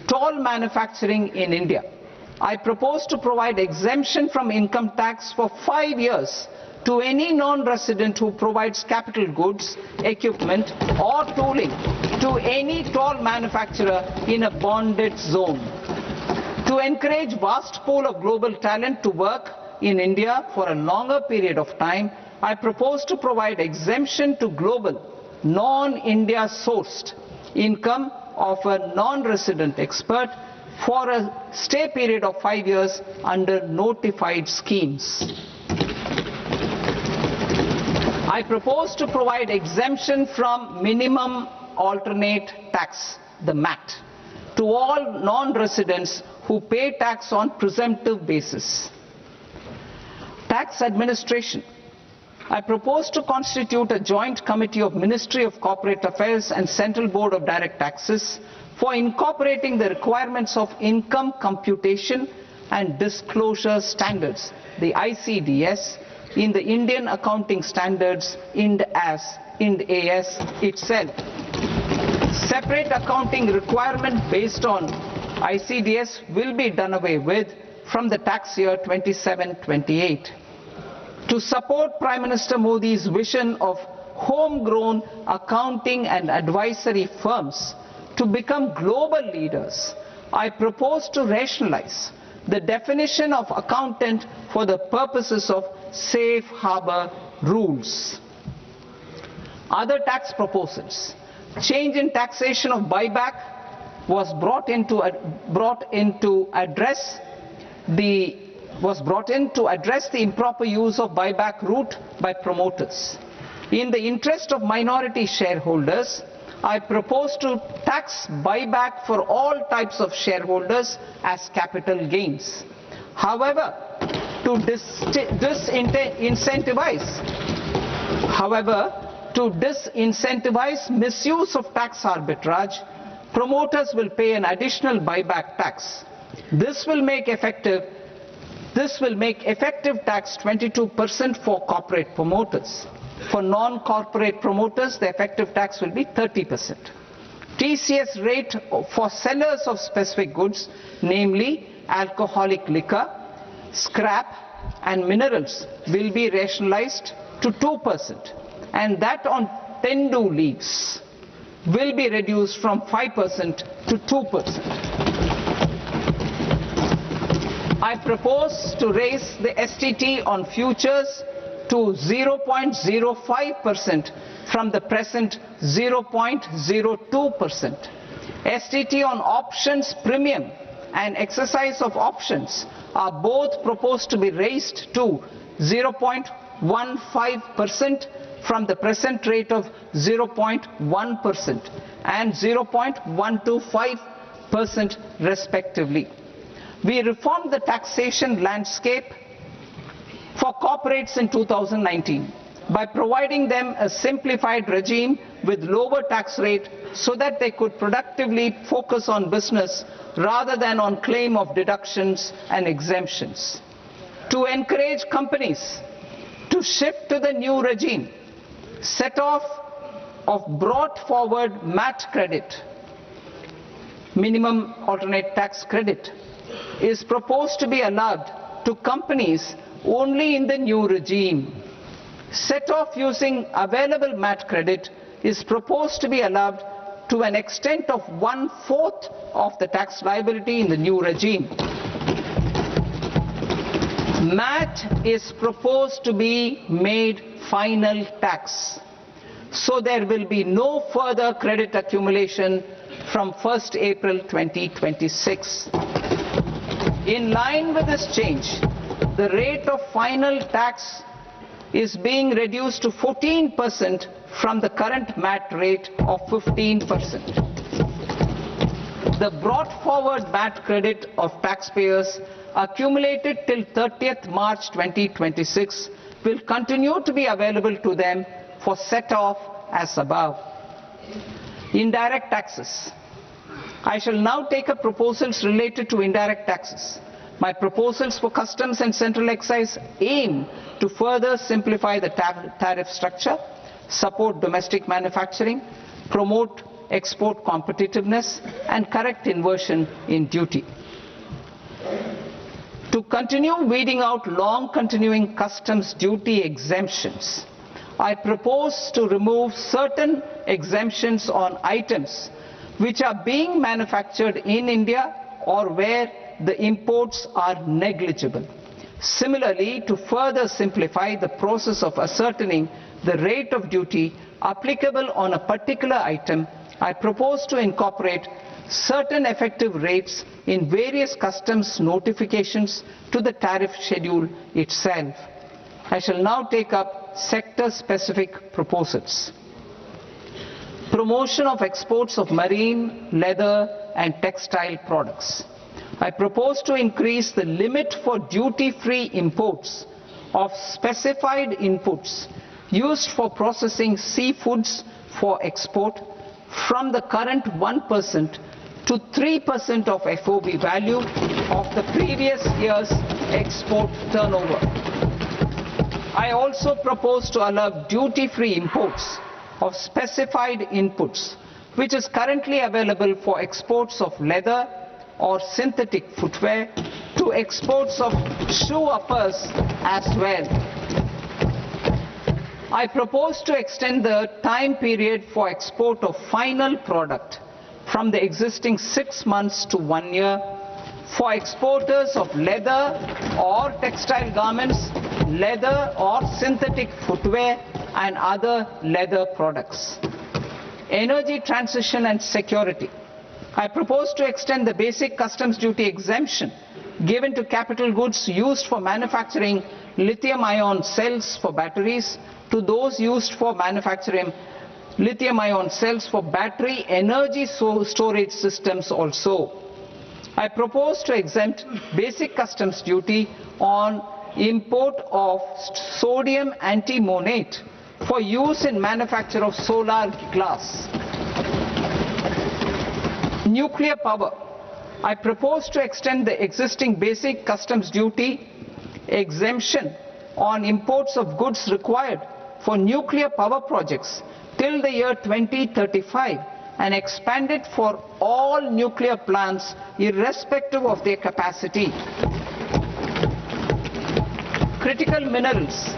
toll manufacturing in India, I propose to provide exemption from income tax for 5 years to any non-resident who provides capital goods, equipment or tooling to any toll manufacturer in a bonded zone. To encourage vast pool of global talent to work in India for a longer period of time, I propose to provide exemption to global, non-India sourced income of a non-resident expert for a stay period of 5 years under notified schemes. I propose to provide exemption from minimum alternate tax, the MAT, to all non-residents who pay tax on presumptive basis. Tax administration. I propose to constitute a joint committee of Ministry of Corporate Affairs and Central Board of Direct Taxes for incorporating the requirements of income computation and disclosure standards, the ICDS, in the Indian Accounting Standards Ind AS itself. Separate accounting requirement based on ICDS will be done away with from the tax year 27-28. To support Prime Minister Modi's vision of homegrown accounting and advisory firms to become global leaders, I propose to rationalize the definition of accountant for the purposes of safe harbor rules. Other tax proposals. Change in taxation of buyback was brought in to address the improper use of buyback route by promoters. In the interest of minority shareholders, I propose to tax buyback for all types of shareholders as capital gains. However, to disincentivize misuse of tax arbitrage, promoters will pay an additional buyback tax. This will make effective tax 22% for corporate promoters. For non-corporate promoters, the effective tax will be 30%. TCS rate for sellers of specific goods, namely alcoholic liquor, scrap and minerals, will be rationalized to 2%, and that on Tendu leaves will be reduced from 5% to 2%. I propose to raise the STT on futures to 0.05% from the present 0.02%. STT on options premium and exercise of options are both proposed to be raised to 0.15% from the present rate of 0.1% and 0.125% respectively. We reformed the taxation landscape for corporates in 2019 by providing them a simplified regime with lower tax rate so that they could productively focus on business rather than on claim of deductions and exemptions. To encourage companies to shift to the new regime, set off of brought forward MAT credit, minimum alternate tax credit, is proposed to be allowed to companies only in the new regime. Set off using available MAT credit is proposed to be allowed to an extent of 1/4 of the tax liability in the new regime. MAT is proposed to be made final tax, so there will be no further credit accumulation from 1st April 2026. In line with this change, the rate of final tax is being reduced to 14% from the current MAT rate of 15%. The brought forward MAT credit of taxpayers accumulated till 30th March 2026 will continue to be available to them for set-off as above. Indirect taxes. I shall now take up proposals related to indirect taxes. My proposals for customs and central excise aim to further simplify the tariff structure, support domestic manufacturing, promote export competitiveness, and correct inversion in duty. To continue weeding out long continuing customs duty exemptions, I propose to remove certain exemptions on items which are being manufactured in India or where the imports are negligible. Similarly, to further simplify the process of ascertaining the rate of duty applicable on a particular item, I propose to incorporate certain effective rates in various customs notifications to the tariff schedule itself. I shall now take up sector-specific proposals. Promotion of exports of marine, leather, and textile products. I propose to increase the limit for duty-free imports of specified inputs used for processing seafoods for export from the current 1% to 3% of FOB value of the previous year's export turnover. I also propose to allow duty-free imports of specified inputs, which is currently available for exports of leather or synthetic footwear, to exports of shoe uppers as well. I propose to extend the time period for export of final product from the existing 6 months to 1 year for exporters of leather or textile garments, leather or synthetic footwear, and other leather products. Energy transition and security. I propose to extend the basic customs duty exemption given to capital goods used for manufacturing lithium-ion cells for batteries to those used for manufacturing lithium-ion cells for battery energy storage systems also. I propose to exempt basic customs duty on import of sodium antimonate for use in manufacture of solar glass. Nuclear power. I propose to extend the existing basic customs duty exemption on imports of goods required for nuclear power projects till the year 2035 and expand it for all nuclear plants irrespective of their capacity. Critical minerals.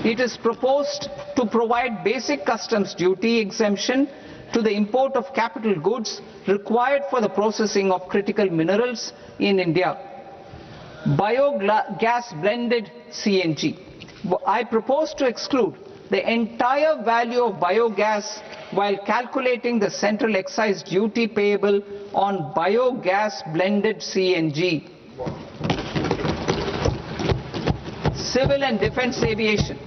It is proposed to provide basic customs duty exemption to the import of capital goods required for the processing of critical minerals in India. Biogas blended CNG. I propose to exclude the entire value of biogas while calculating the central excise duty payable on biogas blended CNG. Civil and defense aviation.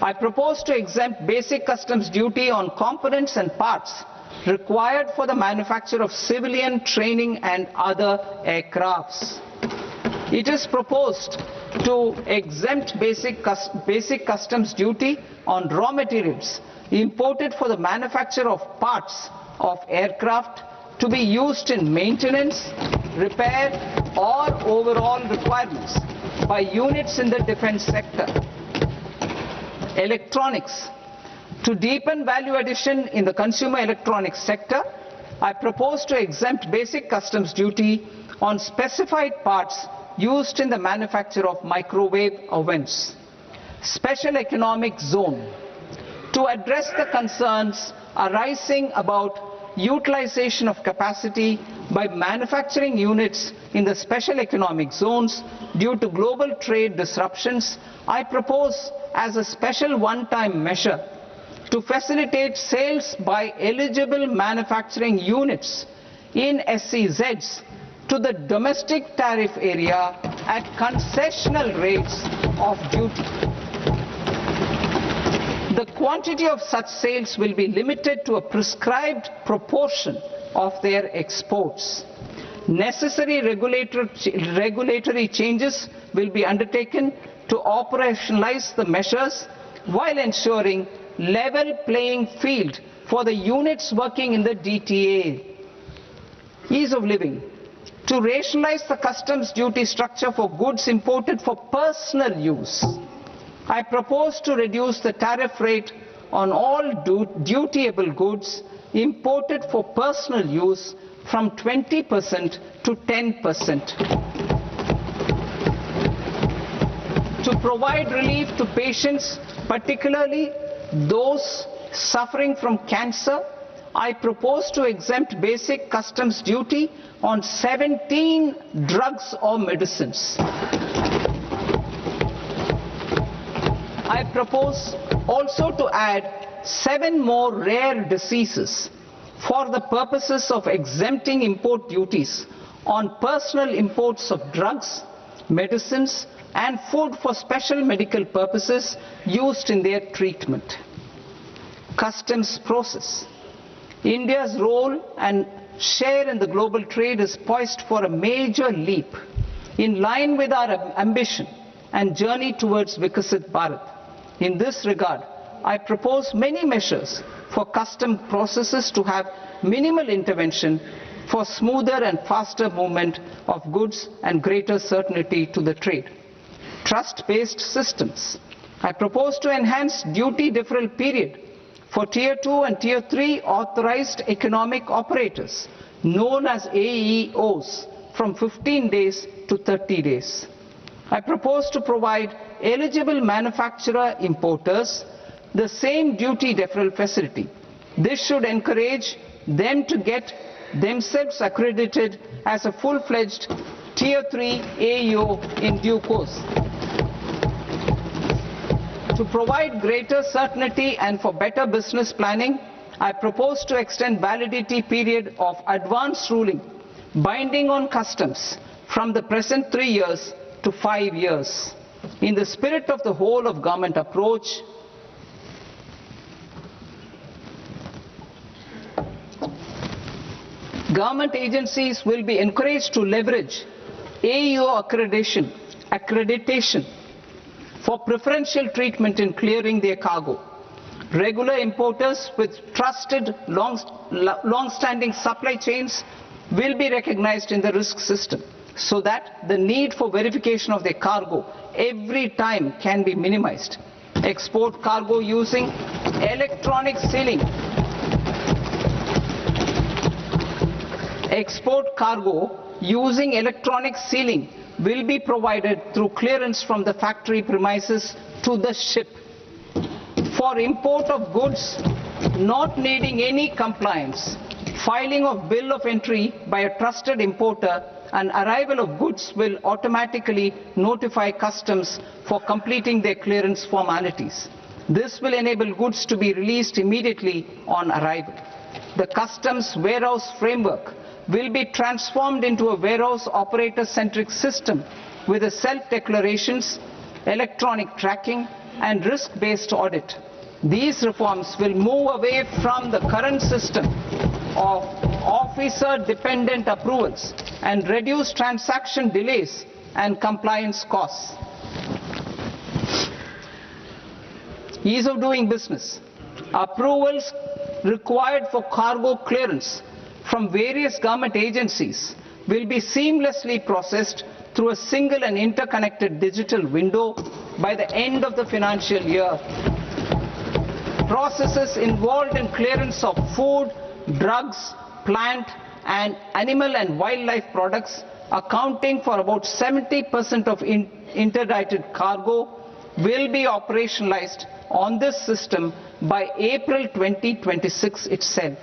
I propose to exempt basic customs duty on components and parts required for the manufacture of civilian training and other aircrafts. It is proposed to exempt basic customs duty on raw materials imported for the manufacture of parts of aircraft to be used in maintenance, repair, or overall requirements by units in the defense sector. Electronics. To deepen value addition in the consumer electronics sector, I propose to exempt basic customs duty on specified parts used in the manufacture of microwave ovens. Special economic zone. To address the concerns arising about utilization of capacity by manufacturing units in the special economic zones due to global trade disruptions, I propose as a special one-time measure to facilitate sales by eligible manufacturing units in SEZs to the domestic tariff area at concessional rates of duty. The quantity of such sales will be limited to a prescribed proportion of their exports. Necessary regulatory changes will be undertaken to operationalize the measures while ensuring level playing field for the units working in the DTA. Ease of living. To rationalize the customs duty structure for goods imported for personal use, I propose to reduce the tariff rate on all dutiable goods imported for personal use from 20% to 10%. To provide relief to patients, particularly those suffering from cancer, I propose to exempt basic customs duty on 17 drugs or medicines. I propose also to add 7 more rare diseases for the purposes of exempting import duties on personal imports of drugs, medicines, and food for special medical purposes used in their treatment. Customs process. India's role and share in the global trade is poised for a major leap in line with our ambition and journey towards Vikasit Bharat. In this regard, I propose many measures for custom processes to have minimal intervention for smoother and faster movement of goods and greater certainty to the trade. Trust-based systems. I propose to enhance duty deferral period for Tier 2 and Tier 3 authorized economic operators, known as AEOs, from 15 days to 30 days. I propose to provide eligible manufacturer importers the same duty deferral facility. This should encourage them to get themselves accredited as a full-fledged Tier 3 AEO in due course. To provide greater certainty and for better business planning, I propose to extend validity period of advance ruling binding on customs from the present 3 years to 5 years. In the spirit of the whole of government approach, government agencies will be encouraged to leverage AEO accreditation for preferential treatment in clearing their cargo. Regular importers with trusted long-standing supply chains will be recognized in the risk system so that the need for verification of their cargo every time can be minimized. Export cargo using electronic sealing. Export cargo using electronic sealing will be provided through clearance from the factory premises to the ship. For import of goods not needing any compliance, filing of bill of entry by a trusted importer and arrival of goods will automatically notify customs for completing their clearance formalities. This will enable goods to be released immediately on arrival. The customs warehouse framework will be transformed into a warehouse operator-centric system with a self-declarations, electronic tracking, and risk-based audit. These reforms will move away from the current system of officer-dependent approvals and reduce transaction delays and compliance costs. Ease of doing business. Approvals required for cargo clearance from various government agencies will be seamlessly processed through a single and interconnected digital window by the end of the financial year. processes involved in clearance of food, drugs, plant and animal and wildlife products, accounting for about 70% of interdicted cargo, will be operationalized on this system by April 2026 itself.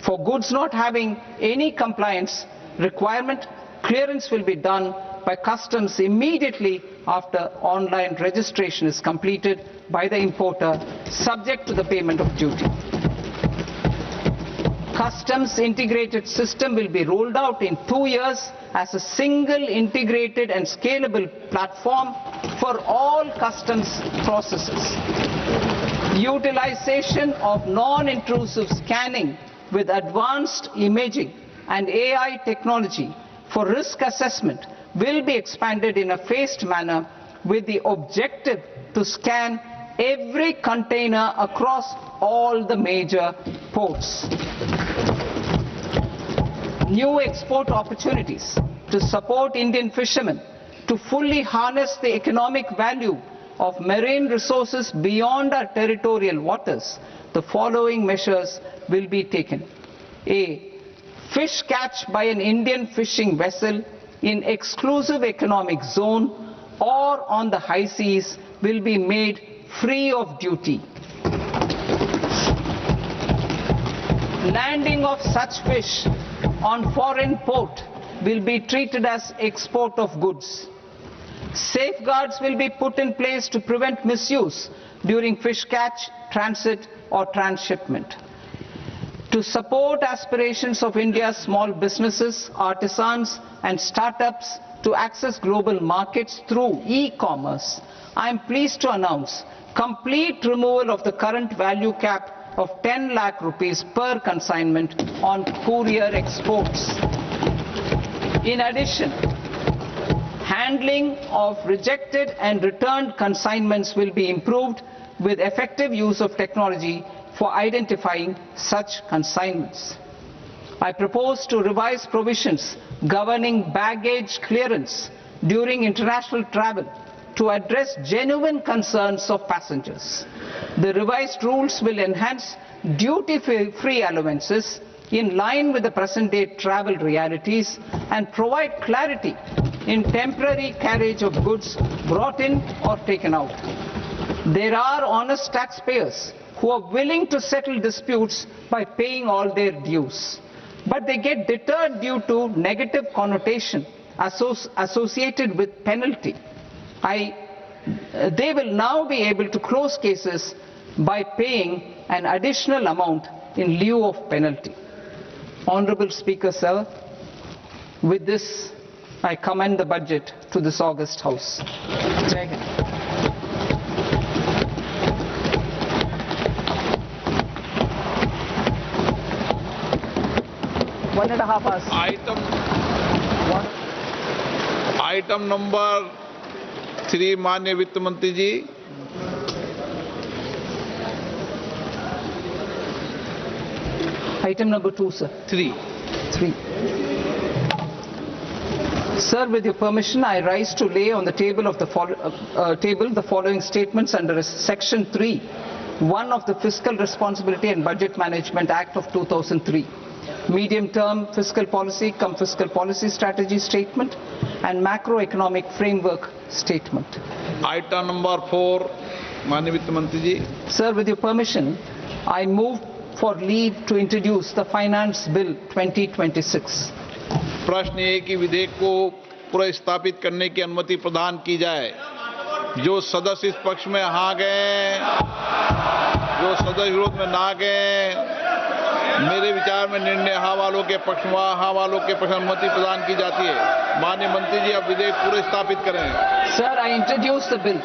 For goods not having any compliance requirement, clearance will be done by customs immediately after online registration is completed by the importer, subject to the payment of duty. Customs integrated system will be rolled out in 2 years as a single integrated and scalable platform for all customs processes. Utilization of non-intrusive scanning with advanced imaging and AI technology for risk assessment will be expanded in a phased manner with the objective to scan every container across all the major ports. New export opportunities to support Indian fishermen to fully harness the economic value of marine resources beyond our territorial waters. The following measures will be taken. A. Fish catch by an Indian fishing vessel in exclusive economic zone or on the high seas will be made free of duty. Landing of such fish on foreign port will be treated as export of goods. Safeguards will be put in place to prevent misuse during fish catch, transit or transshipment. To support aspirations of India's small businesses, artisans and startups to access global markets through e-commerce, I am pleased to announce complete removal of the current value cap of 10 lakh rupees per consignment on courier exports. In addition, handling of rejected and returned consignments will be improved with effective use of technology for identifying such consignments. I propose to revise provisions governing baggage clearance during international travel to address genuine concerns of passengers. The revised rules will enhance duty-free allowances in line with the present-day travel realities and provide clarity in temporary carriage of goods brought in or taken out. There are honest taxpayers who are willing to settle disputes by paying all their dues, but they get deterred due to negative connotation associated with penalty. They will now be able to close cases by paying an additional amount in lieu of penalty. Honorable Speaker, sir, with this I commend the budget to this august House. Jai Hind. One and a half hours. Item number 3 माननीय वित्त मंत्री जी। Item number 2, sir. 3. Sir, with your permission, I rise to lay on the table of the following statements under Section 3, 1 of the Fiscal Responsibility and Budget Management Act of 2003. Medium-term fiscal policy cum fiscal policy strategy statement and macroeconomic framework statement. Item number 4 माननीय वित्त मंत्री जी। Sir, with your permission, I move for leave to introduce the Finance Bill 2026. प्रश्न ये कि विधेयक को पुनर्स्थापित करने की अनुमति प्रदान की जाए। जो सदस्य इस पक्ष में हाँ गए, जो सदस्य विरोध में ना गए, मेरे विचार में निर्णय हाँ वालों के पक्ष में हाँ वालों के पक्ष में अनुमति प्रदान की जाती है। माननीय मंत्री जी अब विधेयक पुनर्स्थापित करें। Sir, I introduce the bill.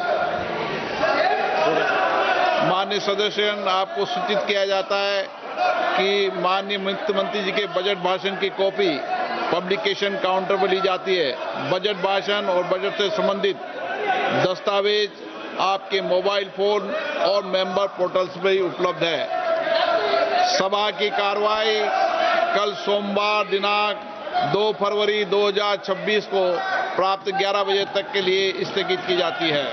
माननीय सदस्यगण, आपको सूचित किया जाता है कि माननीय वित्त मंत्री जी के बजट भाषण की कॉपी पब्लिकेशन काउंटर पर ली जाती है। बजट भाषण और बजट से संबंधित दस्तावेज आपके मोबाइल फोन और मेंबर पोर्टल्स पर ही उपलब्ध है। सभा की कार्रवाई कल सोमवार दिनांक 2 फरवरी 2026 को प्राप्त 11 बजे तक के लिए स्थगित की जाती है।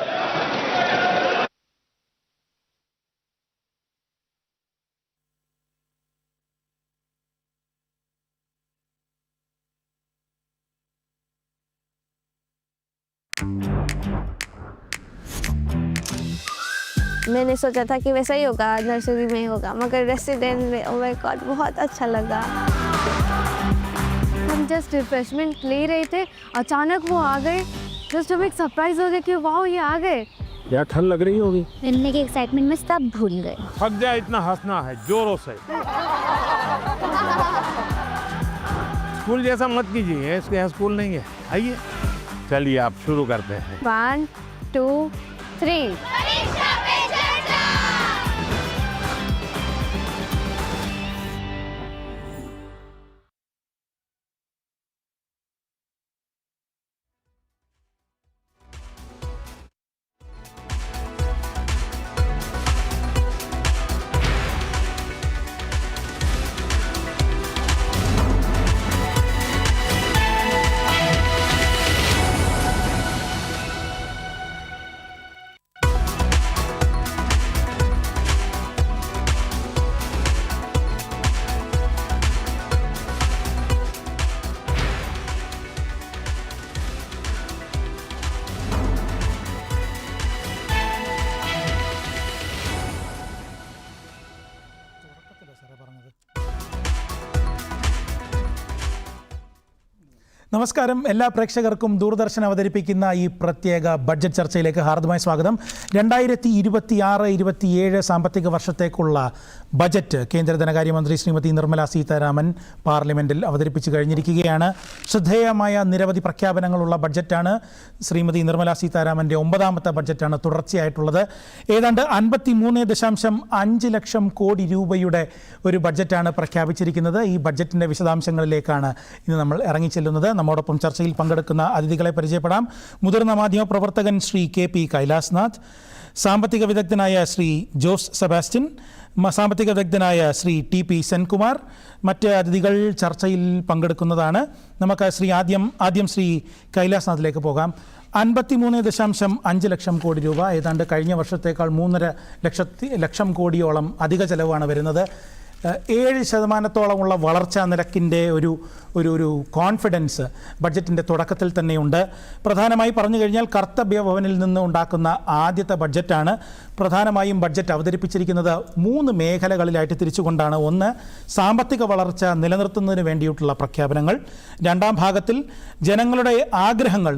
मैंने सोचा था कि वैसा ही होगा, नर्सरी में ही होगा, मगर रेसिडेंट में ओह माय गॉड बहुत अच्छा लगा। हम जस्ट रिफ्रेशमेंट ले रहे थे, अचानक वो आ गए। जस्ट हमें एक सरप्राइज हो गया कि वाह ये आ गए। यार ठंड लग रही होगी, मिलने के एक्साइटमेंट में सब भूल गए। थक जाए इतना हंसना है जोरों से। स्कूल जैसा मत कीजिए, इसके यहाँ स्कूल नहीं है। आइए चलिए आप शुरू करते हैं। 1 2 3 നമസ്കാരം, എല്ലാ പ്രേക്ഷകർക്കും ദൂരദർശൻ അവതരിപ്പിക്കുന്ന ഈ പ്രത്യേക ബഡ്ജറ്റ് ചർച്ചയിലേക്ക് ഹാർദമായ സ്വാഗതം. 2026-27 സാമ്പത്തിക വർഷത്തേക്കുള്ള ബജറ്റ് കേന്ദ്ര ധനകാര്യമന്ത്രി ശ്രീമതി നിർമ്മല സീതാരാമൻ പാർലമെൻറ്റിൽ അവതരിപ്പിച്ചു കഴിഞ്ഞിരിക്കുകയാണ്. ശ്രദ്ധേയമായ നിരവധി പ്രഖ്യാപനങ്ങളുള്ള ബഡ്ജറ്റാണ്. ശ്രീമതി നിർമ്മല സീതാരാമൻ്റെ 9ാമത്തെ ബഡ്ജറ്റാണ് തുടർച്ചയായിട്ടുള്ളത്. ഏതാണ്ട് 53.5 ലക്ഷം കോടി രൂപയുടെ ഒരു ബഡ്ജറ്റാണ് പ്രഖ്യാപിച്ചിരിക്കുന്നത്. ഈ ബഡ്ജറ്റിൻ്റെ വിശദാംശങ്ങളിലേക്കാണ് ഇന്ന് നമ്മൾ ഇറങ്ങിച്ചെല്ലുന്നത്. നമ്മോടൊപ്പം ചർച്ചയിൽ പങ്കെടുക്കുന്ന അതിഥികളെ പരിചയപ്പെടാം. മുതിർന്ന മാധ്യമ പ്രവർത്തകൻ ശ്രീ KP കൈലാസ്നാഥ്, സാമ്പത്തിക വിദഗ്ധനായ ശ്രീ ജോസ് സെബാസ്റ്റ്യൻ, സാമ്പത്തിക വിദഗ്ധനായ ശ്രീ TP സെൻകുമാർ, മറ്റ് അതിഥികൾ ചർച്ചയിൽ പങ്കെടുക്കുന്നതാണ്. നമുക്ക് ആദ്യം ശ്രീ കൈലാസ്നാഥിലേക്ക് പോകാം. 53.5 ലക്ഷം കോടി രൂപ, ഏതാണ്ട് കഴിഞ്ഞ വർഷത്തേക്കാൾ 3.5 ലക്ഷം കോടിയോളം അധിക ചെലവാണ് വരുന്നത്. 7% വളർച്ചാ നിരക്കിൻ്റെ ഒരു കോൺഫിഡൻസ് ബഡ്ജറ്റിൻ്റെ തുടക്കത്തിൽ തന്നെയുണ്ട്. പ്രധാനമായി പറഞ്ഞു കഴിഞ്ഞാൽ കർത്തവ്യ ഭവനിൽ നിന്ന് ഉണ്ടാക്കുന്ന ആദ്യത്തെ ബഡ്ജറ്റാണ്. പ്രധാനമായും ബഡ്ജറ്റ് അവതരിപ്പിച്ചിരിക്കുന്നത് 3 മേഖലകളിലായിട്ട് തിരിച്ചുകൊണ്ടാണ്. ഒന്ന്, സാമ്പത്തിക വളർച്ച നിലനിർത്തുന്നതിന് വേണ്ടിയിട്ടുള്ള പ്രഖ്യാപനങ്ങൾ. രണ്ടാം ഭാഗത്തിൽ ജനങ്ങളുടെ ആഗ്രഹങ്ങൾ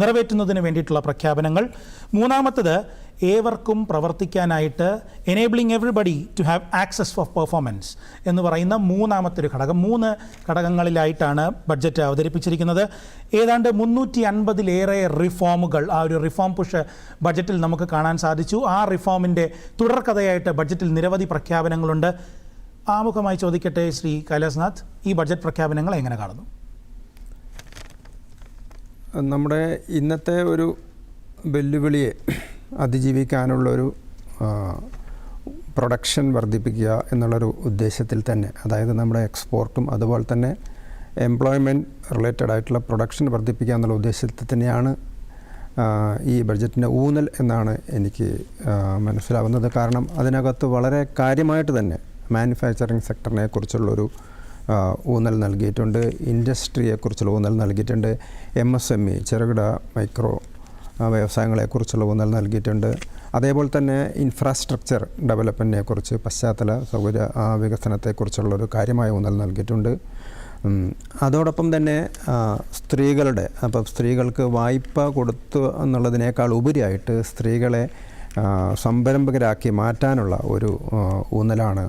നിറവേറ്റുന്നതിന് വേണ്ടിയിട്ടുള്ള പ്രഖ്യാപനങ്ങൾ. മൂന്നാമത്തത്, ഏവർക്കും പ്രവർത്തിക്കാനായിട്ട് enabling everybody to have access for performance എന്ന് പറയുന്ന മൂന്നാമത്തെ ഒരു ഘടകം. 3 ഘടകങ്ങളിലായിട്ടാണ് ബഡ്ജറ്റ് അവതരിപ്പിച്ചിരിക്കുന്നത്. ഏതാണ്ട് 350-ലേറെ റിഫോമുകൾ, ആ ഒരു റിഫോം പുഷ് ബഡ്ജറ്റിൽ നമുക്ക് കാണാൻ സാധിച്ചു. ആ റിഫോമിൻ്റെ തുടർക്കഥയായിട്ട് ബഡ്ജറ്റിൽ നിരവധി പ്രഖ്യാപനങ്ങളുണ്ട്. ആമുഖമായി ചോദിക്കട്ടെ ശ്രീ കൈലാസ്നാഥ്, ഈ ബഡ്ജറ്റ് പ്രഖ്യാപനങ്ങൾ എങ്ങനെ കാണുന്നു? നമ്മുടെ ഇന്നത്തെ ഒരു വെല്ലുവിളിയെ അതിജീവിക്കാനുള്ളൊരു പ്രൊഡക്ഷൻ വർദ്ധിപ്പിക്കുക എന്നുള്ളൊരു ഉദ്ദേശത്തിൽ തന്നെ, അതായത് നമ്മുടെ എക്സ്പോർട്ടും അതുപോലെ തന്നെ എംപ്ലോയ്മെൻറ്റ് റിലേറ്റഡ് ആയിട്ടുള്ള പ്രൊഡക്ഷൻ വർദ്ധിപ്പിക്കുക എന്നുള്ള ഉദ്ദേശത്തിൽ തന്നെയാണ് ഈ ബഡ്ജറ്റിൻ്റെ ഊന്നൽ എന്നാണ് എനിക്ക് മനസ്സിലാവുന്നത്. കാരണം അതിനകത്ത് വളരെ കാര്യമായിട്ട് തന്നെ മാനുഫാക്ചറിങ് സെക്ടറിനെ കുറിച്ചുള്ളൊരു ഊന്നൽ നൽകിയിട്ടുണ്ട്, ഇൻഡസ്ട്രിയെക്കുറിച്ചുള്ള ഊന്നൽ നൽകിയിട്ടുണ്ട്, MSME ചെറുകിട മൈക്രോ വ്യവസായങ്ങളെക്കുറിച്ചുള്ള ഊന്നൽ നൽകിയിട്ടുണ്ട്. അതേപോലെ തന്നെ ഇൻഫ്രാസ്ട്രക്ചർ ഡെവലപ്മെൻറ്റിനെക്കുറിച്ച്, പശ്ചാത്തല സൗകര്യ വികസനത്തെക്കുറിച്ചുള്ളൊരു കാര്യമായ ഊന്നൽ നൽകിയിട്ടുണ്ട്. അതോടൊപ്പം തന്നെ സ്ത്രീകൾക്ക് വായ്പ കൊടുത്തു എന്നുള്ളതിനേക്കാൾ ഉപരിയായിട്ട് സ്ത്രീകളെ സംരംഭകരാക്കി മാറ്റാനുള്ള ഒരു ഊന്നലാണ്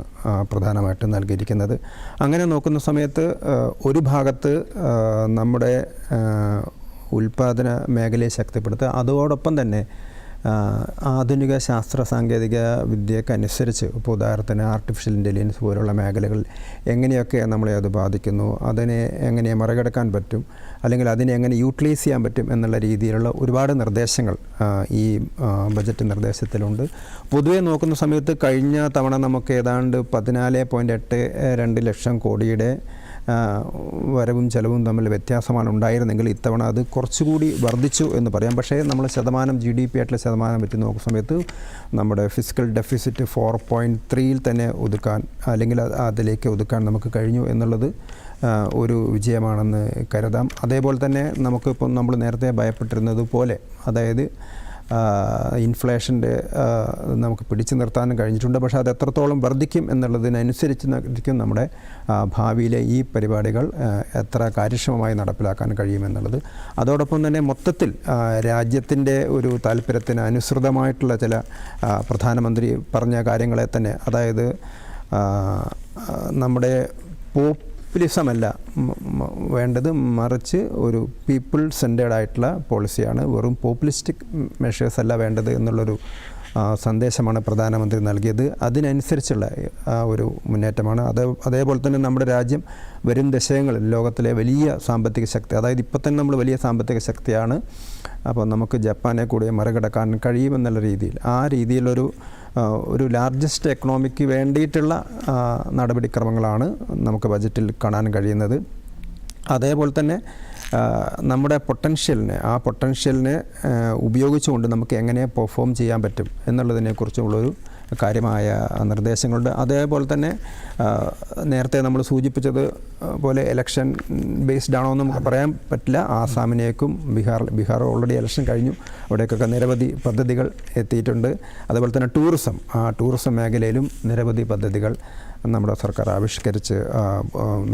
പ്രധാനമായിട്ടും നൽകിയിരിക്കുന്നത്. അങ്ങനെ നോക്കുന്ന സമയത്ത് ഒരു ഭാഗത്ത് നമ്മുടെ ഉൽപ്പാദന മേഖലയെ ശക്തിപ്പെടുത്തുക, അതോടൊപ്പം തന്നെ ആധുനിക ശാസ്ത്ര സാങ്കേതിക വിദ്യക്കനുസരിച്ച്, ഇപ്പോൾ ഉദാഹരണത്തിന് ആർട്ടിഫിഷ്യൽ ഇൻ്റലിജൻസ് പോലുള്ള മേഖലകൾ എങ്ങനെയൊക്കെ നമ്മളെ അത് ബാധിക്കുന്നു, അതിനെ എങ്ങനെ മറികടക്കാൻ പറ്റും, അല്ലെങ്കിൽ അതിനെ എങ്ങനെ യൂട്ടിലൈസ് ചെയ്യാൻ പറ്റും എന്നുള്ള രീതിയിലുള്ള ഒരുപാട് നിർദ്ദേശങ്ങൾ ഈ ബജറ്റ് നിർദ്ദേശത്തിലുണ്ട്. പൊതുവെ നോക്കുന്ന സമയത്ത് കഴിഞ്ഞ തവണ നമുക്ക് ഏതാണ്ട് 14.82 ലക്ഷം കോടിയുടെ വരവും ചെലവും തമ്മിൽ വ്യത്യാസമാണ് ഉണ്ടായിരുന്നെങ്കിൽ ഇത്തവണ അത് കുറച്ചുകൂടി വർദ്ധിച്ചു എന്ന് പറയാം. പക്ഷേ നമ്മൾ GDP ആയിട്ടുള്ള ശതമാനം വെച്ച് നോക്കുന്ന സമയത്ത് നമ്മുടെ ഫിസിക്കൽ ഡെഫിസിറ്റ് 4.3-ൽ തന്നെ ഒതുക്കാൻ, അല്ലെങ്കിൽ അതിലേക്ക് ഒതുക്കാൻ നമുക്ക് കഴിഞ്ഞു എന്നുള്ളത് ഒരു വിജയമാണെന്ന് കരുതാം. അതേപോലെ തന്നെ നമുക്കിപ്പം നമ്മൾ നേരത്തെ ഭയപ്പെട്ടിരുന്നത് പോലെ, അതായത് ഇൻഫ്ലേഷൻ്റെ നമുക്ക് പിടിച്ചു നിർത്താനും കഴിഞ്ഞിട്ടുണ്ട്. പക്ഷേ അത് എത്രത്തോളം വർദ്ധിക്കും എന്നുള്ളതിനനുസരിച്ച് നമ്മുടെ ഭാവിയിലെ ഈ പരിപാടികൾ എത്ര കാര്യക്ഷമമായി നടപ്പിലാക്കാൻ കഴിയുമെന്നുള്ളത്. അതോടൊപ്പം തന്നെ മൊത്തത്തിൽ രാജ്യത്തിൻ്റെ ഒരു താല്പര്യത്തിന് അനുസൃതമായിട്ടുള്ള ചില പ്രധാനമന്ത്രി പറഞ്ഞ കാര്യങ്ങളെ തന്നെ, അതായത് നമ്മുടെ പോപ്പുലിസമല്ല വേണ്ടത്, മറിച്ച് ഒരു പീപ്പിൾ സെൻറ്റേഡ് ആയിട്ടുള്ള പോളിസിയാണ്, വെറും പോപ്പുലിസ്റ്റിക് മെഷേഴ്സ് അല്ല വേണ്ടത് എന്നുള്ളൊരു സന്ദേശമാണ് പ്രധാനമന്ത്രി നൽകിയത്. അതിനനുസരിച്ചുള്ള ഒരു മുന്നേറ്റമാണ്. അതേപോലെ തന്നെ നമ്മുടെ രാജ്യം വരും ദശകങ്ങളിൽ ലോകത്തിലെ വലിയ സാമ്പത്തിക ശക്തി, അതായത് ഇപ്പോൾ തന്നെ നമ്മൾ വലിയ സാമ്പത്തിക ശക്തിയാണ്, അപ്പോൾ നമുക്ക് ജപ്പാനെ കൂടി മറികടക്കാൻ കഴിയുമെന്നുള്ള രീതിയിൽ, ആ രീതിയിലൊരു ലാർജസ്റ്റ് എക്കണോമിക്ക് വേണ്ടിയിട്ടുള്ള നടപടിക്രമങ്ങളാണ് നമുക്ക് ബജറ്റിൽ കാണാൻ കഴിയുന്നത്. അതേപോലെ തന്നെ നമ്മുടെ ആ പൊട്ടൻഷ്യലിനെ ഉപയോഗിച്ചുകൊണ്ട് നമുക്ക് എങ്ങനെ പെർഫോം ചെയ്യാൻ പറ്റും എന്നുള്ളതിനെക്കുറിച്ചുള്ളൊരു കാര്യമായ നിർദ്ദേശങ്ങളുണ്ട്. അതേപോലെ തന്നെ നേരത്തെ നമ്മൾ സൂചിപ്പിച്ചത് പോലെ ഇലക്ഷൻ ബേസ്ഡ് ആണോ എന്ന് നമുക്ക് പറയാൻ പറ്റില്ല. ആസാമിനേക്കും ബീഹാർ ഓൾറെഡി ഇലക്ഷൻ കഴിഞ്ഞു, അവിടേക്കൊക്കെ നിരവധി പദ്ധതികൾ എത്തിയിട്ടുണ്ട്. അതുപോലെ തന്നെ ടൂറിസം മേഖലയിലും നിരവധി പദ്ധതികൾ നമ്മുടെ സർക്കാർ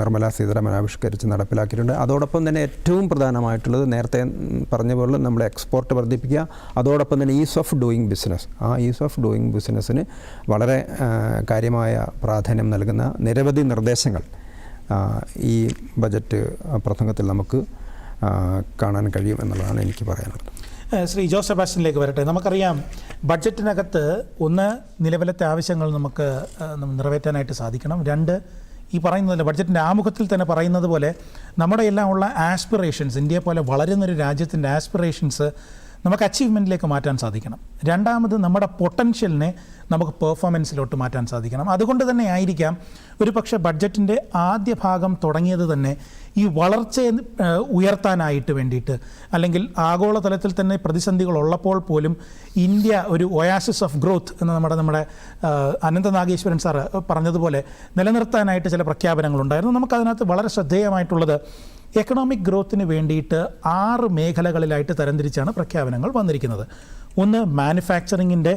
നിർമ്മല സീതാരാമൻ ആവിഷ്കരിച്ച് നടപ്പിലാക്കിയിട്ടുണ്ട്. അതോടൊപ്പം തന്നെ ഏറ്റവും പ്രധാനമായിട്ടുള്ളത് നേരത്തെ പറഞ്ഞ പോലെ നമ്മൾ എക്സ്പോർട്ട് വർദ്ധിപ്പിക്കുക, അതോടൊപ്പം തന്നെ ഈസ് ഓഫ് ഡൂയിങ് ബിസിനസ്സിന് വളരെ കാര്യമായ പ്രാധാന്യം നൽകുന്ന നിരവധി നിർദ്ദേശങ്ങൾ ഈ ബജറ്റ് പ്രസംഗത്തിൽ നമുക്ക് കാണാൻ കഴിയും എന്നുള്ളതാണ് എനിക്ക് പറയാനുള്ളത്. ശ്രീ ജോസ് സെബാസ്റ്റ്യനിലേക്ക് വരട്ടെ. നമുക്കറിയാം ബഡ്ജറ്റിനകത്ത് ഒന്ന്, നിലവിലത്തെ ആവശ്യങ്ങൾ നമുക്ക് നിറവേറ്റാനായിട്ട് സാധിക്കണം. രണ്ട്, ഈ പറയുന്നതല്ല ബഡ്ജറ്റിൻ്റെ ആമുഖത്തിൽ തന്നെ പറയുന്നത് പോലെ നമ്മുടെ എല്ലാം ഉള്ള ആസ്പിറേഷൻസ്, ഇന്ത്യയെ പോലെ വളരുന്നൊരു രാജ്യത്തിൻ്റെ ആസ്പിറേഷൻസ് നമുക്ക് അച്ചീവ്മെൻറ്റിലേക്ക് മാറ്റാൻ സാധിക്കണം. രണ്ടാമത് നമ്മുടെ പൊട്ടൻഷ്യലിനെ നമുക്ക് പെർഫോമൻസിലോട്ട് മാറ്റാൻ സാധിക്കണം. അതുകൊണ്ട് തന്നെ ആയിരിക്കാം ഒരു പക്ഷേ ബഡ്ജറ്റിൻ്റെ ആദ്യ ഭാഗം തുടങ്ങിയത് തന്നെ ഈ വളർച്ചയെ ഉയർത്താനായിട്ട് വേണ്ടിയിട്ട്, അല്ലെങ്കിൽ ആഗോളതലത്തിൽ തന്നെ പ്രതിസന്ധികൾ ഉള്ളപ്പോൾ പോലും ഇന്ത്യ ഒരു ഒയാസിസ് ഓഫ് ഗ്രോത്ത് എന്ന് നമ്മുടെ അനന്ത നാഗേശ്വരൻ സാറ് പറഞ്ഞതുപോലെ നിലനിർത്താനായിട്ട് ചില പ്രഖ്യാപനങ്ങളുണ്ടായിരുന്നു. നമുക്കതിനകത്ത് വളരെ ശ്രദ്ധേയമായിട്ടുള്ളത് എക്കണോമിക് ഗ്രോത്തിന് വേണ്ടിയിട്ട് 6 മേഖലകളിലായിട്ട് തരംതിരിച്ചാണ് പ്രഖ്യാപനങ്ങൾ വന്നിരിക്കുന്നത്. ഒന്ന്, മാനുഫാക്ചറിങ്ങിൻ്റെ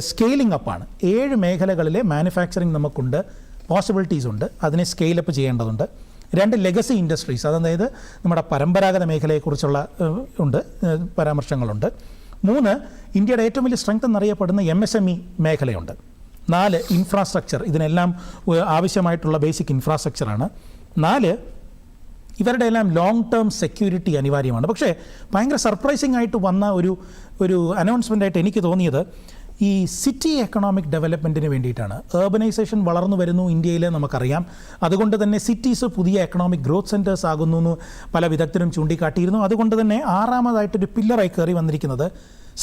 സ്കെയിലിംഗ് അപ്പാണ്. 7 മേഖലകളിലെ മാനുഫാക്ചറിങ് നമുക്കുണ്ട്, പോസിബിലിറ്റീസ് ഉണ്ട്, അതിനെ സ്കെയിലപ്പ് ചെയ്യേണ്ടതുണ്ട്. 2, ലെഗസി ഇൻഡസ്ട്രീസ്, അതായത് നമ്മുടെ പരമ്പരാഗത മേഖലയെക്കുറിച്ചുള്ള പരാമർശങ്ങളുണ്ട്. 3, ഇന്ത്യയുടെ ഏറ്റവും വലിയ സ്ട്രെങ്ത് എന്നറിയപ്പെടുന്ന MSME മേഖലയുണ്ട്. 4, ഇൻഫ്രാസ്ട്രക്ചർ, ഇതിനെല്ലാം ആവശ്യമായിട്ടുള്ള ബേസിക് ഇൻഫ്രാസ്ട്രക്ചറാണ്. 4, ഇവരുടെ എല്ലാം ലോങ് ടേം സെക്യൂരിറ്റി അനിവാര്യമാണ്. പക്ഷേ ഭയങ്കര സർപ്രൈസിംഗ് ആയിട്ട് വന്ന ഒരു അനൗൺസ്മെൻ്റായിട്ട് എനിക്ക് തോന്നിയത് ഈ സിറ്റി എക്കണോമിക് ഡെവലപ്മെൻറ്റിന് വേണ്ടിയിട്ടാണ്. ഏർബനൈസേഷൻ വളർന്നു വരുന്നു ഇന്ത്യയിൽ നമുക്കറിയാം. അതുകൊണ്ട് തന്നെ സിറ്റീസ് പുതിയ എക്കണോമിക് ഗ്രോത്ത് സെൻറ്റേഴ്സ് ആകുന്നു എന്ന് പല വിദഗ്ധരും ചൂണ്ടിക്കാട്ടിയിരുന്നു. അതുകൊണ്ട് തന്നെ 6ാമതായിട്ടൊരു പില്ലറായി കയറി വന്നിരിക്കുന്നത്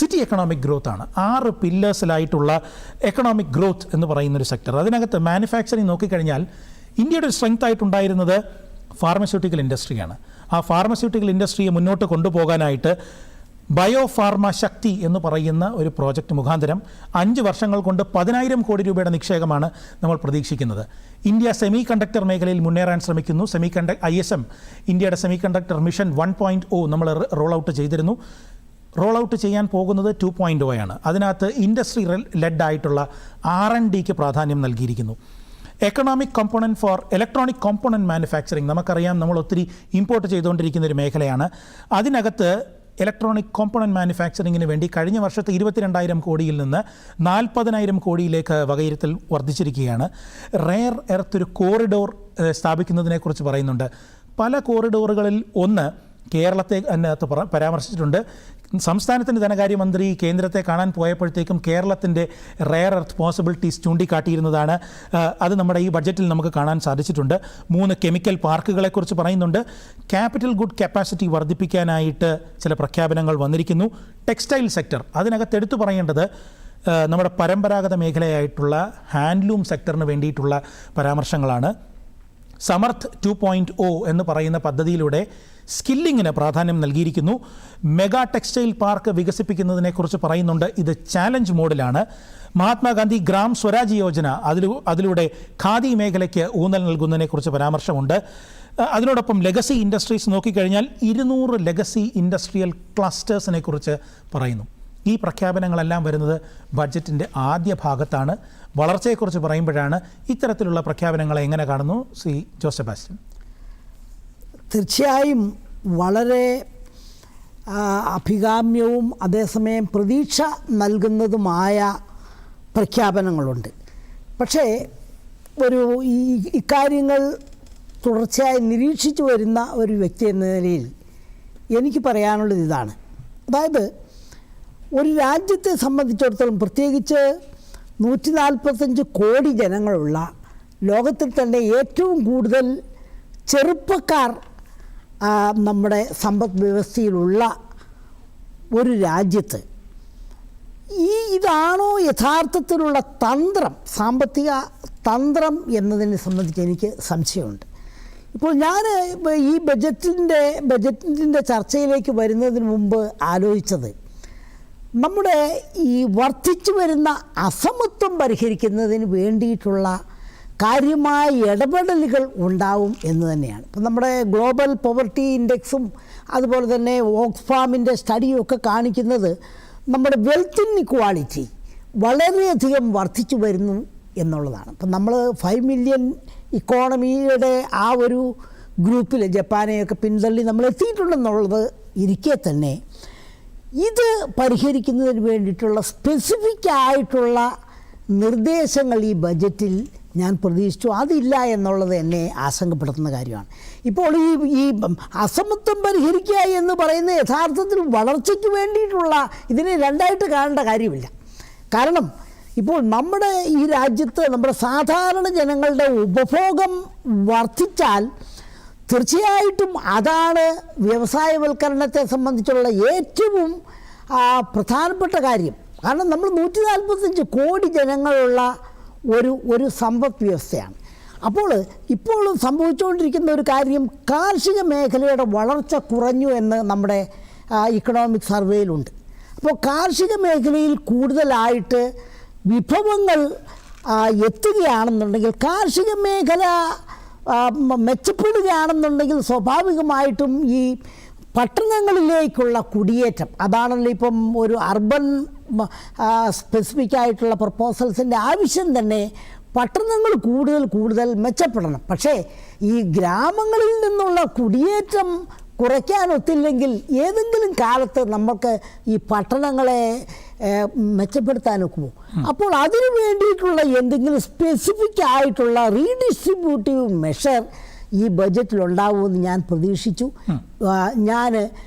സിറ്റി എക്കണോമിക് ഗ്രോത്ത് ആണ്. 6 പില്ലേഴ്സിലായിട്ടുള്ള എക്കണോമിക് ഗ്രോത്ത് എന്ന് പറയുന്നൊരു സെക്ടർ. അതിനകത്ത് മാനുഫാക്ചറിങ് നോക്കിക്കഴിഞ്ഞാൽ ഇന്ത്യയുടെ ഒരു സ്ട്രെങ്ത് ആയിട്ടുണ്ടായിരുന്നത് ഫാർമസ്യൂട്ടിക്കൽ ഇൻഡസ്ട്രിയാണ്. ആ ഫാർമസ്യൂട്ടിക്കൽ ഇൻഡസ്ട്രിയെ മുന്നോട്ട് കൊണ്ടുപോകാനായിട്ട് ബയോ ഫാർമ ശക്തി എന്ന് പറയുന്ന ഒരു പ്രോജക്റ്റ് മുഖാന്തരം 5 വർഷങ്ങൾ കൊണ്ട് 10,000 കോടി രൂപയുടെ നിക്ഷേപമാണ് നമ്മൾ പ്രതീക്ഷിക്കുന്നത്. ഇന്ത്യ സെമി കണ്ടക്ടർ മേഖലയിൽ മുന്നേറാൻ ശ്രമിക്കുന്നു. ISM ഇന്ത്യയുടെ സെമി കണ്ടക്ടർ മിഷൻ 1.0 നമ്മൾ റോൾ ഔട്ട് ചെയ്തിരുന്നു. റോൾ ഔട്ട് ചെയ്യാൻ പോകുന്നത് 2.0 ആണ്. അതിനകത്ത് ഇൻഡസ്ട്രി ലെഡ് ആയിട്ടുള്ള R&Dക്ക് പ്രാധാന്യം നൽകിയിരിക്കുന്നു. Economic component four electronic component manufacturing, നമുക്കറിയാം നമ്മൾ ഒത്തിരി ഇമ്പോർട്ട് ചെയ്തുകൊണ്ടിരിക്കുന്ന ഒരു മേഖലയാണ്. അതിനകത്ത് ഇലക്ട്രോണിക് കോമ്പണൻറ്റ് മാനുഫാക്ചറിങ്ങിന് വേണ്ടി കഴിഞ്ഞ വർഷത്തെ 22,000 കോടിയിൽ നിന്ന് 40,000 കോടിയിലേക്ക് വകയിരുത്തൽ വർദ്ധിച്ചിരിക്കുകയാണ്. റെയർ എർത്ത് ഒരു കോറിഡോർ സ്ഥാപിക്കുന്നതിനെക്കുറിച്ച് പറയുന്നുണ്ട്. പല കോറിഡോറുകളിൽ ഒന്ന് കേരളത്തെ അതിനകത്ത് പരാമർശിച്ചിട്ടുണ്ട്. സംസ്ഥാനത്തിൻ്റെ ധനകാര്യമന്ത്രി കേന്ദ്രത്തെ കാണാൻ പോയപ്പോഴത്തേക്കും കേരളത്തിൻ്റെ റെയർ എർത്ത് പോസിബിലിറ്റീസ് ചൂണ്ടിക്കാട്ടിയിരുന്നതാണ്. അത് നമ്മുടെ ഈ ബഡ്ജറ്റിൽ നമുക്ക് കാണാൻ സാധിച്ചിട്ടുണ്ട്. 3 കെമിക്കൽ പാർക്കുകളെക്കുറിച്ച് പറയുന്നുണ്ട്. ക്യാപിറ്റൽ ഗുഡ് കപ്പാസിറ്റി വർദ്ധിപ്പിക്കാനായിട്ട് ചില പ്രഖ്യാപനങ്ങൾ വന്നിരിക്കുന്നു. ടെക്സ്റ്റൈൽ സെക്ടർ, അതിനകത്ത് എടുത്തു പറയേണ്ടത് നമ്മുടെ പരമ്പരാഗത മേഖലയായിട്ടുള്ള ഹാൻഡ്ലൂം സെക്ടറിന് വേണ്ടിയിട്ടുള്ള പരാമർശങ്ങളാണ്. സമർത്ഥ് 2.0 എന്ന് പറയുന്ന പദ്ധതിയിലൂടെ സ്കില്ലിങ്ങിന് പ്രാധാന്യം നൽകിയിരിക്കുന്നു. മെഗാ ടെക്സ്റ്റൈൽ പാർക്ക് വികസിപ്പിക്കുന്നതിനെക്കുറിച്ച് പറയുന്നുണ്ട്. ഇത് ചാലഞ്ച് മോഡിലാണ്. മഹാത്മാഗാന്ധി ഗ്രാം സ്വരാജ് യോജന, അതിലൂടെ ഖാദി മേഖലയ്ക്ക് ഊന്നൽ നൽകുന്നതിനെക്കുറിച്ച് പരാമർശമുണ്ട്. അതിനോടൊപ്പം ലെഗസി ഇൻഡസ്ട്രീസ് നോക്കിക്കഴിഞ്ഞാൽ 200 ലെഗസി ഇൻഡസ്ട്രിയൽ ക്ലസ്റ്റേഴ്സിനെ കുറിച്ച് പറയുന്നു. ഈ പ്രഖ്യാപനങ്ങളെല്ലാം വരുന്നത് ബഡ്ജറ്റിൻ്റെ ആദ്യ ഭാഗത്താണ്. വളർച്ചയെക്കുറിച്ച് പറയുമ്പോഴാണ് ഇത്തരത്തിലുള്ള പ്രഖ്യാപനങ്ങളെ എങ്ങനെ കാണുന്നു ശ്രീ ജോസ് സെബാസ്റ്റ്യൻ? തീർച്ചയായും വളരെ അഭികാമ്യവും അതേസമയം പ്രതീക്ഷ നൽകുന്നതുമായ പ്രഖ്യാപനങ്ങളുണ്ട്. പക്ഷേ ഇക്കാര്യങ്ങൾ തുടർച്ചയായി നിരീക്ഷിച്ചു വരുന്ന ഒരു വ്യക്തി എന്ന നിലയിൽ എനിക്ക് പറയാനുള്ളത് ഇതാണ്. അതായത് ഒരു രാജ്യത്തെ സംബന്ധിച്ചിടത്തോളം, പ്രത്യേകിച്ച് 145 കോടി ജനങ്ങളുള്ള ലോകത്തിൽ തന്നെ ഏറ്റവും കൂടുതൽ ചെറുപ്പക്കാർ നമ്മുടെ സമ്പദ് വ്യവസ്ഥയിലുള്ള ഒരു രാജ്യത്ത് ഇതാണോ യഥാർത്ഥത്തിലുള്ള തന്ത്രം, സാമ്പത്തിക തന്ത്രം എന്നതിനെ സംബന്ധിച്ച് എനിക്ക് സംശയമുണ്ട്. ഇപ്പോൾ ഞാൻ ഈ ബജറ്റിൻ്റെ ചർച്ചയിലേക്ക് വരുന്നതിന് മുമ്പ് ആലോചിച്ചത്, നമ്മുടെ ഈ വർദ്ധിച്ചു വരുന്ന അസമത്വം പരിഹരിക്കുന്നതിന് വേണ്ടിയിട്ടുള്ള കാര്യമായ ഇടപെടലുകൾ ഉണ്ടാവും എന്ന് തന്നെയാണ്. ഇപ്പം നമ്മുടെ ഗ്ലോബൽ പോവർട്ടി ഇൻഡെക്സും അതുപോലെ തന്നെ ഓക്സ്ഫാമിൻ്റെ സ്റ്റഡിയും ഒക്കെ കാണിക്കുന്നത് നമ്മുടെ വെൽത്ത് ഇൻഇക്വാളിറ്റി വളരെയധികം വർദ്ധിച്ചു വരുന്നു എന്നുള്ളതാണ്. അപ്പം നമ്മൾ 5 മില്യൺ ഇക്കോണമിയുടെ ആ ഒരു ഗ്രൂപ്പിൽ ജപ്പാനെയൊക്കെ പിന്തള്ളി നമ്മൾ എത്തിയിട്ടുണ്ടെന്നുള്ളത് ഇരിക്കെ തന്നെ ഇത് പരിഹരിക്കുന്നതിന് വേണ്ടിയിട്ടുള്ള സ്പെസിഫിക് ആയിട്ടുള്ള നിർദ്ദേശങ്ങൾ ഈ ബജറ്റിൽ ഞാൻ പ്രതീക്ഷിച്ചു. അതില്ല എന്നുള്ളത് എന്നെ ആശങ്കപ്പെടുത്തുന്ന കാര്യമാണ്. ഇപ്പോൾ ഈ അസമത്വം പരിഹരിക്കുക എന്ന് പറയുന്ന യഥാർത്ഥത്തിൽ വളർച്ചയ്ക്ക് വേണ്ടിയിട്ടുള്ള, ഇതിനെ രണ്ടായിട്ട് കാണേണ്ട കാര്യമില്ല. കാരണം ഇപ്പോൾ നമ്മുടെ ഈ രാജ്യത്ത് നമ്മുടെ സാധാരണ ജനങ്ങളുടെ ഉപഭോഗം വർദ്ധിച്ചാൽ തീർച്ചയായിട്ടും അതാണ് വ്യവസായവൽക്കരണത്തെ സംബന്ധിച്ചുള്ള ഏറ്റവും പ്രധാനപ്പെട്ട കാര്യം. കാരണം നമ്മൾ 145 കോടി ജനങ്ങളുള്ള ഒരു സമ്പദ് വ്യവസ്ഥയാണ്. അപ്പോൾ ഇപ്പോൾ സംഭവിച്ചുകൊണ്ടിരിക്കുന്ന ഒരു കാര്യം, കാർഷിക മേഖലയുടെ വളർച്ച കുറഞ്ഞു എന്ന് നമ്മുടെ ഇക്കണോമിക് സർവേയിലുണ്ട്. അപ്പോൾ കാർഷിക മേഖലയിൽ കൂടുതലായിട്ട് വിഭവങ്ങൾ എത്തുകയാണെന്നുണ്ടെങ്കിൽ, കാർഷിക മേഖല മെച്ചപ്പെടുകയാണെന്നുണ്ടെങ്കിൽ സ്വാഭാവികമായിട്ടും ഈ പട്ടണങ്ങളിലേക്കുള്ള കുടിയേറ്റം, അതാണല്ലോ ഇപ്പം ഒരു അർബൻ സ്പെസിഫിക് ആയിട്ടുള്ള പ്രപ്പോസൽസിൻ്റെ ആവശ്യം തന്നെ, പട്ടണങ്ങൾ കൂടുതൽ മെച്ചപ്പെടണം. പക്ഷേ ഈ ഗ്രാമങ്ങളിൽ നിന്നുള്ള കുടിയേറ്റം കുറയ്ക്കാനൊത്തില്ലെങ്കിൽ ഏതെങ്കിലും കാലത്ത് നമുക്ക് ഈ പട്ടണങ്ങളെ മെച്ചപ്പെടുത്താൻ ഒക്കുമോ? അപ്പോൾ അതിനു വേണ്ടിയിട്ടുള്ള എന്തെങ്കിലും സ്പെസിഫിക് ആയിട്ടുള്ള റീഡിസ്ട്രിബ്യൂട്ടീവ് മെഷർ ഈ ബജറ്റിലുണ്ടാവുമെന്ന് ഞാൻ പ്രതീക്ഷിച്ചു. ഞാൻ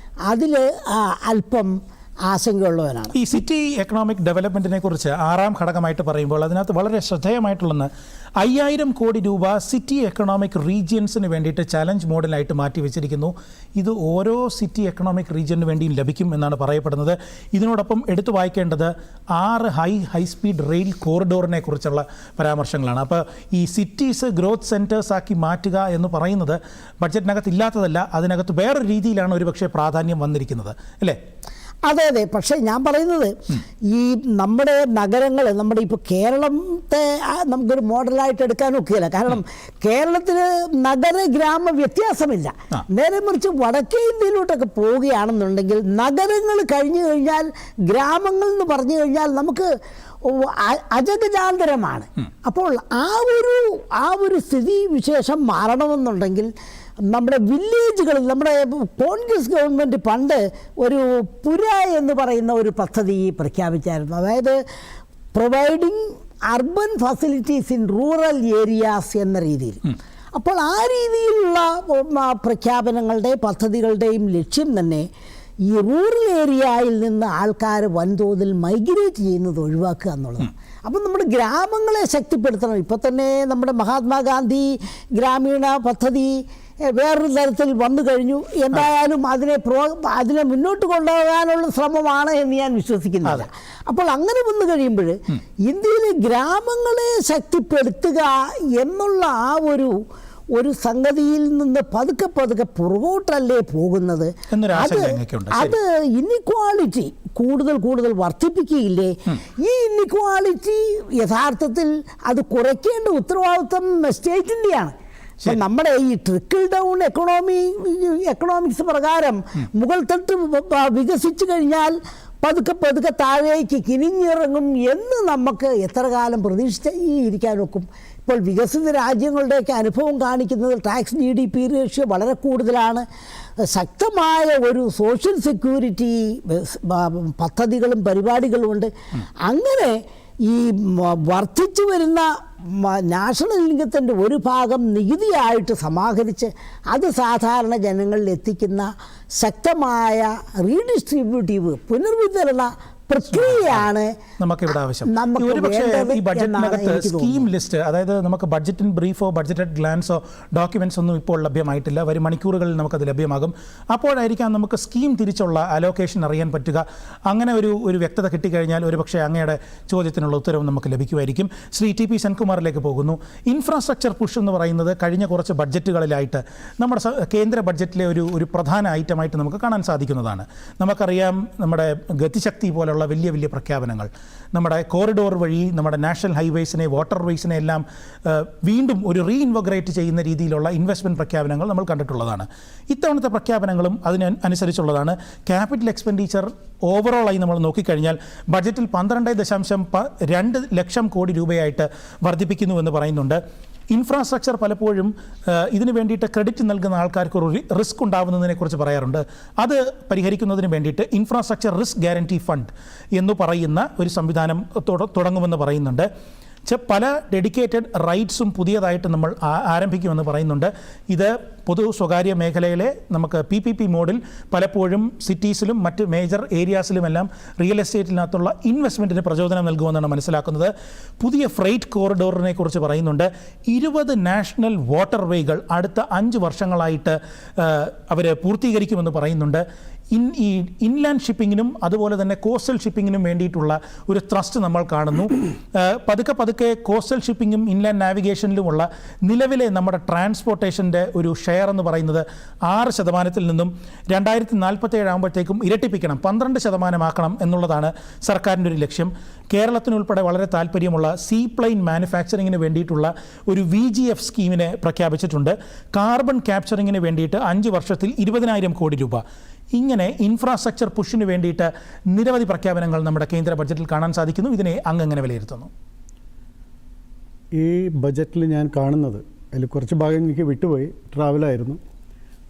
അതിൽ അല്പം ആശങ്കയുള്ളവനാണ്. ഈ സിറ്റി എക്കണോമിക് ഡെവലപ്മെൻറ്റിനെ കുറിച്ച് 6ാം ഘടകമായിട്ട് പറയുമ്പോൾ അതിനകത്ത് വളരെ ശ്രദ്ധേയമായിട്ടുള്ളതെന്ന് 5000 കോടി രൂപ സിറ്റി എക്കണോമിക് റീജിയൻസിന് വേണ്ടിയിട്ട് ചലഞ്ച് മോഡലായിട്ട് മാറ്റി വെച്ചിരിക്കുന്നു. ഇത് ഓരോ സിറ്റി എക്കണോമിക് റീജിയന് വേണ്ടിയും ലഭിക്കും എന്നാണ് പറയപ്പെടുന്നത്. ഇതിനോടൊപ്പം എടുത്തു വായിക്കേണ്ടത് 6 ഹൈ സ്പീഡ് റെയിൽ കോറിഡോറിനെ കുറിച്ചുള്ള പരാമർശങ്ങളാണ്. അപ്പോൾ ഈ സിറ്റീസ് ഗ്രോത്ത് സെൻറ്റേഴ്സ് ആക്കി മാറ്റുക എന്ന് പറയുന്നത് ബഡ്ജറ്റിനകത്ത് ഇല്ലാത്തതല്ല, അതിനകത്ത് വേറൊരു രീതിയിലാണ് ഒരുപക്ഷെ പ്രാധാന്യം വന്നിരിക്കുന്നത്, അല്ലേ? അതെ. പക്ഷേ ഞാൻ പറയുന്നത് ഈ നമ്മുടെ നഗരങ്ങൾ, നമ്മുടെ ഇപ്പോൾ കേരളത്തെ നമുക്കൊരു മോഡലായിട്ട് എടുക്കാൻ ഒക്കുകയില്ല. കാരണം കേരളത്തിന് നഗര ഗ്രാമ വ്യത്യാസമില്ല. നേരെ മറിച്ച് വടക്കേ ഇന്ത്യയിലോട്ടൊക്കെ പോവുകയാണെന്നുണ്ടെങ്കിൽ നഗരങ്ങൾ കഴിഞ്ഞു കഴിഞ്ഞാൽ ഗ്രാമങ്ങൾ എന്ന് പറഞ്ഞു കഴിഞ്ഞാൽ നമുക്ക് അജഗജാന്തരമാണ്. അപ്പോൾ ആ ഒരു സ്ഥിതി വിശേഷം മാറണമെന്നുണ്ടെങ്കിൽ നമ്മുടെ വില്ലേജുകളിൽ, നമ്മുടെ കോൺഗ്രസ് ഗവൺമെൻറ് പണ്ട് ഒരു പുര എന്ന് പറയുന്ന ഒരു പദ്ധതി പ്രഖ്യാപിച്ചായിരുന്നു. അതായത് providing urban facilities in rural areas എന്ന രീതിയിൽ. അപ്പോൾ ആ രീതിയിലുള്ള പ്രഖ്യാപനങ്ങളുടെ പദ്ധതികളുടെയും ലക്ഷ്യം തന്നെ ഈ റൂറൽ ഏരിയയിൽ നിന്ന് ആൾക്കാർ വൻതോതിൽ മൈഗ്രേറ്റ് ചെയ്യുന്നത് ഒഴിവാക്കുക എന്നുള്ളതാണ്. അപ്പം നമ്മുടെ ഗ്രാമങ്ങളെ ശക്തിപ്പെടുത്തണം. ഇപ്പോൾ തന്നെ നമ്മുടെ മഹാത്മാഗാന്ധി ഗ്രാമീണ പദ്ധതി വേറൊരു തരത്തിൽ വന്നു കഴിഞ്ഞു. എന്തായാലും അതിനെ മുന്നോട്ട് കൊണ്ടുപോകാനുള്ള ശ്രമമാണ് എന്ന് ഞാൻ വിശ്വസിക്കുന്നില്ല. അപ്പോൾ അങ്ങനെ വന്നു കഴിയുമ്പോൾ ഇന്ത്യയിലെ ഗ്രാമങ്ങളെ ശക്തിപ്പെടുത്തുക എന്നുള്ള ആ ഒരു സംഗതിയിൽ നിന്ന് പതുക്കെ പുറകോട്ടല്ലേ പോകുന്നത്? അത് ഇന്നിക്വാളിറ്റി കൂടുതൽ വർദ്ധിപ്പിക്കുകയില്ലേ? ഈ ഇന്നിക്വാളിറ്റി യഥാർത്ഥത്തിൽ അത് കുറയ്ക്കേണ്ട ഉത്തരവാദിത്വം സ്റ്റേറ്റിൻ്റെയാണ്. നമ്മുടെ ഈ ട്രിക്കിൾ ഡൗൺ എക്കണോമിക്സ് പ്രകാരം മുകൾ തട്ട് വികസിച്ചു കഴിഞ്ഞാൽ പതുക്കെ പതുക്കെ താഴേക്ക് കിനിഞ്ഞിറങ്ങും എന്ന് നമുക്ക് എത്ര കാലം പ്രതീക്ഷിച്ചിരിക്കാൻ ഒക്കും? ഇപ്പോൾ വികസിത രാജ്യങ്ങളുടെയൊക്കെ അനുഭവം കാണിക്കുന്നത് ടാക്സ് GDP റേഷ്യോ വളരെ കൂടുതലാണ്. ശക്തമായ ഒരു സോഷ്യൽ സെക്യൂരിറ്റി പദ്ധതികളും പരിപാടികളുമുണ്ട്. അങ്ങനെ ഈ വർദ്ധിച്ചു വരുന്ന നാഷണൽ ഇൻകത്തിൻ്റെ ഒരു ഭാഗം നികുതിയായിട്ട് സമാഹരിച്ച് അത് സാധാരണ ജനങ്ങളിൽ എത്തിക്കുന്ന ശക്തമായ റീഡിസ്ട്രിബ്യൂട്ടീവ് പുനർവിതരണ പ്രക്രിയയാണ് നമുക്കിവിടെ ആവശ്യം. ഒരുപക്ഷേ ഈ ബഡ്ജറ്റിനകത്ത് സ്കീം ലിസ്റ്റ്, അതായത് നമുക്ക് ബഡ്ജറ്റിൻ ബ്രീഫോ ബഡ്ജറ്റഡ് ഗ്ലാൻസോ ഡോക്യുമെന്റ്സ് ഒന്നും ഇപ്പോൾ ലഭ്യമായിട്ടില്ല. വരും മണിക്കൂറുകളിൽ നമുക്കത് ലഭ്യമാകും. അപ്പോഴായിരിക്കാം നമുക്ക് സ്കീം തിരിച്ചുള്ള അലോക്കേഷൻ അറിയാൻ പറ്റുക. അങ്ങനെ ഒരു വ്യക്തത കിട്ടിക്കഴിഞ്ഞാൽ ഒരുപക്ഷെ അങ്ങയുടെ ചോദ്യത്തിനുള്ള ഉത്തരവും നമുക്ക് ലഭിക്കുമായിരിക്കും. ശ്രീ TP സെൻകുമാറിലേക്ക് പോകുന്നു. ഇൻഫ്രാസ്ട്രക്ചർ പുഷ് എന്ന് പറയുന്നത് കഴിഞ്ഞ കുറച്ച് ബഡ്ജറ്റുകളിലായിട്ട് നമ്മുടെ കേന്ദ്ര ബഡ്ജറ്റിലെ ഒരു പ്രധാന ഐറ്റമായിട്ട് നമുക്ക് കാണാൻ സാധിക്കുന്നതാണ്. നമുക്കറിയാം, നമ്മുടെ ഗതിശക്തി പോലുള്ള വലിയ വലിയ പ്രഖ്യാപനങ്ങൾ, നമ്മുടെ കോറിഡോർ വഴി നമ്മുടെ നാഷണൽ ഹൈവേസിനെ വാട്ടർ വേസിനെ എല്ലാം വീണ്ടും ഒരു റീഇൻവഗ്രേറ്റ് ചെയ്യുന്ന രീതിയിലുള്ള ഇൻവെസ്റ്റ്മെൻറ്റ് പ്രഖ്യാപനങ്ങൾ നമ്മൾ കണ്ടിട്ടുള്ളതാണ്. ഇത്തവണത്തെ പ്രഖ്യാപനങ്ങളും അതിനനുസരിച്ചുള്ളതാണ്. ക്യാപിറ്റൽ എക്സ്പെൻഡിച്ചർ ഓവറോളായി നമ്മൾ നോക്കിക്കഴിഞ്ഞാൽ ബഡ്ജറ്റിൽ 12.2 ലക്ഷം കോടി രൂപയായിട്ട് വർദ്ധിപ്പിക്കുന്നുവെന്ന് പറയുന്നുണ്ട്. ഇൻഫ്രാസ്ട്രക്ചർ പലപ്പോഴും ഇതിന് വേണ്ടിയിട്ട് ക്രെഡിറ്റ് നൽകുന്ന ആൾക്കാർക്ക് ഒരു റിസ്ക് ഉണ്ടാകുന്നതിനെക്കുറിച്ച് പറയാറുണ്ട്. അത് പരിഹരിക്കുന്നതിന് വേണ്ടിയിട്ട് ഇൻഫ്രാസ്ട്രക്ചർ റിസ്ക് ഗ്യാരണ്ടി ഫണ്ട് എന്ന് പറയുന്ന ഒരു സംവിധാനം തുടങ്ങുമെന്ന് പറയുന്നുണ്ട്. പല ഡെഡിക്കേറ്റഡ് റൈറ്റ്സും പുതിയതായിട്ട് നമ്മൾ ആരംഭിക്കുമെന്ന് പറയുന്നുണ്ട്. ഇത് പൊതു സ്വകാര്യ മേഖലയിലെ നമുക്ക് PPP മോഡിൽ പലപ്പോഴും സിറ്റീസിലും മറ്റ് മേജർ ഏരിയാസിലുമെല്ലാം റിയൽ എസ്റ്റേറ്റിനകത്തുള്ള ഇൻവെസ്റ്റ്മെൻറ്റിന് പ്രചോദനം നൽകുമെന്നാണ് മനസ്സിലാക്കുന്നത്. പുതിയ ഫ്രൈറ്റ് കോറിഡോറിനെ കുറിച്ച് പറയുന്നുണ്ട്. 20 നാഷണൽ വാട്ടർ വേകൾ അടുത്ത 5 വർഷങ്ങളായിട്ട് അവർ പൂർത്തീകരിക്കുമെന്ന് പറയുന്നുണ്ട്. ഈ ഇൻലാൻഡ് ഷിപ്പിങ്ങിനും അതുപോലെ തന്നെ കോസ്റ്റൽ ഷിപ്പിങ്ങിനും വേണ്ടിയിട്ടുള്ള ഒരു ത്രസ്റ്റ് നമ്മൾ കാണുന്നു. പതുക്കെ കോസ്റ്റൽ ഷിപ്പിങ്ങും ഇൻലാൻഡ് നാവിഗേഷനിലുമുള്ള നിലവിലെ നമ്മുടെ ട്രാൻസ്പോർട്ടേഷൻ്റെ ഒരു ഷെയർ എന്ന് പറയുന്നത് 6% നിന്നും 2047 ആകുമ്പോഴത്തേക്കും ഇരട്ടിപ്പിക്കണം, 12% എന്നുള്ളതാണ് സർക്കാരിൻ്റെ ഒരു ലക്ഷ്യം. കേരളത്തിനുൾപ്പെടെ വളരെ താല്പര്യമുള്ള സീപ്ലെയിൻ മാനുഫാക്ചറിങ്ങിന് വേണ്ടിയിട്ടുള്ള ഒരു VGF സ്കീമിനെ പ്രഖ്യാപിച്ചിട്ടുണ്ട്. കാർബൺ ക്യാപ്ചറിങ്ങിന് വേണ്ടിയിട്ട് 5 വർഷത്തിൽ 20,000 കോടി രൂപ. ഇങ്ങനെ ഇൻഫ്രാസ്ട്രക്ചർ പുഷിന് വേണ്ടിയിട്ട് നിരവധി പ്രഖ്യാപനങ്ങൾ നമ്മുടെ കേന്ദ്ര ബഡ്ജറ്റിൽ കാണാൻ സാധിക്കുന്നു. ഇതിനെ അങ്ങ് എങ്ങനെ വിലയിരുത്തുന്നു? ഈ ബഡ്ജറ്റിൽ ഞാൻ കാണുന്നത്, അതിൽ കുറച്ച് ഭാഗം എനിക്ക് വിട്ടുപോയി, ട്രാവലായിരുന്നു.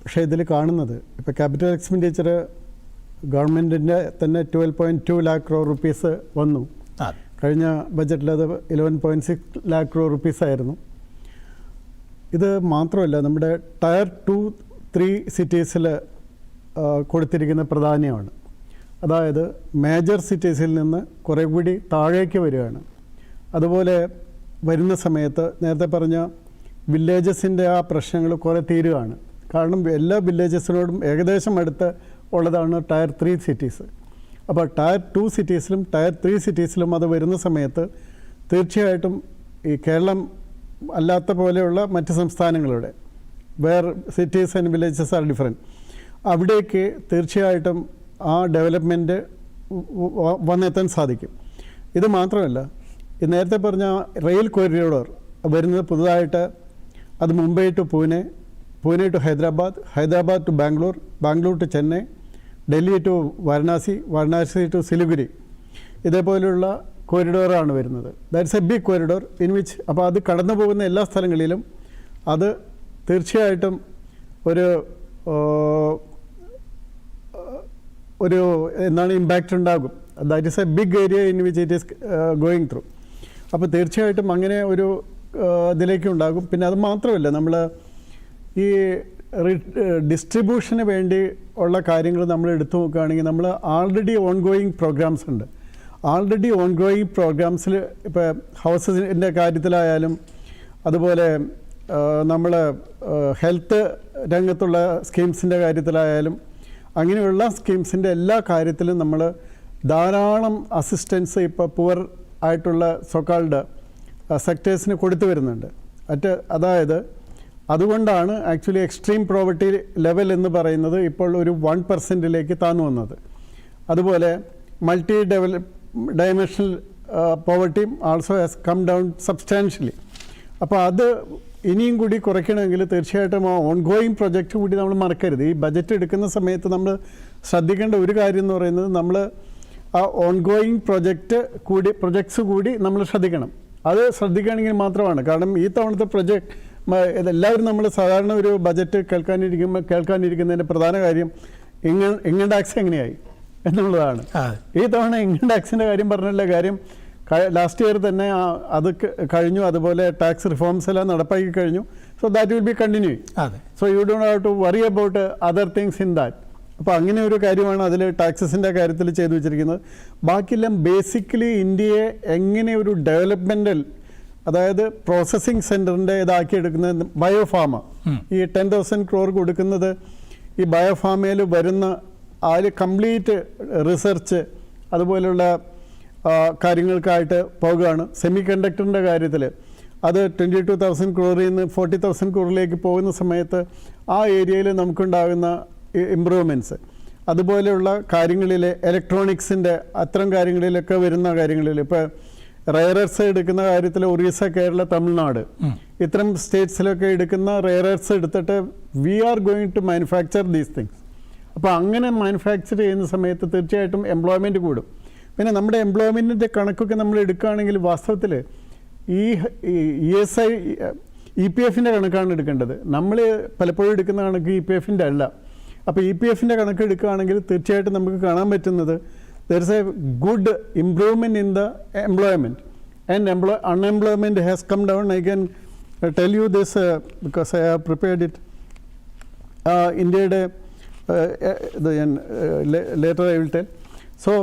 പക്ഷേ ഇതിൽ കാണുന്നത് ഇപ്പോൾ ക്യാപിറ്റൽ എക്സ്പെൻഡിച്ചർ ഗവൺമെൻറ്റിൻ്റെ തന്നെ 12.2 lakh crore rupees വന്നു. കഴിഞ്ഞ ബഡ്ജറ്റിൽ അത് 11.6 lakh crore rupees ആയിരുന്നു. ഇത് മാത്രമല്ല, നമ്മുടെ ടയർ 2-3 സിറ്റീസിൽ കൊടുത്തിരിക്കുന്ന പ്രാധാന്യമാണ്. അതായത് മേജർ സിറ്റീസിൽ നിന്ന് കുറേ കൂടി താഴേക്ക് വരികയാണ്. അതുപോലെ വരുന്ന സമയത്ത് നേരത്തെ പറഞ്ഞ വില്ലേജസിൻ്റെ ആ പ്രശ്നങ്ങൾ കുറേ തീരുകയാണ്. കാരണം എല്ലാ വില്ലേജസിനോടും ഏകദേശം അടുത്ത് ഉള്ളതാണ് ടയർ 3 സിറ്റീസ്. അപ്പോൾ ടയർ 2 സിറ്റീസിലും ടയർ 3 സിറ്റീസിലും അത് വരുന്ന സമയത്ത് തീർച്ചയായിട്ടും ഈ കേരളം അല്ലാത്ത പോലെയുള്ള മറ്റ് സംസ്ഥാനങ്ങളുടെ where cities and villages are different, അവിടേക്ക് തീർച്ചയായിട്ടും ആ ഡെവലപ്മെൻറ്റ് വന്നെത്താൻ സാധിക്കും. ഇത് മാത്രമല്ല, ഈ നേരത്തെ പറഞ്ഞ റെയിൽ കോറിഡോർ വരുന്നത് പുതുതായിട്ട്, അത് Mumbai to Pune, Pune to Hyderabad, Hyderabad to Bangalore, Bangalore to Chennai, Delhi to Varanasi, Varanasi to Siliguri, ഇതേപോലെയുള്ള കോറിഡോറാണ് വരുന്നത്. That's a big corridor in which, അപ്പോൾ അത് കടന്നു പോകുന്ന എല്ലാ സ്ഥലങ്ങളിലും അത് തീർച്ചയായിട്ടും ഒരു എന്താണ് ഇമ്പാക്റ്റ് ഉണ്ടാകും. That is a big area in which it is going through. അപ്പോൾ തീർച്ചയായിട്ടും അങ്ങനെ ഒരു ഇതിലേക്ക് ഉണ്ടാകും. പിന്നെ അത് മാത്രമല്ല, നമ്മൾ ഈ ഡിസ്ട്രിബ്യൂഷന് വേണ്ടി ഉള്ള കാര്യങ്ങൾ നമ്മൾ എടുത്തു നോക്കുകയാണെങ്കിൽ നമ്മൾ ആൾറെഡി ഓൺഗോയിങ് പ്രോഗ്രാംസ് ഉണ്ട്. ആൾറെഡി ഓൺഗോയിങ് പ്രോഗ്രാംസിൽ ഇപ്പോൾ ഹൗസസിൻ്റെ കാര്യത്തിലായാലും അതുപോലെ നമ്മൾ ഹെൽത്ത് രംഗത്തുള്ള സ്കീംസിൻ്റെ കാര്യത്തിലായാലും അങ്ങനെയുള്ള സ്കീംസിൻ്റെ എല്ലാ കാര്യത്തിലും നമ്മൾ ധാരാളം അസിസ്റ്റൻസ് ഇപ്പോൾ പുവർ ആയിട്ടുള്ള സോക്കാൾഡ് സെക്ടേഴ്സിന് കൊടുത്തു വരുന്നുണ്ട്. അതായത് അതുകൊണ്ടാണ് ആക്ച്വലി എക്സ്ട്രീം പോവർട്ടി ലെവൽ എന്ന് പറയുന്നത് ഇപ്പോൾ ഒരു 1%ലേക്ക് താന്നു വന്നത്. അതുപോലെ മൾട്ടി ഡയമെൻഷണൽ പോവർട്ടിയും also has come down substantially. അപ്പോൾ അത് ഇനിയും കൂടി കുറയ്ക്കണമെങ്കിൽ തീർച്ചയായിട്ടും ആ ഓൺഗോയിങ് പ്രൊജക്റ്റ് കൂടി നമ്മൾ മറക്കരുത്. ഈ ബജറ്റ് എടുക്കുന്ന സമയത്ത് നമ്മൾ ശ്രദ്ധിക്കേണ്ട ഒരു കാര്യം എന്ന് പറയുന്നത്, നമ്മൾ ആ ഓൺഗോയിങ് പ്രൊജക്ട്സ് കൂടി നമ്മൾ ശ്രദ്ധിക്കണം. അത് ശ്രദ്ധിക്കുകയാണെങ്കിൽ മാത്രമാണ്. കാരണം ഈ തവണത്തെ പ്രൊജക്ട് ഇതെല്ലാവരും നമ്മൾ സാധാരണ ഒരു ബജറ്റ് കേൾക്കാനിരിക്കുന്നതിൻ്റെ പ്രധാന കാര്യം ഇൻകം ടാക്സ് എങ്ങനെയായി എന്നുള്ളതാണ്. ഈ തവണ ഇൻകം ടാക്സിൻ്റെ കാര്യം പറഞ്ഞുള്ള കാര്യം ലാസ്റ്റ് ഇയർ തന്നെ അത് കഴിഞ്ഞു. അതുപോലെ ടാക്സ് റിഫോംസ് എല്ലാം നടപ്പാക്കി കഴിഞ്ഞു. So that will be continue. So you don't have to worry about other things in that. അപ്പോൾ അങ്ങനെ ഒരു കാര്യമാണ് അതിൽ ടാക്സസിൻ്റെ കാര്യത്തിൽ ചെയ്തു വെച്ചിരിക്കുന്നത്. ബാക്കിയെല്ലാം ബേസിക്കലി ഇന്ത്യയെ എങ്ങനെ ഒരു ഡെവലപ്മെൻ്റൽ, അതായത് പ്രോസസ്സിംഗ് സെൻറ്ററിൻ്റെ ഇതാക്കിയെടുക്കുന്നത് ബയോഫാമ. ഈ 10,000 crore കൊടുക്കുന്നത് ഈ ബയോഫാമയിൽ വരുന്ന അതിൽ കംപ്ലീറ്റ് റിസർച്ച് അതുപോലുള്ള കാര്യങ്ങൾക്കായിട്ട് പോകുകയാണ്. സെമി കണ്ടക്ടറിൻ്റെ കാര്യത്തിൽ അത് 22,000 crore നിന്ന് 40,000 crore പോകുന്ന സമയത്ത് ആ ഏരിയയിൽ നമുക്കുണ്ടാകുന്ന ഇമ്പ്രൂവ്മെൻറ്റ്സ്, അതുപോലെയുള്ള കാര്യങ്ങളിൽ ഇലക്ട്രോണിക്സിൻ്റെ അത്തരം കാര്യങ്ങളിലൊക്കെ വരുന്ന കാര്യങ്ങളിൽ ഇപ്പോൾ റെയർ എർത്ത്സ് എടുക്കുന്ന കാര്യത്തിൽ ഒറീസ, കേരള, തമിഴ്നാട് ഇത്തരം സ്റ്റേറ്റ്സിലൊക്കെ എടുക്കുന്ന റെയർ എർത്ത്സ് എടുത്തിട്ട് we are going to manufacture these things. അപ്പോൾ അങ്ങനെ മാനുഫാക്ചർ ചെയ്യുന്ന സമയത്ത് തീർച്ചയായിട്ടും എംപ്ലോയ്മെൻറ്റ് കൂടും. പിന്നെ നമ്മുടെ എംപ്ലോയ്മെൻറ്റിൻ്റെ കണക്കൊക്കെ നമ്മൾ എടുക്കുകയാണെങ്കിൽ വാസ്തവത്തിൽ ഈ ESI EPFൻ്റെ കണക്കാണ് എടുക്കേണ്ടത്. നമ്മൾ പലപ്പോഴും എടുക്കുന്ന കണക്ക് EPFൻ്റെ അല്ല. അപ്പോൾ EPFൻ്റെ കണക്ക് എടുക്കുകയാണെങ്കിൽ തീർച്ചയായിട്ടും നമുക്ക് കാണാൻ പറ്റുന്നത് there is a good improvement in the employment and unemployment has come down. I can tell you this because I have prepared it. India later I will tell. So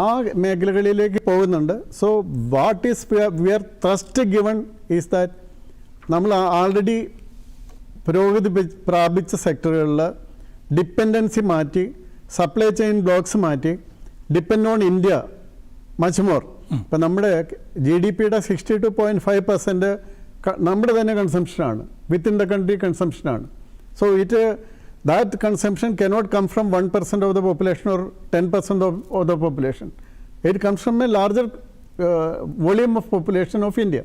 ആ മേഖലകളിലേക്ക് പോകുന്നുണ്ട്. So what is we are trust given is that നമ്മൾ already പുരോഗതി പ്രാപിച്ച സെക്ടറുകളിൽ dependency മാറ്റി, supply chain blocks മാറ്റി, depend on India much more. ഇപ്പം നമ്മുടെ GDPയുടെ 62.5% നമ്മുടെ തന്നെ കൺസംഷനാണ്, വിത്തിൻ ദ കൺട്രി കൺസംഷനാണ്. So that consumption cannot come from 1% of the population or 10% of the population. It comes from a larger volume of population of India.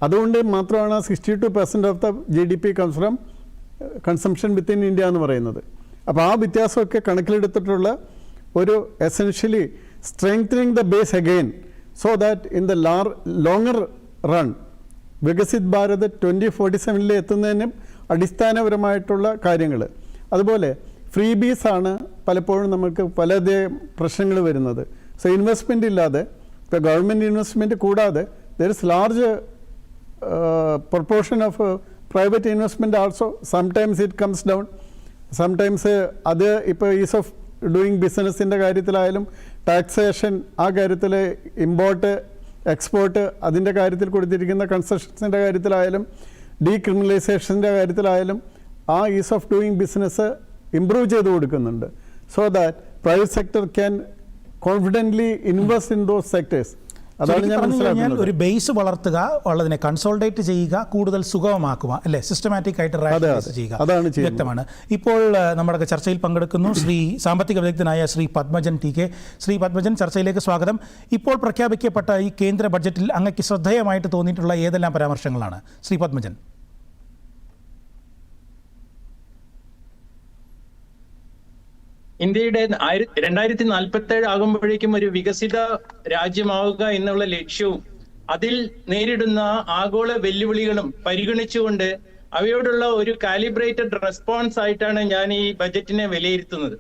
അതുകൊണ്ട് മാത്രമാണ് 62% of the GDP comes from consumption within India എന്ന് പറയുന്നത്. അപ്പോൾ ആ വ്യത്യാസമൊക്കെ കണക്കിലെടുത്തിട്ടുള്ള ഒരു essentially strengthening the base again so that in the longer run Viksit Bharat 2047 എത്തുന്നതിനും അടിസ്ഥാനപരമായിട്ടുള്ള കാര്യങ്ങൾ. അതുപോലെ ഫ്രീ ബീസാണ് പലപ്പോഴും നമുക്ക് പലതരം പ്രശ്നങ്ങൾ വരുന്നത്. സോ ഇൻവെസ്റ്റ്മെൻറ്റ് ഇല്ലാതെ, ഇപ്പോൾ ഗവൺമെൻറ് ഇൻവെസ്റ്റ്മെൻറ്റ് കൂടാതെ there is large proportion of private investment also. Sometimes it comes down, sometimes അത് ഇപ്പോൾ ഈസ് ഓഫ് ഡൂയിങ് ബിസിനസ്സിൻ്റെ കാര്യത്തിലായാലും ടാക്സേഷൻ, ആ കാര്യത്തിൽ ഇമ്പോർട്ട് എക്സ്പോർട്ട് അതിൻ്റെ കാര്യത്തിൽ കൊടുത്തിരിക്കുന്ന കൺസെഷൻസിൻ്റെ കാര്യത്തിലായാലും ഡീക്രിമിനലൈസേഷൻ്റെ കാര്യത്തിലായാലും ആ is of doing business improve ചെയ്ത് കൊടുക്കുന്നുണ്ട്. So that private sector can confidently invest in those sectors. അതാണ് ഞാൻ മനസ്സിലാക്കുന്നത്. ഒരു ബേസ് വളർത്തുക, ഉള്ളതിനെ കൺസോൾട്ടേറ്റ് ചെയ്യുക, കൂടുതൽ സുഗമമാക്കുക, അല്ലേ, സിസ്റ്റമാറ്റിക് ആയിട്ട് റാഷണലൈസ് ചെയ്യുക, അതാണ് വ്യക്തമാണ്. ഇപ്പോൾ നമ്മുടെ ചർച്ചയിൽ പങ്കെടുക്കുന്നു സാമ്പത്തിക വിദഗ്ധനായ ശ്രീ പത്മജൻ TK. ശ്രീ പത്മജൻ, ചർച്ചയിലേക്ക് സ്വാഗതം. ഇപ്പോൾ പ്രഖ്യാപിക്കപ്പെട്ട ഈ കേന്ദ്ര ബഡ്ജറ്റിൽ അങ്ങക്ക് ശ്രദ്ധേയമായിട്ട് തോന്നിയിട്ടുള്ള ഏതെല്ലാം പരാമർശങ്ങളാണ് ശ്രീ പത്മജൻ? ഇന്ത്യയുടെ 2047 ആകുമ്പോഴേക്കും ഒരു വികസിത രാജ്യമാവുക എന്നുള്ള ലക്ഷ്യവും അതിൽ നേരിടുന്ന ആഗോള വെല്ലുവിളികളും പരിഗണിച്ചുകൊണ്ട് അവയോടുള്ള ഒരു കാലിബ്രേറ്റഡ് റെസ്പോൺസ് ആയിട്ടാണ് ഞാൻ ഈ ബജറ്റിനെ വിലയിരുത്തുന്നത്.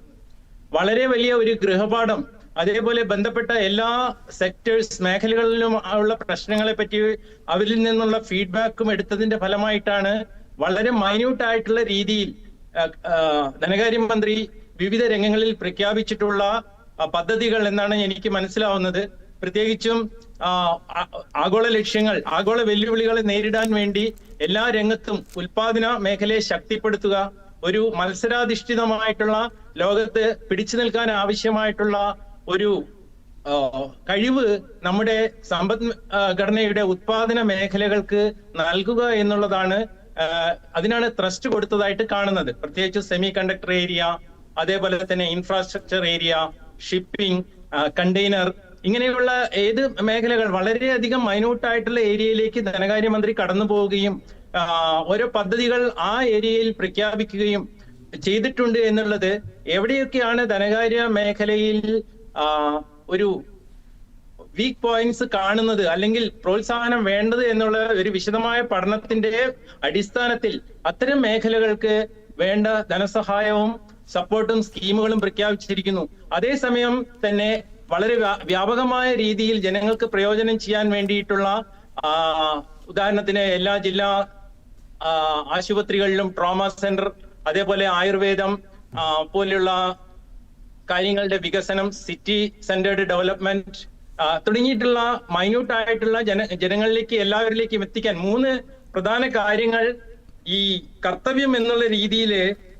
വളരെ വലിയ ഒരു ഗൃഹപാഠം, അതേപോലെ ബന്ധപ്പെട്ട എല്ലാ സെക്ടേഴ്സ് മേഖലകളിലും ഉള്ള പ്രശ്നങ്ങളെ പറ്റി അവരിൽ നിന്നുള്ള ഫീഡ്ബാക്കും എടുത്തതിന്റെ ഫലമായിട്ടാണ് വളരെ മൈന്യൂട്ട് ആയിട്ടുള്ള രീതിയിൽ ധനകാര്യമന്ത്രി വിവിധ രംഗങ്ങളിൽ പ്രഖ്യാപിച്ചിട്ടുള്ള പദ്ധതികൾ എന്നാണ് എനിക്ക് മനസ്സിലാവുന്നത്. പ്രത്യേകിച്ചും ആഗോള ലക്ഷ്യങ്ങൾ, ആഗോള വെല്ലുവിളികളെ നേരിടാൻ വേണ്ടി എല്ലാ രംഗത്തും ഉൽപാദന മേഖലയെ ശക്തിപ്പെടുത്തുക, ഒരു മത്സരാധിഷ്ഠിതമായിട്ടുള്ള ലോകത്ത് പിടിച്ചു നിൽക്കാൻ ആവശ്യമായിട്ടുള്ള ഒരു കഴിവ് നമ്മുടെ സമ്പദ്ഘടനയുടെ ഉത്പാദന മേഖലകൾക്ക് നൽകുക എന്നുള്ളതാണ്. അതിനാണ് ത്രസ്റ്റ് കൊടുത്തതായിട്ട് കാണുന്നത്. പ്രത്യേകിച്ച് സെമി കണ്ടക്ടർ ഏരിയ, അതേപോലെ തന്നെ ഇൻഫ്രാസ്ട്രക്ചർ ഏരിയ, ഷിപ്പിംഗ്, കണ്ടെയ്നർ, ഇങ്ങനെയുള്ള ഏത് മേഖലകൾ വളരെയധികം മൈന്യൂട്ടായിട്ടുള്ള ഏരിയയിലേക്ക് ധനകാര്യമന്ത്രി കടന്നു പോവുകയും ഓരോ പദ്ധതികൾ ആ ഏരിയയിൽ പ്രഖ്യാപിക്കുകയും ചെയ്തിട്ടുണ്ട് എന്നുള്ളത് എവിടെയൊക്കെയാണ് ധനകാര്യ മേഖലയിൽ ഒരു വീക്ക് പോയിന്റ്സ് കാണുന്നത് അല്ലെങ്കിൽ പ്രോത്സാഹനം വേണ്ടത് എന്നുള്ള ഒരു വിശദമായ പഠനത്തിന്റെ അടിസ്ഥാനത്തിൽ അത്തരം മേഖലകൾക്ക് വേണ്ട ധനസഹായവും സപ്പോർട്ടും സ്കീമുകളും പ്രഖ്യാപിച്ചിരിക്കുന്നു. അതേസമയം തന്നെ വളരെ വ്യാപകമായ രീതിയിൽ ജനങ്ങൾക്ക് പ്രയോജനം ചെയ്യാൻ വേണ്ടിയിട്ടുള്ള ഉദാഹരണത്തിന് എല്ലാ ജില്ലാ ആശുപത്രികളിലും ട്രോമ സെന്റർ, അതേപോലെ ആയുർവേദം പോലെയുള്ള കാര്യങ്ങളുടെ വികസനം, സിറ്റി സെന്റേർഡ് ഡെവലപ്മെന്റ് തുടങ്ങിയിട്ടുള്ള മൈന്യൂട്ട് ആയിട്ടുള്ള ജനങ്ങളിലേക്ക് എല്ലാവരിലേക്കും എത്തിക്കാൻ 3 പ്രധാന കാര്യങ്ങൾ ഈ കർത്തവ്യം എന്നുള്ള രീതിയിൽ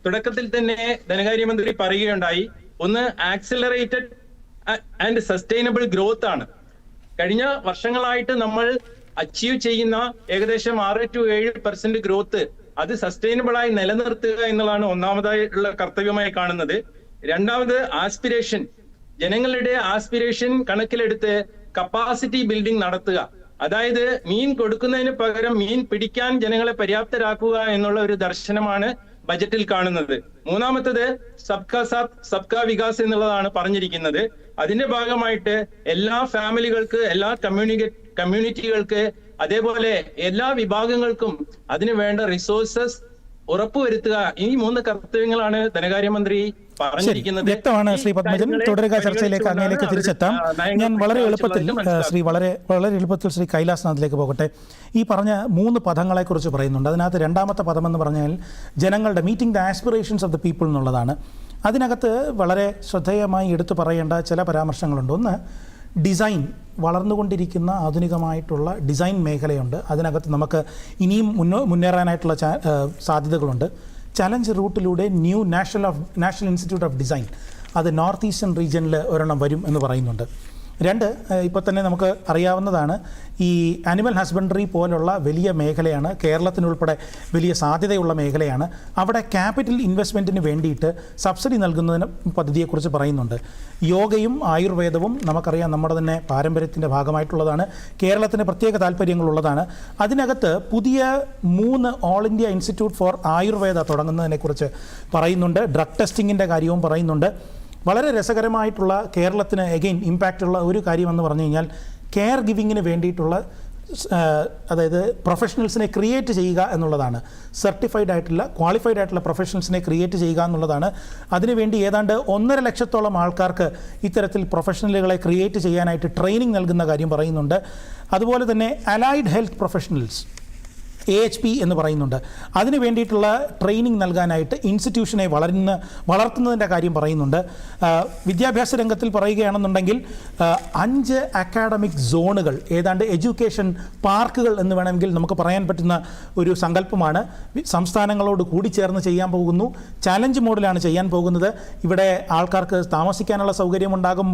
തുടക്കത്തിൽ തന്നെ ധനകാര്യമന്ത്രി പറയുകയുണ്ടായി. ഒന്ന്, ആക്സിലറേറ്റഡ് ആൻഡ് സസ്റ്റൈനബിൾ ഗ്രോത്ത് ആണ്. കഴിഞ്ഞ വർഷങ്ങളായിട്ട് നമ്മൾ അച്ചീവ് ചെയ്യുന്ന ഏകദേശം 6 to 7% ഗ്രോത്ത് അത് സസ്റ്റൈനബിൾ ആയി നിലനിർത്തുക എന്നുള്ളതാണ് ഒന്നാമതായിട്ടുള്ള കർത്തവ്യമായി കാണുന്നത്. രണ്ടാമത്, ആസ്പിരേഷൻ, ജനങ്ങളുടെ ആസ്പിരേഷൻ കണക്കിലെടുത്ത് കപ്പാസിറ്റി ബിൽഡിംഗ് നടത്തുക. അതായത് മീൻ കൊടുക്കുന്നതിന് പകരം മീൻ പിടിക്കാൻ ജനങ്ങളെ പര്യാപ്തരാക്കുക എന്നുള്ള ഒരു ദർശനമാണ് ബജറ്റിൽ കാണുന്നത്. മൂന്നാമത്തത്, സബ്കാ സാത്ത് സബ്കാ വികാസ് എന്നുള്ളതാണ് പറഞ്ഞിരിക്കുന്നത്. അതിന്റെ ഭാഗമായിട്ട് എല്ലാ ഫാമിലികൾക്ക്, എല്ലാ കമ്മ്യൂണിറ്റികൾക്ക്, അതേപോലെ എല്ലാ വിഭാഗങ്ങൾക്കും അതിന് വേണ്ട റിസോഴ്സസ് ഉറപ്പുവരുത്തുക. ഈ 3 കർത്തവ്യങ്ങളാണ് ധനകാര്യമന്ത്രി പറഞ്ഞിരിക്കുന്നത്. വ്യക്തമാണ് ശ്രീ പത്മജൻ. തുടരുക, ചർച്ചയിലേക്ക് അങ്ങയിലേക്ക് തിരിച്ചെത്താം. ഞാൻ വളരെ എളുപ്പത്തിൽ ശ്രീ കൈലാസ്നാഥിലേക്ക് പോകട്ടെ. ഈ പറഞ്ഞ 3 പദങ്ങളെക്കുറിച്ച് പറയുന്നുണ്ട്. അതിനകത്ത് രണ്ടാമത്തെ പദം എന്ന് പറഞ്ഞാൽ ജനങ്ങളുടെ meeting the aspirations of the people എന്നുള്ളതാണ്. അതിനകത്ത് വളരെ ശ്രദ്ധേയമായി എടുത്തു പറയേണ്ട ചില പരാമർശങ്ങളുണ്ട്. ഒന്ന്, ഡിസൈൻ, വളർന്നുകൊണ്ടിരിക്കുന്ന ആധുനികമായിട്ടുള്ള ഡിസൈൻ മേഖലയുണ്ട്. അതിനകത്ത് നമുക്ക് ഇനിയും മുന്നേറാനായിട്ടുള്ള സാധ്യതകളുണ്ട്. ചലഞ്ച് റൂട്ടിലൂടെ new national institute of design, അത് നോർത്ത് ഈസ്റ്റേൺ റീജിയനിൽ ഒരെണ്ണം വരും എന്ന് പറയുന്നുണ്ട്. 2, ഇപ്പോൾ തന്നെ നമുക്ക് അറിയാവുന്നതാണ്, ഈ ആനിമൽ ഹസ്ബൻഡറി പോലുള്ള വലിയ മേഖലയാണ്, കേരളത്തിനുൾപ്പെടെ വലിയ സാധ്യതയുള്ള മേഖലയാണ്. അവിടെ ക്യാപിറ്റൽ ഇൻവെസ്റ്റ്മെൻറ്റിന് വേണ്ടിയിട്ട് സബ്സിഡി നൽകുന്നതിന് പദ്ധതിയെക്കുറിച്ച് പറയുന്നുണ്ട്. യോഗയും ആയുർവേദവും നമുക്കറിയാം നമ്മുടെ തന്നെ പാരമ്പര്യത്തിൻ്റെ ഭാഗമായിട്ടുള്ളതാണ്, കേരളത്തിന് പ്രത്യേക താല്പര്യങ്ങളുള്ളതാണ്. അതിനകത്ത് പുതിയ 3 all India institute for Ayurveda തുടങ്ങുന്നതിനെക്കുറിച്ച് പറയുന്നുണ്ട്. ഡ്രഗ് ടെസ്റ്റിങ്ങിൻ്റെ കാര്യവും പറയുന്നുണ്ട്. വളരെ രസകരമായിട്ടുള്ള, കേരളത്തിന് എഗെയിൻ ഇമ്പാക്റ്റുള്ള ഒരു കാര്യമെന്ന് പറഞ്ഞു കഴിഞ്ഞാൽ കെയർ ഗിവിങ്ങിന് വേണ്ടിയിട്ടുള്ള, അതായത് പ്രൊഫഷണൽസിനെ ക്രിയേറ്റ് ചെയ്യുക എന്നുള്ളതാണ്. സർട്ടിഫൈഡ് ആയിട്ടുള്ള, ക്വാളിഫൈഡ് ആയിട്ടുള്ള പ്രൊഫഷണൽസിനെ ക്രിയേറ്റ് ചെയ്യുക എന്നുള്ളതാണ്. അതിനുവേണ്ടി ഏതാണ്ട് 1.5 ലക്ഷത്തോളം ആൾക്കാർക്ക് ഇത്തരത്തിൽ പ്രൊഫഷണലുകളെ ക്രിയേറ്റ് ചെയ്യാനായിട്ട് ട്രെയിനിങ് നൽകുന്ന കാര്യം പറയുന്നുണ്ട്. അതുപോലെ തന്നെ അലൈഡ് ഹെൽത്ത് പ്രൊഫഷണൽസ്, AHP എന്ന് പറയുന്നുണ്ട്. അതിന് വേണ്ടിയിട്ടുള്ള ട്രെയിനിങ് നൽകാനായിട്ട് ഇൻസ്റ്റിറ്റ്യൂഷനെ വളർത്തുന്നതിൻ്റെ കാര്യം പറയുന്നുണ്ട്. വിദ്യാഭ്യാസ രംഗത്തിൽ പറയുകയാണെന്നുണ്ടെങ്കിൽ 5 അക്കാഡമിക് സോണുകൾ, ഏതാണ്ട് എഡ്യൂക്കേഷൻ പാർക്കുകൾ എന്ന് വേണമെങ്കിൽ നമുക്ക് പറയാൻ പറ്റുന്ന ഒരു സങ്കല്പമാണ് സംസ്ഥാനങ്ങളോട് കൂടിച്ചേർന്ന് ചെയ്യാൻ പോകുന്നു. ചാലഞ്ച് മോഡിലാണ് ചെയ്യാൻ പോകുന്നത്. ഇവിടെ ആൾക്കാർക്ക് താമസിക്കാനുള്ള സൗകര്യമുണ്ടാകും,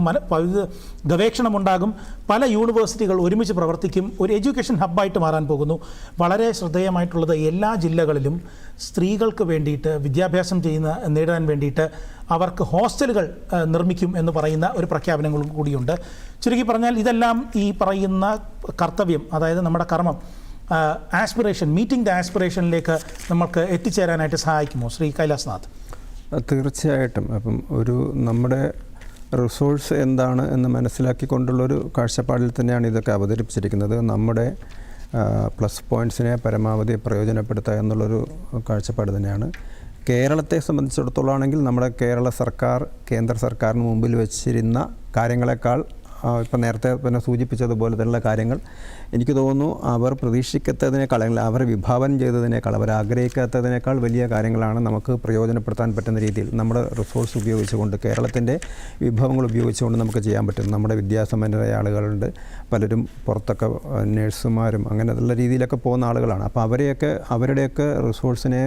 ഗവേഷണമുണ്ടാകും, പല യൂണിവേഴ്സിറ്റികൾ ഒരുമിച്ച് പ്രവർത്തിക്കും, ഒരു എഡ്യൂക്കേഷൻ ഹബ്ബായിട്ട് മാറാൻ പോകുന്നു. വളരെ ശ്രദ്ധേയമായിട്ടുള്ളത്, എല്ലാ ജില്ലകളിലും സ്ത്രീകൾക്ക് വേണ്ടിയിട്ട് വിദ്യാഭ്യാസം നേടാൻ വേണ്ടിയിട്ട് അവർക്ക് ഹോസ്റ്റലുകൾ നിർമ്മിക്കും എന്ന് പറയുന്ന ഒരു പ്രഖ്യാപനങ്ങൾ കൂടിയുണ്ട്. ചുരുക്കി പറഞ്ഞാൽ ഇതെല്ലാം ഈ പറയുന്ന കർത്തവ്യം, അതായത് നമ്മുടെ കർമ്മം, ആസ്പിറേഷൻ, മീറ്റിംഗ് ദ ആസ്പിറേഷനിലേക്ക് നമുക്ക് എത്തിച്ചേരാനായിട്ട് സഹായിക്കുമോ ശ്രീ കൈലാസ്നാഥ്? തീർച്ചയായിട്ടും. അപ്പം നമ്മുടെ റിസോഴ്സ് എന്താണ് എന്ന് മനസ്സിലാക്കിക്കൊണ്ടുള്ളൊരു കാഴ്ചപ്പാടിൽ തന്നെയാണ് ഇതൊക്കെ അവതരിപ്പിച്ചിരിക്കുന്നത്. നമ്മുടെ പ്ലസ് പോയിൻറ്റ്സിനെ പരമാവധി പ്രയോജനപ്പെടുത്തുക എന്നുള്ളൊരു കാഴ്ചപ്പാട് തന്നെയാണ്. കേരളത്തെ സംബന്ധിച്ചിടത്തോളം ആണെങ്കിൽ നമ്മുടെ കേരള സർക്കാർ കേന്ദ്ര സർക്കാരിന് മുമ്പിൽ വെച്ചിരുന്ന കാര്യങ്ങളെക്കാൾ, ഇപ്പം നേരത്തെ പിന്നെ സൂചിപ്പിച്ചതുപോലെ തന്നെയുള്ള കാര്യങ്ങൾ എനിക്ക് തോന്നുന്നു അവർ പ്രതീക്ഷിക്കാത്തതിനേക്കാൾ, അല്ലെങ്കിൽ അവർ വിഭാവനം ചെയ്തതിനേക്കാൾ, അവർ ആഗ്രഹിക്കാത്തതിനേക്കാൾ വലിയ കാര്യങ്ങളാണ് നമുക്ക് പ്രയോജനപ്പെടുത്താൻ പറ്റുന്ന രീതിയിൽ നമ്മുടെ റിസോഴ്സ് ഉപയോഗിച്ചുകൊണ്ട്, കേരളത്തിൻ്റെ വിഭവങ്ങൾ ഉപയോഗിച്ചുകൊണ്ട് നമുക്ക് ചെയ്യാൻ പറ്റും. നമ്മുടെ വിദ്യാസമ്പന്നരായ ആളുകളുണ്ട്, പലരും പുറത്തൊക്കെ നഴ്സുമാരും അങ്ങനെ ഉള്ള രീതിയിലൊക്കെ പോകുന്ന ആളുകളാണ്. അപ്പോൾ അവരുടെയൊക്കെ റിസോഴ്സിനെ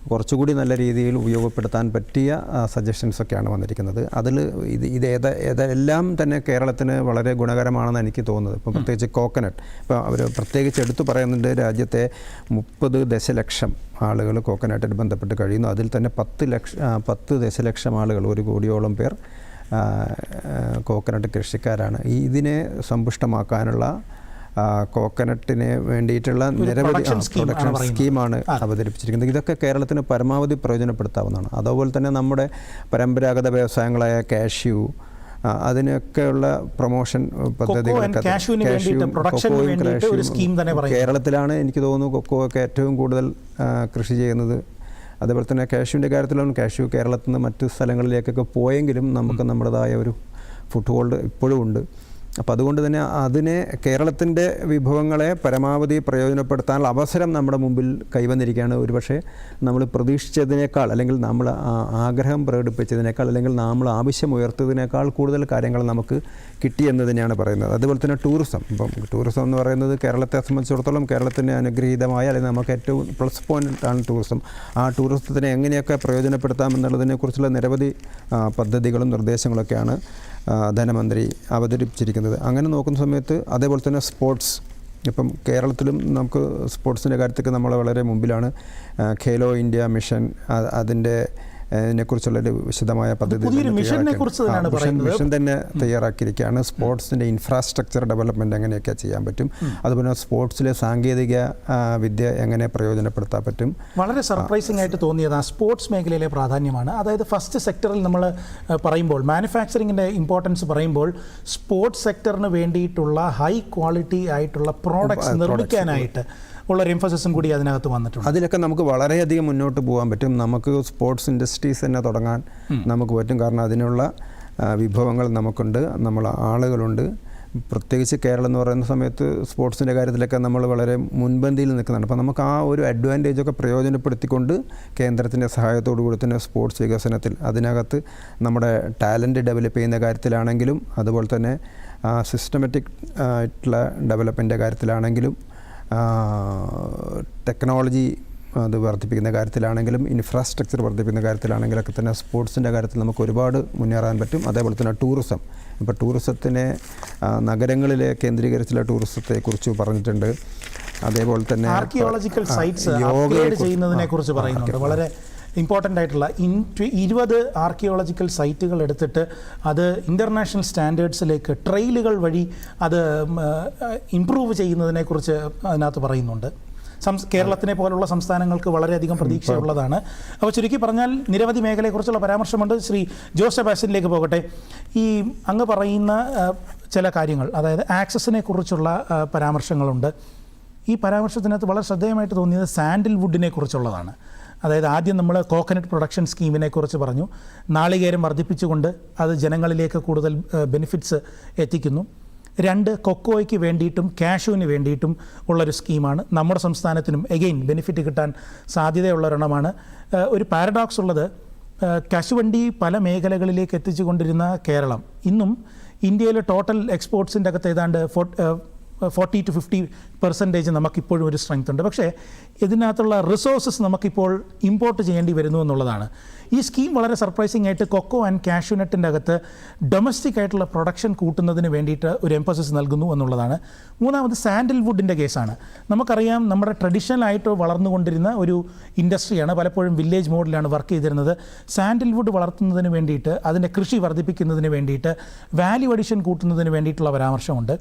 കുറച്ചുകൂടി നല്ല രീതിയിൽ ഉപയോഗപ്പെടുത്താൻ പറ്റിയ സജഷൻസൊക്കെയാണ് വന്നിരിക്കുന്നത്. അതിൽ ഇതെല്ലാം തന്നെ കേരളത്തിന് വളരെ ഗുണകരമാണെന്ന് എനിക്ക് തോന്നുന്നത്. ഇപ്പം പ്രത്യേകിച്ച് കോക്കനട്ട്, ഇപ്പോൾ അവർ പ്രത്യേകിച്ച് എടുത്തു പറയുന്നുണ്ട്, രാജ്യത്തെ 30 ദശലക്ഷം ആളുകൾ കോക്കനട്ടിൽ ബന്ധപ്പെട്ട് കഴിയുന്നു. അതിൽ തന്നെ 10 ദശലക്ഷം ആളുകൾ, 1 കോടിയോളം പേർ കോക്കനട്ട് കൃഷിക്കാരാണ്. ഇതിനെ സമ്പുഷ്ടമാക്കാനുള്ള കോക്കനട്ടിന് വേണ്ടിയിട്ടുള്ള നിരവധി പ്രൊഡക്ഷൻ സ്കീമാണ് അവതരിപ്പിച്ചിരിക്കുന്നത്. ഇതൊക്കെ കേരളത്തിന് പരമാവധി പ്രയോജനപ്പെടുത്താവുന്നതാണ്. അതുപോലെ തന്നെ നമ്മുടെ പരമ്പരാഗത വ്യവസായങ്ങളായ കാഷ്യൂ, അതിനൊക്കെയുള്ള പ്രൊമോഷൻ പദ്ധതികളൊക്കെ കേരളത്തിലാണ് എനിക്ക് തോന്നുന്നു കൊക്കോ ഒക്കെ ഏറ്റവും കൂടുതൽ കൃഷി ചെയ്യുന്നത്. അതേപോലെ തന്നെ കാഷ്യൂവിൻ്റെ കാര്യത്തിലാണ് കാഷ്യൂ കേരളത്തിൽ നിന്ന് മറ്റു സ്ഥലങ്ങളിലേക്കൊക്കെ പോയെങ്കിലും നമുക്ക് നമ്മുടേതായ ഒരു ഫുട് ഹോൾഡ് ഇപ്പോഴും ഉണ്ട്. അപ്പോൾ അതുകൊണ്ട് തന്നെ അതിനെ കേരളത്തിൻ്റെ വിഭവങ്ങളെ പരമാവധി പ്രയോജനപ്പെടുത്താനുള്ള അവസരം നമ്മുടെ മുമ്പിൽ കൈവന്നിരിക്കുകയാണ്. ഒരുപക്ഷെ നമ്മൾ പ്രതീക്ഷിച്ചതിനേക്കാൾ അല്ലെങ്കിൽ നമ്മൾ ആഗ്രഹം പ്രകടിപ്പിച്ചതിനേക്കാൾ അല്ലെങ്കിൽ നമ്മൾ ആവശ്യം ഉയർത്തതിനേക്കാൾ കൂടുതൽ കാര്യങ്ങൾ നമുക്ക് കിട്ടിയെന്ന് തന്നെയാണ് പറയുന്നത്. അതുപോലെ തന്നെ ടൂറിസം. ഇപ്പം ടൂറിസം എന്ന് പറയുന്നത് കേരളത്തെ സംബന്ധിച്ചിടത്തോളം കേരളത്തിന് അനുഗ്രഹീതമായ അല്ലെങ്കിൽ നമുക്ക് ഏറ്റവും പ്ലസ് പോയിൻ്റാണ് ടൂറിസം. ആ ടൂറിസത്തിനെ എങ്ങനെയൊക്കെ പ്രയോജനപ്പെടുത്താം എന്നുള്ളതിനെക്കുറിച്ചുള്ള നിരവധി പദ്ധതികളും നിർദ്ദേശങ്ങളൊക്കെയാണ് ധനമന്ത്രി അവതരിപ്പിച്ചിരിക്കുന്നത്. അങ്ങനെ നോക്കുന്ന സമയത്ത് അതേപോലെ തന്നെ സ്പോർട്സ്, ഇപ്പം കേരളത്തിലും നമുക്ക് സ്പോർട്സിൻ്റെ കാര്യത്തിൽ നമ്മൾ വളരെ മുമ്പിലാണ്. ഖേലോ ഇന്ത്യ മിഷൻ അതിൻ്റെ ഇതിനെക്കുറിച്ചുള്ളൊരു വിശദമായ പദ്ധതി മിഷൻ തന്നെ തയ്യാറാക്കിയിരിക്കുകയാണ്. സ്പോർട്സിൻ്റെ ഇൻഫ്രാസ്ട്രക്ചർ ഡെവലപ്മെൻറ്റ് എങ്ങനെയൊക്കെ ചെയ്യാൻ പറ്റും, അതുപോലെ സ്പോർട്സിലെ സാങ്കേതിക വിദ്യ എങ്ങനെ പ്രയോജനപ്പെടുത്താൻ പറ്റും. വളരെ സർപ്രൈസിംഗ് ആയിട്ട് തോന്നിയത് ആ സ്പോർട്സ് മേഖലയിലെ പ്രാധാന്യമാണ്. അതായത് ഫസ്റ്റ് സെക്ടറിൽ നമ്മൾ പറയുമ്പോൾ മാനുഫാക്ചറിങ്ങിൻ്റെ ഇമ്പോർട്ടൻസ് പറയുമ്പോൾ സ്പോർട്സ് സെക്ടറിന് വേണ്ടിയിട്ടുള്ള ഹൈ ക്വാളിറ്റി ആയിട്ടുള്ള പ്രോഡക്ട്സ് നിർമ്മിക്കാനായിട്ട് ഉള്ളൊരു എംഫസിസും കൂടി അതിനകത്ത് വന്നിട്ടുണ്ട്. അതിലൊക്കെ നമുക്ക് വളരെയധികം മുന്നോട്ട് പോകാൻ പറ്റും. നമുക്ക് സ്പോർട്സ് ഇൻഡസ്ട്രീസ് തന്നെ തുടങ്ങാൻ നമുക്ക് പറ്റും. കാരണം അതിനുള്ള വിഭവങ്ങൾ നമുക്കുണ്ട്, നമ്മൾ ആളുകളുണ്ട്. പ്രത്യേകിച്ച് കേരളം എന്ന് പറയുന്ന സമയത്ത് സ്പോർട്സിൻ്റെ കാര്യത്തിലൊക്കെ നമ്മൾ വളരെ മുൻപന്തിയിൽ നിൽക്കുന്നുണ്ട്. അപ്പോൾ നമുക്ക് ആ ഒരു അഡ്വാൻറ്റേജൊക്കെ പ്രയോജനപ്പെടുത്തിക്കൊണ്ട് കേന്ദ്രത്തിൻ്റെ സഹായത്തോടു കൂടി തന്നെ സ്പോർട്സ് വികസനത്തിൽ അതിനകത്ത് നമ്മുടെ ടാലൻറ്റ് ഡെവലപ്പ് ചെയ്യുന്ന കാര്യത്തിലാണെങ്കിലും അതുപോലെ തന്നെ സിസ്റ്റമാറ്റിക് ആയിട്ടുള്ള ഡെവലപ്മെൻറ്റിൻ്റെ കാര്യത്തിലാണെങ്കിലും ടെക്നോളജി അത് വർദ്ധിപ്പിക്കുന്ന കാര്യത്തിലാണെങ്കിലും ഇൻഫ്രാസ്ട്രക്ചർ വർദ്ധിപ്പിക്കുന്ന കാര്യത്തിലാണെങ്കിലൊക്കെ തന്നെ സ്പോർട്സിൻ്റെ കാര്യത്തിൽ നമുക്ക് ഒരുപാട് മുന്നേറാൻ പറ്റും. അതേപോലെ തന്നെ ടൂറിസം. ഇപ്പോൾ ടൂറിസത്തിനെ നഗരങ്ങളിലെ കേന്ദ്രീകരിച്ചുള്ള ടൂറിസത്തെക്കുറിച്ച് പറഞ്ഞിട്ടുണ്ട്. അതേപോലെ തന്നെ ആർക്കിയോളജിക്കൽ സൈറ്റ്സ് അപ്ഗ്രേഡ് ചെയ്യുന്നതിനെ കുറിച്ച് പറയുന്നുണ്ട്. വളരെ ഇമ്പോർട്ടൻ്റ് ആയിട്ടുള്ള 20 ആർക്കിയോളജിക്കൽ സൈറ്റുകൾ എടുത്തിട്ട് അത് ഇൻ്റർനാഷണൽ സ്റ്റാൻഡേർഡ്സിലേക്ക് ട്രെയിലുകൾ വഴി അത് ഇംപ്രൂവ് ചെയ്യുന്നതിനെക്കുറിച്ച് അതിനകത്ത് പറയുന്നുണ്ട്. കേരളത്തിനെ പോലുള്ള സംസ്ഥാനങ്ങൾക്ക് വളരെയധികം പ്രതീക്ഷയുള്ളതാണ്. അപ്പോൾ ചുരുക്കി പറഞ്ഞാൽ നിരവധി മേഖലയെക്കുറിച്ചുള്ള പരാമർശമുണ്ട്. ശ്രീ ജോസ് സെബാസ്റ്റ്യനിലേക്ക് പോകട്ടെ. ഈ അങ്ങ് പറയുന്ന ചില കാര്യങ്ങൾ, അതായത് ആക്സസിനെ കുറിച്ചുള്ള പരാമർശങ്ങളുണ്ട്. ഈ പരാമർശത്തിനകത്ത് വളരെ ശ്രദ്ധേയമായിട്ട് തോന്നിയത് സാൻഡിൽവുഡിനെ കുറിച്ചുള്ളതാണ്. അതായത് ആദ്യം നമ്മൾ കോക്കനട്ട് പ്രൊഡക്ഷൻ സ്കീമിനെ കുറിച്ച് പറഞ്ഞു. നാളികേരം വർദ്ധിപ്പിച്ചുകൊണ്ട് അത് ജനങ്ങളിലേക്ക് കൂടുതൽ ബെനിഫിറ്റ്സ് എത്തിക്കുന്നു. 2 കൊക്കോയ്ക്ക് വേണ്ടിയിട്ടും കാഷ്യൂവിന് വേണ്ടിയിട്ടും ഉള്ളൊരു സ്കീമാണ്. നമ്മുടെ സംസ്ഥാനത്തിനും എഗെയിൻ ബെനിഫിറ്റ് കിട്ടാൻ സാധ്യതയുള്ള ഒരെണ്ണമാണ്. ഒരു പാരഡോക്സ് ഉള്ളത്, കശുവണ്ടി പല മേഖലകളിലേക്ക് എത്തിച്ചു കൊണ്ടിരുന്ന കേരളം ഇന്നും ഇന്ത്യയിലെ ടോട്ടൽ എക്സ്പോർട്സിൻ്റെ അകത്ത് ഏതാണ്ട് 40 to 50% നമുക്കിപ്പോഴും ഒരു സ്ട്രെങ്ത് ഉണ്ട്. പക്ഷേ ഇതിനകത്തുള്ള റിസോഴ്സസ് നമുക്കിപ്പോൾ ഇമ്പോർട്ട് ചെയ്യേണ്ടി വരുന്നു എന്നുള്ളതാണ്. ഈ സ്കീം വളരെ സർപ്രൈസിംഗ് ആയിട്ട് കൊക്കോ ആൻഡ് കാഷ്യൂനട്ടിൻ്റെ അകത്ത് ഡൊമസ്റ്റിക് ആയിട്ടുള്ള പ്രൊഡക്ഷൻ കൂട്ടുന്നതിന് വേണ്ടിയിട്ട് ഒരു എംഫസിസ് നൽകുന്നു എന്നുള്ളതാണ്. മൂന്നാമത് സാൻഡിൽവുഡിൻ്റെ കേസാണ്. നമുക്കറിയാം നമ്മുടെ ട്രഡീഷണൽ ആയിട്ട് വളർന്നുകൊണ്ടിരുന്ന ഒരു ഇൻഡസ്ട്രിയാണ്. പലപ്പോഴും വില്ലേജ് മോഡലാണ് വർക്ക് ചെയ്തിരുന്നത്. സാൻഡിൽവുഡ് വളർത്തുന്നതിന് വേണ്ടിയിട്ട്, അതിൻ്റെ കൃഷി വർദ്ധിപ്പിക്കുന്നതിന് വേണ്ടിയിട്ട്, വാല്യൂ അഡിഷൻ കൂട്ടുന്നതിന് വേണ്ടിയിട്ടുള്ള പരാമർശമുണ്ട്.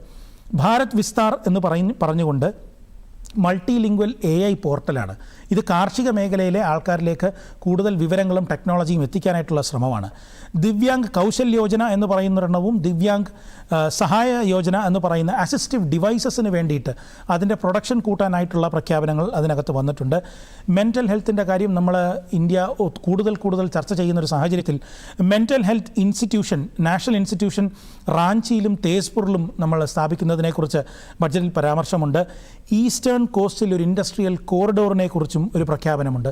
ഭാരത് വിസ്താർ എന്ന് പറഞ്ഞുകൊണ്ട് മൾട്ടി ലിംഗ്വൽ AI പോർട്ടലാണ്. ഇത് കാർഷിക മേഖലയിലെ ആൾക്കാരിലേക്ക് കൂടുതൽ വിവരങ്ങളും ടെക്നോളജിയും എത്തിക്കാനായിട്ടുള്ള ശ്രമമാണ്. ദിവ്യാംഗ് കൗശൽ യോജന എന്ന് പറയുന്നൊരെണ്ണവും ദിവ്യാംഗ് സഹായ യോജന എന്ന് പറയുന്ന അസിസ്റ്റീവ് ഡിവൈസസിന് വേണ്ടിയിട്ട് അതിൻ്റെ പ്രൊഡക്ഷൻ കൂട്ടാനായിട്ടുള്ള പ്രഖ്യാപനങ്ങൾ അതിനകത്ത് വന്നിട്ടുണ്ട്. മെൻ്റൽ ഹെൽത്തിൻ്റെ കാര്യം നമ്മൾ ഇന്ത്യ കൂടുതൽ ചർച്ച ചെയ്യുന്നൊരു സാഹചര്യത്തിൽ mental health institution, national institution റാഞ്ചിയിലും തേസ്പൂരിലും നമ്മൾ സ്ഥാപിക്കുന്നതിനെക്കുറിച്ച് ബഡ്ജറ്റിൽ പരാമർശമുണ്ട്. ഈസ്റ്റേൺ കോസ്റ്റിൽ ഒരു ഇൻഡസ്ട്രിയൽ കോറിഡോറിനെ കുറിച്ചും ഒരു പ്രഖ്യാപനമുണ്ട്.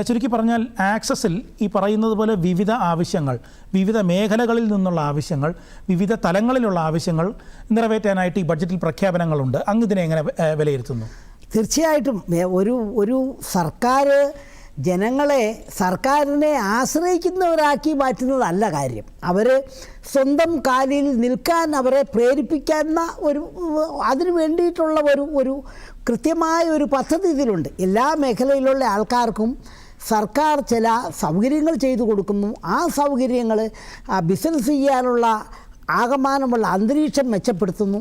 ചുരുക്കി പറഞ്ഞാൽ ആക്സസിൽ ഈ പറയുന്നത് പോലെ വിവിധ ആവശ്യങ്ങൾ, വിവിധ മേഖലകളിൽ നിന്നുള്ള ആവശ്യങ്ങൾ, വിവിധ തലങ്ങളിലുള്ള ആവശ്യങ്ങൾ നിറവേറ്റാനായിട്ട് ഈ ബഡ്ജറ്റിൽ പ്രഖ്യാപനങ്ങളുണ്ട്. അങ്ങ് ഇതിനെ എങ്ങനെ വിലയിരുത്തുന്നു? തീർച്ചയായിട്ടും ഒരു സർക്കാർ ജനങ്ങളെ സർക്കാരിനെ ആശ്രയിക്കുന്നവരാക്കി മാറ്റുന്നതല്ല കാര്യം. അവർ സ്വന്തം കാലിൽ നിൽക്കാൻ അവരെ പ്രേരിപ്പിക്കുന്ന അതിനു വേണ്ടിയിട്ടുള്ള ഒരു കൃത്യമായ ഒരു പദ്ധതി ഇതിലുണ്ട്. എല്ലാ മേഖലയിലുള്ള ആൾക്കാർക്കും സർക്കാർ ചില സൗകര്യങ്ങൾ ചെയ്തു കൊടുക്കുന്നു. ആ സൗകര്യങ്ങൾ ബിസിനസ് ചെയ്യാനുള്ള ആകമാനമുള്ള അന്തരീക്ഷം മെച്ചപ്പെടുത്തുന്നു.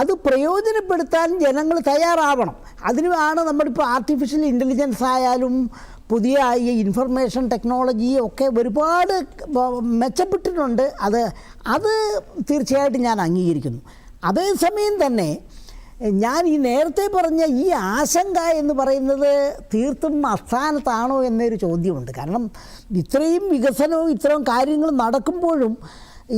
അത് പ്രയോജനപ്പെടുത്താൻ ജനങ്ങൾ തയ്യാറാവണം. അതിനുമാണ് നമ്മളിപ്പോൾ ആർട്ടിഫിഷ്യൽ ഇൻ്റലിജൻസ് ആയാലും പുതിയ ഈ ഇൻഫർമേഷൻ ടെക്നോളജി ഒക്കെ ഒരുപാട് മെച്ചപ്പെട്ടിട്ടുണ്ട്. അത് തീർച്ചയായിട്ടും ഞാൻ അംഗീകരിക്കുന്നു. അതേസമയം തന്നെ ഞാൻ ഈ നേരത്തെ പറഞ്ഞ ഈ ആശങ്ക എന്ന് പറയുന്നത് തീർത്തും അസ്ഥാനത്താണോ എന്നൊരു ചോദ്യമുണ്ട്. കാരണം ഇത്രയും വികസനവും ഇത്രയും കാര്യങ്ങൾ നടക്കുമ്പോഴും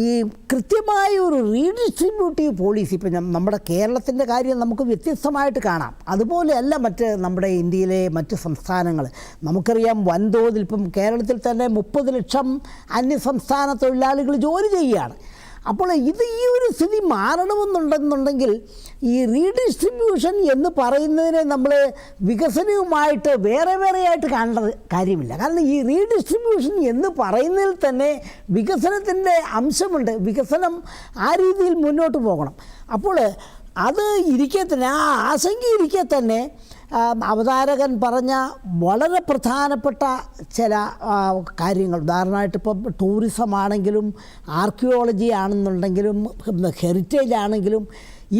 ഈ കൃത്യമായ ഒരു റീഡിസ്ട്രിബ്യൂട്ടീവ് പോളിസി, ഇപ്പം നമ്മുടെ കേരളത്തിൻ്റെ കാര്യം നമുക്ക് വ്യത്യസ്തമായിട്ട് കാണാം. അതുപോലെയല്ല നമ്മുടെ ഇന്ത്യയിലെ മറ്റ് സംസ്ഥാനങ്ങൾ. നമുക്കറിയാം വൻതോതിൽ ഇപ്പം കേരളത്തിൽ തന്നെ 30 ലക്ഷം അന്യസംസ്ഥാന തൊഴിലാളികൾ ജോലി ചെയ്യുകയാണ്. അപ്പോൾ ഈ ഒരു സ്ഥിതി മാറണമെന്നുണ്ടെന്നുണ്ടെങ്കിൽ ഈ റീഡിസ്ട്രിബ്യൂഷൻ എന്ന് പറയുന്നതിനെ നമ്മൾ വികസനവുമായിട്ട് വേറെയായിട്ട് കാണേണ്ട കാര്യമില്ല. കാരണം ഈ റീഡിസ്ട്രിബ്യൂഷൻ എന്ന് പറയുന്നതിൽ തന്നെ വികസനത്തിൻ്റെ അംശമുണ്ട്. വികസനം ആ രീതിയിൽ മുന്നോട്ട് പോകണം. അപ്പോൾ അത് ഇരിക്കെ തന്നെ, ആ ആശങ്ക ഇരിക്കെ തന്നെ അവതാരകൻ പറഞ്ഞ വളരെ പ്രധാനപ്പെട്ട ചില കാര്യങ്ങൾ, ഉദാഹരണമായിട്ട് ഇപ്പോൾ ടൂറിസം ആണെങ്കിലും ആർക്കിയോളജി ആണെന്നുണ്ടെങ്കിലും ഹെറിറ്റേജ് ആണെങ്കിലും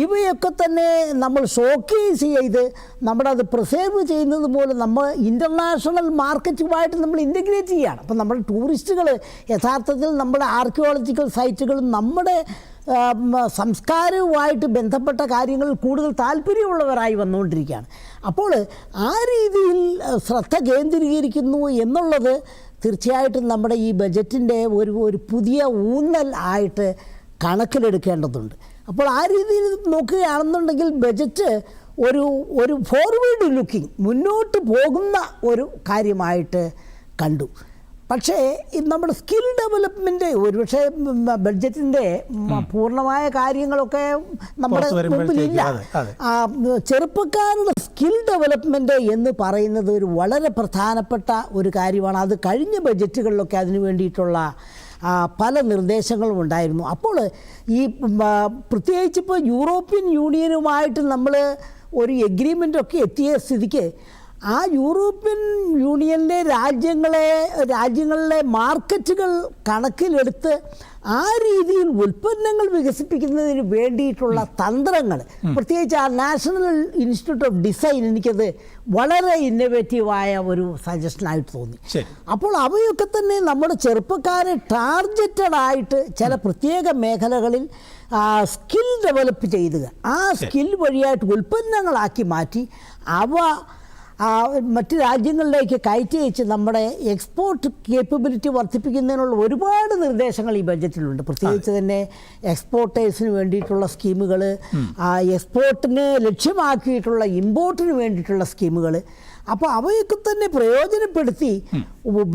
ഇവയൊക്കെ തന്നെ നമ്മൾ ഷോക്കേസ് ചെയ്ത് നമ്മളത് പ്രിസേർവ് ചെയ്യുന്നത് പോലെ നമ്മൾ ഇൻ്റർനാഷണൽ മാർക്കറ്റുമായിട്ട് നമ്മൾ ഇൻ്റഗ്രേറ്റ് ചെയ്യുകയാണ്. അപ്പം നമ്മൾ ടൂറിസ്റ്റുകൾ യഥാർത്ഥത്തിൽ നമ്മുടെ ആർക്കിയോളജിക്കൽ സൈറ്റുകളും നമ്മുടെ സംസ്കാരവുമായിട്ട് ബന്ധപ്പെട്ട കാര്യങ്ങളിൽ കൂടുതൽ താല്പര്യമുള്ളവരായി വന്നുകൊണ്ടിരിക്കുകയാണ്. അപ്പോൾ ആ രീതിയിൽ ശ്രദ്ധ കേന്ദ്രീകരിക്കുന്നു എന്നുള്ളത് തീർച്ചയായിട്ടും നമ്മുടെ ഈ ബജറ്റിൻ്റെ ഒരു പുതിയ ഊന്നൽ ആയിട്ട് കണക്കിലെടുക്കേണ്ടതുണ്ട്. അപ്പോൾ ആ രീതിയിൽ നോക്കുകയാണെന്നുണ്ടെങ്കിൽ ബജറ്റ് ഒരു ഫോർവേഡ് ലുക്കിംഗ്, മുന്നോട്ട് പോകുന്ന ഒരു കാര്യമായിട്ട് കണ്ടു. പക്ഷേ നമ്മുടെ സ്കിൽ ഡെവലപ്മെൻറ്റ് ഒരുപക്ഷെ ബഡ്ജറ്റിൻ്റെ പൂർണ്ണമായ കാര്യങ്ങളൊക്കെ നമ്മുടെ മുമ്പിലില്ല. ചെറുപ്പക്കാരുടെ സ്കിൽ ഡെവലപ്മെൻറ്റ് എന്ന് പറയുന്നത് ഒരു വളരെ പ്രധാനപ്പെട്ട ഒരു കാര്യമാണ്. അത് കഴിഞ്ഞ ബഡ്ജറ്റുകളിലൊക്കെ അതിന് വേണ്ടിയിട്ടുള്ള പല നിർദ്ദേശങ്ങളും ഉണ്ടായിരുന്നു. അപ്പോൾ ഈ പ്രത്യേകിച്ച് ഇപ്പോൾ യൂറോപ്യൻ യൂണിയനുമായിട്ട് നമ്മൾ ഒരു എഗ്രിമെൻ്റൊക്കെ എത്തിയ സ്ഥിതിക്ക് ആ യൂറോപ്യൻ യൂണിയനിലെ രാജ്യങ്ങളിലെ മാർക്കറ്റുകൾ കണക്കിലെടുത്ത് ആ രീതിയിൽ ഉൽപ്പന്നങ്ങൾ വികസിപ്പിക്കുന്നതിന് വേണ്ടിയിട്ടുള്ള തന്ത്രങ്ങൾ, പ്രത്യേകിച്ച് ആ നാഷണൽ ഇൻസ്റ്റിറ്റ്യൂട്ട് ഓഫ് ഡിസൈൻ, എനിക്കത് വളരെ ഇന്നോവേറ്റീവായ ഒരു സജഷനായിട്ട് തോന്നി. അപ്പോൾ അവയൊക്കെ തന്നെ നമ്മുടെ ചെറുപ്പക്കാരെ ടാർഗറ്റഡ് ആയിട്ട് ചില പ്രത്യേക മേഖലകളിൽ സ്കിൽ ഡെവലപ്പ് ചെയ്തുക, ആ സ്കിൽ വഴിയായിട്ട് ഉൽപ്പന്നങ്ങളാക്കി മാറ്റി അവ മറ്റ് രാജ്യങ്ങളിലേക്ക് കയറ്റി വെച്ച് നമ്മുടെ എക്സ്പോർട്ട് കേപ്പബിലിറ്റി വർദ്ധിപ്പിക്കുന്നതിനുള്ള ഒരുപാട് നിർദ്ദേശങ്ങൾ ഈ ബഡ്ജറ്റിലുണ്ട്. പ്രത്യേകിച്ച് തന്നെ എക്സ്പോർട്ടേഴ്സിന് വേണ്ടിയിട്ടുള്ള സ്കീമുകൾ, എക്സ്പോർട്ടിനെ ലക്ഷ്യമാക്കിയിട്ടുള്ള ഇമ്പോർട്ടിന് വേണ്ടിയിട്ടുള്ള സ്കീമുകൾ. അപ്പോൾ അവയൊക്കെ തന്നെ പ്രയോജനപ്പെടുത്തി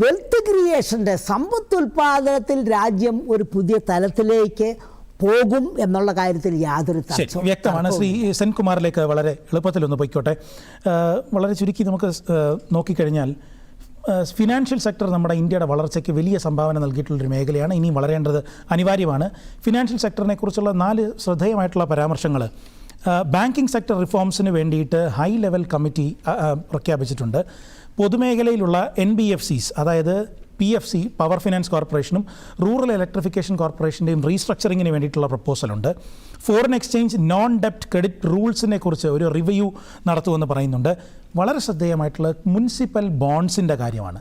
വെൽത്ത് ക്രിയേഷൻ്റെ, സമ്പത്തുൽപാദനത്തിൽ രാജ്യം ഒരു പുതിയ തലത്തിലേക്ക് പോകും എന്നുള്ള കാര്യത്തിൽ യാതൊരു വ്യക്തമാണ്. ശ്രീ സെൻകുമാറിലേക്ക് വളരെ എളുപ്പത്തിലൊന്ന് പോയിക്കോട്ടെ. വളരെ ചുരുക്കി നമുക്ക് നോക്കിക്കഴിഞ്ഞാൽ ഫിനാൻഷ്യൽ സെക്ടർ നമ്മുടെ ഇന്ത്യയുടെ വളർച്ചയ്ക്ക് വലിയ സംഭാവന നൽകിയിട്ടുള്ളൊരു മേഖലയാണ്. ഇനിയും വളരേണ്ടത് അനിവാര്യമാണ്. ഫിനാൻഷ്യൽ സെക്ടറിനെ കുറിച്ചുള്ള 4 ശ്രദ്ധേയമായിട്ടുള്ള പരാമർശങ്ങൾ. ബാങ്കിങ് സെക്ടർ റിഫോംസിന് വേണ്ടിയിട്ട് ഹൈ ലെവൽ കമ്മിറ്റി പ്രഖ്യാപിച്ചിട്ടുണ്ട്. പൊതുമേഖലയിലുള്ള NBFCs, അതായത് PFC, പവർ ഫിനാൻസ് കോർപ്പറേഷനും റൂറൽ ഇലക്ട്രിഫിക്കേഷൻ കോർപ്പറേഷൻ്റെയും റീസ്ട്രക്ചറിങ്ങിന് വേണ്ടിയിട്ടുള്ള പ്രപ്പോസലുണ്ട്. ഫോറിൻ എക്സ്ചേഞ്ച് നോൺ ഡെപ്റ്റ് ക്രെഡിറ്റ് റൂൾസിനെ കുറിച്ച് ഒരു റിവ്യൂ നടത്തുമെന്ന് പറയുന്നുണ്ട്. വളരെ ശ്രദ്ധേയമായിട്ടുള്ള മുനിസിപ്പൽ ബോണ്ട്സിൻ്റെ കാര്യമാണ്.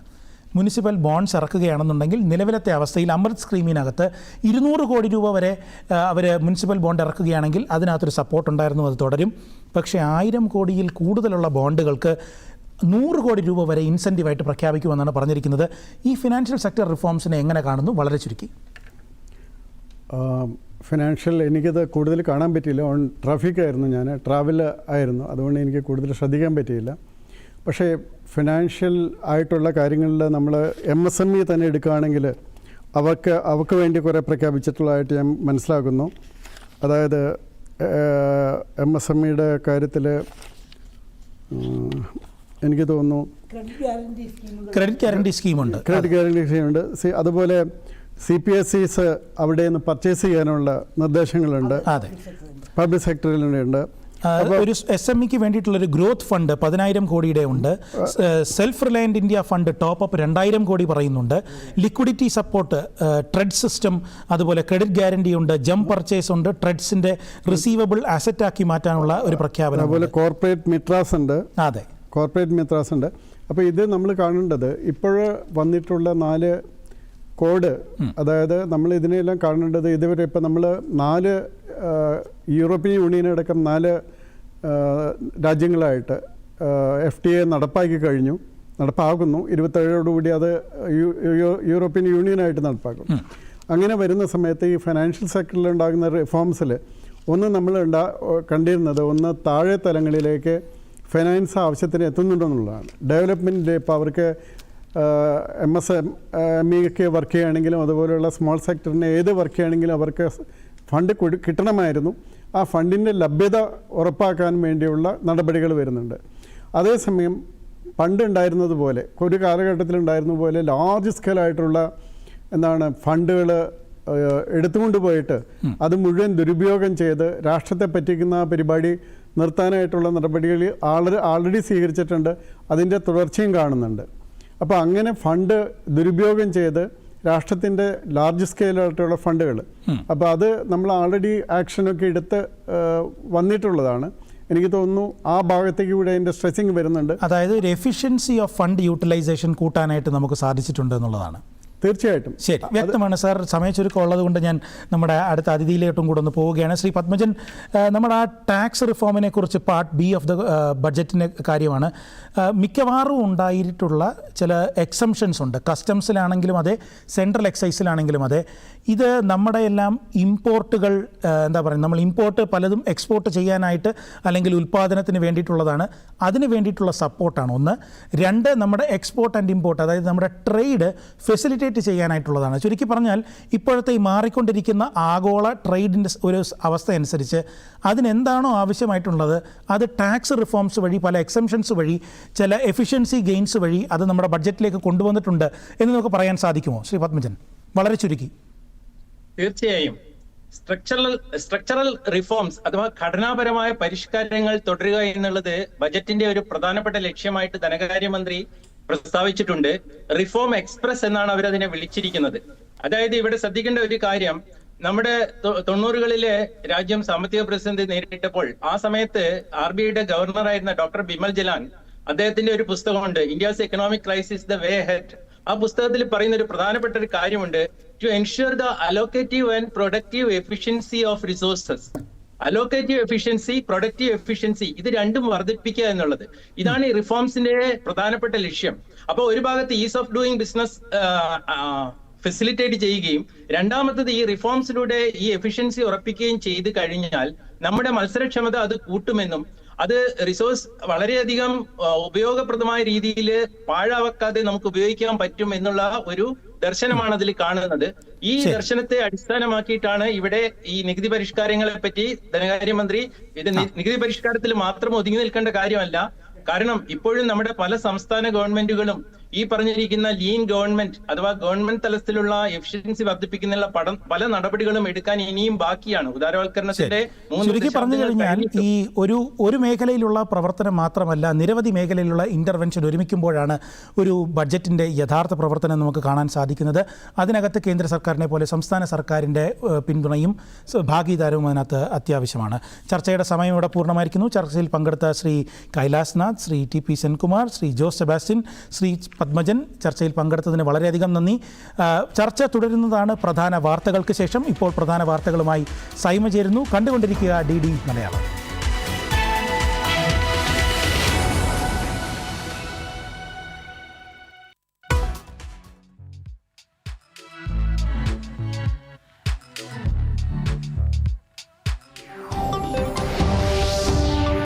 മുനിസിപ്പൽ ബോണ്ട്സ് ഇറക്കുകയാണെന്നുണ്ടെങ്കിൽ നിലവിലത്തെ അവസ്ഥയിൽ അമൃത് സ്കീമിനകത്ത് 200 കോടി രൂപ വരെ അവർ മുനിസിപ്പൽ ബോണ്ട് ഇറക്കുകയാണെങ്കിൽ അതിനകത്തൊരു സപ്പോർട്ട് ഉണ്ടായിരുന്നു, അത് തുടരും. പക്ഷേ 1000 കോടിയിൽ കൂടുതലുള്ള ബോണ്ടുകൾക്ക് 100 കോടി രൂപ വരെ ഇൻസെൻറ്റീവായിട്ട് പ്രഖ്യാപിക്കുമെന്നാണ് പറഞ്ഞിരിക്കുന്നത്. ഈ ഫിനാൻഷ്യൽ സെക്ടർ റിഫോംസിനെ എങ്ങനെ കാണുന്നു? വളരെ ചുരുക്കി. ഫിനാൻഷ്യൽ എനിക്കത് കൂടുതൽ കാണാൻ പറ്റിയില്ല. ഓൺ ട്രാഫിക്കായിരുന്നു, ഞാൻ ട്രാവൽ ആയിരുന്നു, അതുകൊണ്ട് എനിക്ക് കൂടുതൽ ശ്രദ്ധിക്കാൻ പറ്റിയില്ല. പക്ഷേ ഫിനാൻഷ്യൽ ആയിട്ടുള്ള കാര്യങ്ങളിൽ നമ്മൾ MSME തന്നെ എടുക്കുകയാണെങ്കിൽ അവർക്ക് വേണ്ടി കുറേ പ്രഖ്യാപിച്ചിട്ടുള്ളതായിട്ട് ഞാൻ മനസ്സിലാക്കുന്നു. അതായത് MSMEയുടെ കാര്യത്തിൽ എനിക്ക് തോന്നുന്നു ക്രെഡിറ്റ് ഗ്യാരണ്ടി സ്കീമുണ്ട്. അതുപോലെ CPSEs അവിടെ നിന്ന് പർച്ചേസ് ചെയ്യാനുള്ള നിർദ്ദേശങ്ങളുണ്ട്, പബ്ലിക് സെക്ടറിലുണ്ട്. ഒരു SMEക്ക് വേണ്ടിയിട്ടുള്ളൊരു ഗ്രോത്ത് ഫണ്ട് 10,000 കോടിയുടെ ഉണ്ട്. Self reliant India fund top 2000 കോടി പറയുന്നുണ്ട്. ലിക്വിഡിറ്റി സപ്പോർട്ട്, ട്രെഡ് സിസ്റ്റം, അതുപോലെ ക്രെഡിറ്റ് ഗ്യാരണ്ടി ഉണ്ട്, ജം പർച്ചേസ് ഉണ്ട്, ട്രെഡ്സിൻ്റെ റിസീവബിൾ അസറ്റ് ആക്കി മാറ്റാനുള്ള ഒരു പ്രഖ്യാപനം. അതുപോലെ കോർപ്പറേറ്റ് മിത്രാസ് ഉണ്ട്. അതെ, കോർപ്പറേറ്റ് മിത്രാസ് ഉണ്ട്. അപ്പോൾ ഇത് നമ്മൾ കാണേണ്ടത് ഇപ്പോൾ വന്നിട്ടുള്ള 4 കോഡ്, അതായത് നമ്മൾ ഇതിനെല്ലാം കാണേണ്ടത് ഇതുവരെ ഇപ്പോൾ നമ്മൾ 4 യൂറോപ്യൻ യൂണിയനടക്കം 4 രാജ്യങ്ങളായിട്ട് FTA നടപ്പാകുന്നു. 27ഓടുകൂടി അത് യൂറോപ്യൻ യൂണിയനായിട്ട് നടപ്പാക്കും. അങ്ങനെ വരുന്ന സമയത്ത് ഈ ഫൈനാൻഷ്യൽ സെക്ടറിലുണ്ടാകുന്ന റിഫോംസിൽ നമ്മൾ കണ്ടിരുന്നത് താഴെ തലങ്ങളിലേക്ക് ഫൈനാൻസ് ആവശ്യത്തിന് എത്തുന്നുണ്ടെന്നുള്ളതാണ്. ഡെവലപ്മെൻറ്റിൽ ഇപ്പോൾ അവർക്ക് MSME വർക്ക് ചെയ്യുകയാണെങ്കിലും അതുപോലെയുള്ള സ്മോൾ സെക്ടറിന് ഏത് വർക്ക് ചെയ്യുകയാണെങ്കിലും അവർക്ക് ഫണ്ട് കിട്ടണമായിരുന്നു. ആ ഫണ്ടിൻ്റെ ലഭ്യത ഉറപ്പാക്കാൻ വേണ്ടിയുള്ള നടപടികൾ വരുന്നുണ്ട്. അതേസമയം പണ്ടുണ്ടായിരുന്നത് പോലെ, ഒരു കാലഘട്ടത്തിലുണ്ടായിരുന്ന പോലെ ലാർജ് സ്കെയിലായിട്ടുള്ള ഫണ്ടുകൾ എടുത്തുകൊണ്ട് പോയിട്ട് അത് മുഴുവൻ ദുരുപയോഗം ചെയ്ത് രാഷ്ട്രത്തെ പറ്റിക്കുന്ന പരിപാടി നിർത്താനായിട്ടുള്ള നടപടികൾ ആൾറെഡി സ്വീകരിച്ചിട്ടുണ്ട്. അതിൻ്റെ തുടർച്ചയും കാണുന്നുണ്ട്. അപ്പോൾ അങ്ങനെ ഫണ്ട് ദുരുപയോഗം ചെയ്ത് രാഷ്ട്രത്തിൻ്റെ ലാർജ് സ്കെയിലായിട്ടുള്ള ഫണ്ടുകൾ, അപ്പോൾ അത് നമ്മൾ ആൾറെഡി ആക്ഷനൊക്കെ എടുത്ത് വന്നിട്ടുള്ളതാണ്. എനിക്ക് തോന്നുന്നു ആ ഭാഗത്തേക്ക് കൂടെ അതിൻ്റെ സ്ട്രെസ്സിങ് വരുന്നുണ്ട്. അതായത് ഒരു എഫിഷ്യൻസി ഓഫ് ഫണ്ട് യൂട്ടിലൈസേഷൻ കൂട്ടാനായിട്ട് നമുക്ക് സാധിച്ചിട്ടുണ്ട് എന്നുള്ളതാണ്. തീർച്ചയായിട്ടും ശരി, വ്യക്തമാണ് സാർ. സമയച്ചുരുക്കം ഉള്ളത് കൊണ്ട് ഞാൻ നമ്മുടെ അടുത്ത അതിഥിയിലേട്ടും കൂടെ ഒന്ന് പോവുകയാണ്. ശ്രീ പത്മജൻ, നമ്മുടെ ആ ടാക്സ് റിഫോമിനെ കുറിച്ച് പാർട്ട് ബി ഓഫ് ദ ബഡ്ജറ്റിൻ്റെ കാര്യമാണ്. മിക്കവാറും ഉണ്ടായിട്ടുള്ള ചില എക്സംഷൻസ് ഉണ്ട്. കസ്റ്റംസിലാണെങ്കിലും അതെ, സെൻട്രൽ എക്സൈസിലാണെങ്കിലും അതെ. ഇത് നമ്മുടെ എല്ലാം ഇമ്പോർട്ടുകൾ നമ്മൾ ഇമ്പോർട്ട് പലതും എക്സ്പോർട്ട് ചെയ്യാനായിട്ട് അല്ലെങ്കിൽ ഉൽപ്പാദനത്തിന് വേണ്ടിയിട്ടുള്ളതാണ്. അതിന് വേണ്ടിയിട്ടുള്ള സപ്പോർട്ടാണ് ഒന്ന്. 2, നമ്മുടെ എക്സ്പോർട്ട് ആൻഡ് ഇമ്പോർട്ട്, അതായത് നമ്മുടെ ട്രേഡ് ഫെസിലിറ്റേറ്റ് ചെയ്യാനായിട്ടുള്ളതാണ്. ചുരുക്കി പറഞ്ഞാൽ ഇപ്പോഴത്തെ ഈ മാറിക്കൊണ്ടിരിക്കുന്ന ആഗോള ട്രേഡിൻ്റെ ഒരു അവസ്ഥ അനുസരിച്ച് അതിനെന്താണോ ആവശ്യമായിട്ടുള്ളത് അത് ടാക്സ് റിഫോംസ് വഴി, പല എക്സംഷൻസ് വഴി, ചില എഫിഷ്യൻസി ഗെയിൻസ് വഴി അത് നമ്മുടെ ബഡ്ജറ്റിലേക്ക് കൊണ്ടുവന്നിട്ടുണ്ട് എന്ന് നമുക്ക് പറയാൻ സാധിക്കുമോ ശ്രീ പത്മജൻ? വളരെ ചുരുക്കി. തീർച്ചയായും സ്ട്രക്ചറൽ റിഫോംസ് അഥവാ ഘടനാപരമായ പരിഷ്കാരങ്ങൾ തുടരുക എന്നുള്ളത് ബജറ്റിന്റെ ഒരു പ്രധാനപ്പെട്ട ലക്ഷ്യമായിട്ട് ധനകാര്യമന്ത്രി പ്രസ്താവിച്ചിട്ടുണ്ട്. റിഫോം എക്സ്പ്രസ് എന്നാണ് അവരതിനെ വിളിച്ചിരിക്കുന്നത്. അതായത് ഇവിടെ ശ്രദ്ധിക്കേണ്ട ഒരു കാര്യം, നമ്മുടെ 90കളിലെ രാജ്യം സാമ്പത്തിക പ്രതിസന്ധി നേരിട്ടപ്പോൾ ആ സമയത്ത് RBIയുടെ ഗവർണറായിരുന്ന ഡോക്ടർ ബിമൽ ജലാൻ, അദ്ദേഹത്തിന്റെ ഒരു പുസ്തകമുണ്ട്, India's economic crisis the way ahead. ആ പുസ്തകത്തിൽ പറയുന്ന ഒരു പ്രധാനപ്പെട്ട ഒരു കാര്യമുണ്ട്, to ensure the allocative and productive efficiency of resources. Allocative efficiency, productive efficiency, ഇത് രണ്ടും വർദ്ധിപ്പിക്കുക എന്നുള്ളത്, ഇതാണ് ഈ റിഫോംസിന്റെ പ്രധാനപ്പെട്ട ലക്ഷ്യം. അപ്പോൾ ഒരു ഭാഗത്ത് is of doing business facilitate ചെയ്യുകയും, രണ്ടാമത്തത് ഈ റിഫോംസിലൂടെ ഈ എഫിഷ്യൻസി ഉറപ്പിക്കുകയും ചെയ്ത് കഴിഞ്ഞാൽ നമ്മുടെ മത്സരക്ഷമത അത് കൂട്ടുമെന്നും അത് റിസോഴ്സ് വളരെയധികം ഉപയോഗപ്രദമായ രീതിയിൽ പാഴാക്കാതെ നമുക്ക് ഉപയോഗിക്കാൻ പറ്റും എന്നുള്ള ഒരു ദർശനമാണ് അതിൽ കാണുന്നത്. ഈ ദർശനത്തെ അടിസ്ഥാനമാക്കിയിട്ടാണ് ഇവിടെ ഈ നികുതി പരിഷ്കാരങ്ങളെ പറ്റി ധനകാര്യമന്ത്രി, ഇത് നികുതി പരിഷ്കാരത്തിൽ മാത്രം ഒതുങ്ങി നിൽക്കേണ്ട കാര്യമല്ല. കാരണം ഇപ്പോഴും നമ്മുടെ പല സംസ്ഥാന ഗവൺമെന്റുകളും ഈ പറഞ്ഞിരിക്കുന്ന ലീൻ ഗവൺമെന്റ് അഥവാ ഗവൺമെന്റ് തലത്തിലുള്ള എഫിഷ്യൻസി വർദ്ധിപ്പിക്കുന്ന പല നടപടികളും എടുക്കാൻ ഇനിയും ബാക്കിയാണ്. ഉദാരവൽക്കരണത്തിന്റെ ചുരുക്കി പറഞ്ഞു കഴിഞ്ഞാൽ ഈ ഒരു മേഖലയിലുള്ള പ്രവർത്തനം മാത്രമല്ല, നിരവധി മേഖലയിലുള്ള ഇന്റർവെൻഷൻ ഒരുമിക്കുമ്പോഴാണ് ഒരു ബഡ്ജറ്റിന്റെ യഥാർത്ഥ പ്രവർത്തനം നമുക്ക് കാണാൻ സാധിക്കുന്നത്. അതിനകത്ത് കേന്ദ്ര സർക്കാരിനെ പോലെ സംസ്ഥാന സർക്കാരിന്റെ പിന്തുണയും ഭാഗീദാരവും അതിനകത്ത് അത്യാവശ്യമാണ്. ചർച്ചയുടെ സമയം ഇവിടെ പൂർണ്ണമായിരിക്കുന്നു. ചർച്ചയിൽ പങ്കെടുത്ത ശ്രീ കൈലാസ് നാഥ്, ശ്രീ TP സെൻകുമാർ, ശ്രീ ജോസ് സെബാസ്റ്റ്യൻ, ശ്രീ പത്മജൻ, ചർച്ചയിൽ പങ്കെടുത്തതിന് വളരെയധികം നന്ദി. ചർച്ച തുടരുന്നതാണ് പ്രധാന വാർത്തകൾക്ക് ശേഷം. ഇപ്പോൾ പ്രധാന വാർത്തകളുമായി സൈമ ചേരുന്നു. കണ്ടുകൊണ്ടിരിക്കുക DD മലയാളം.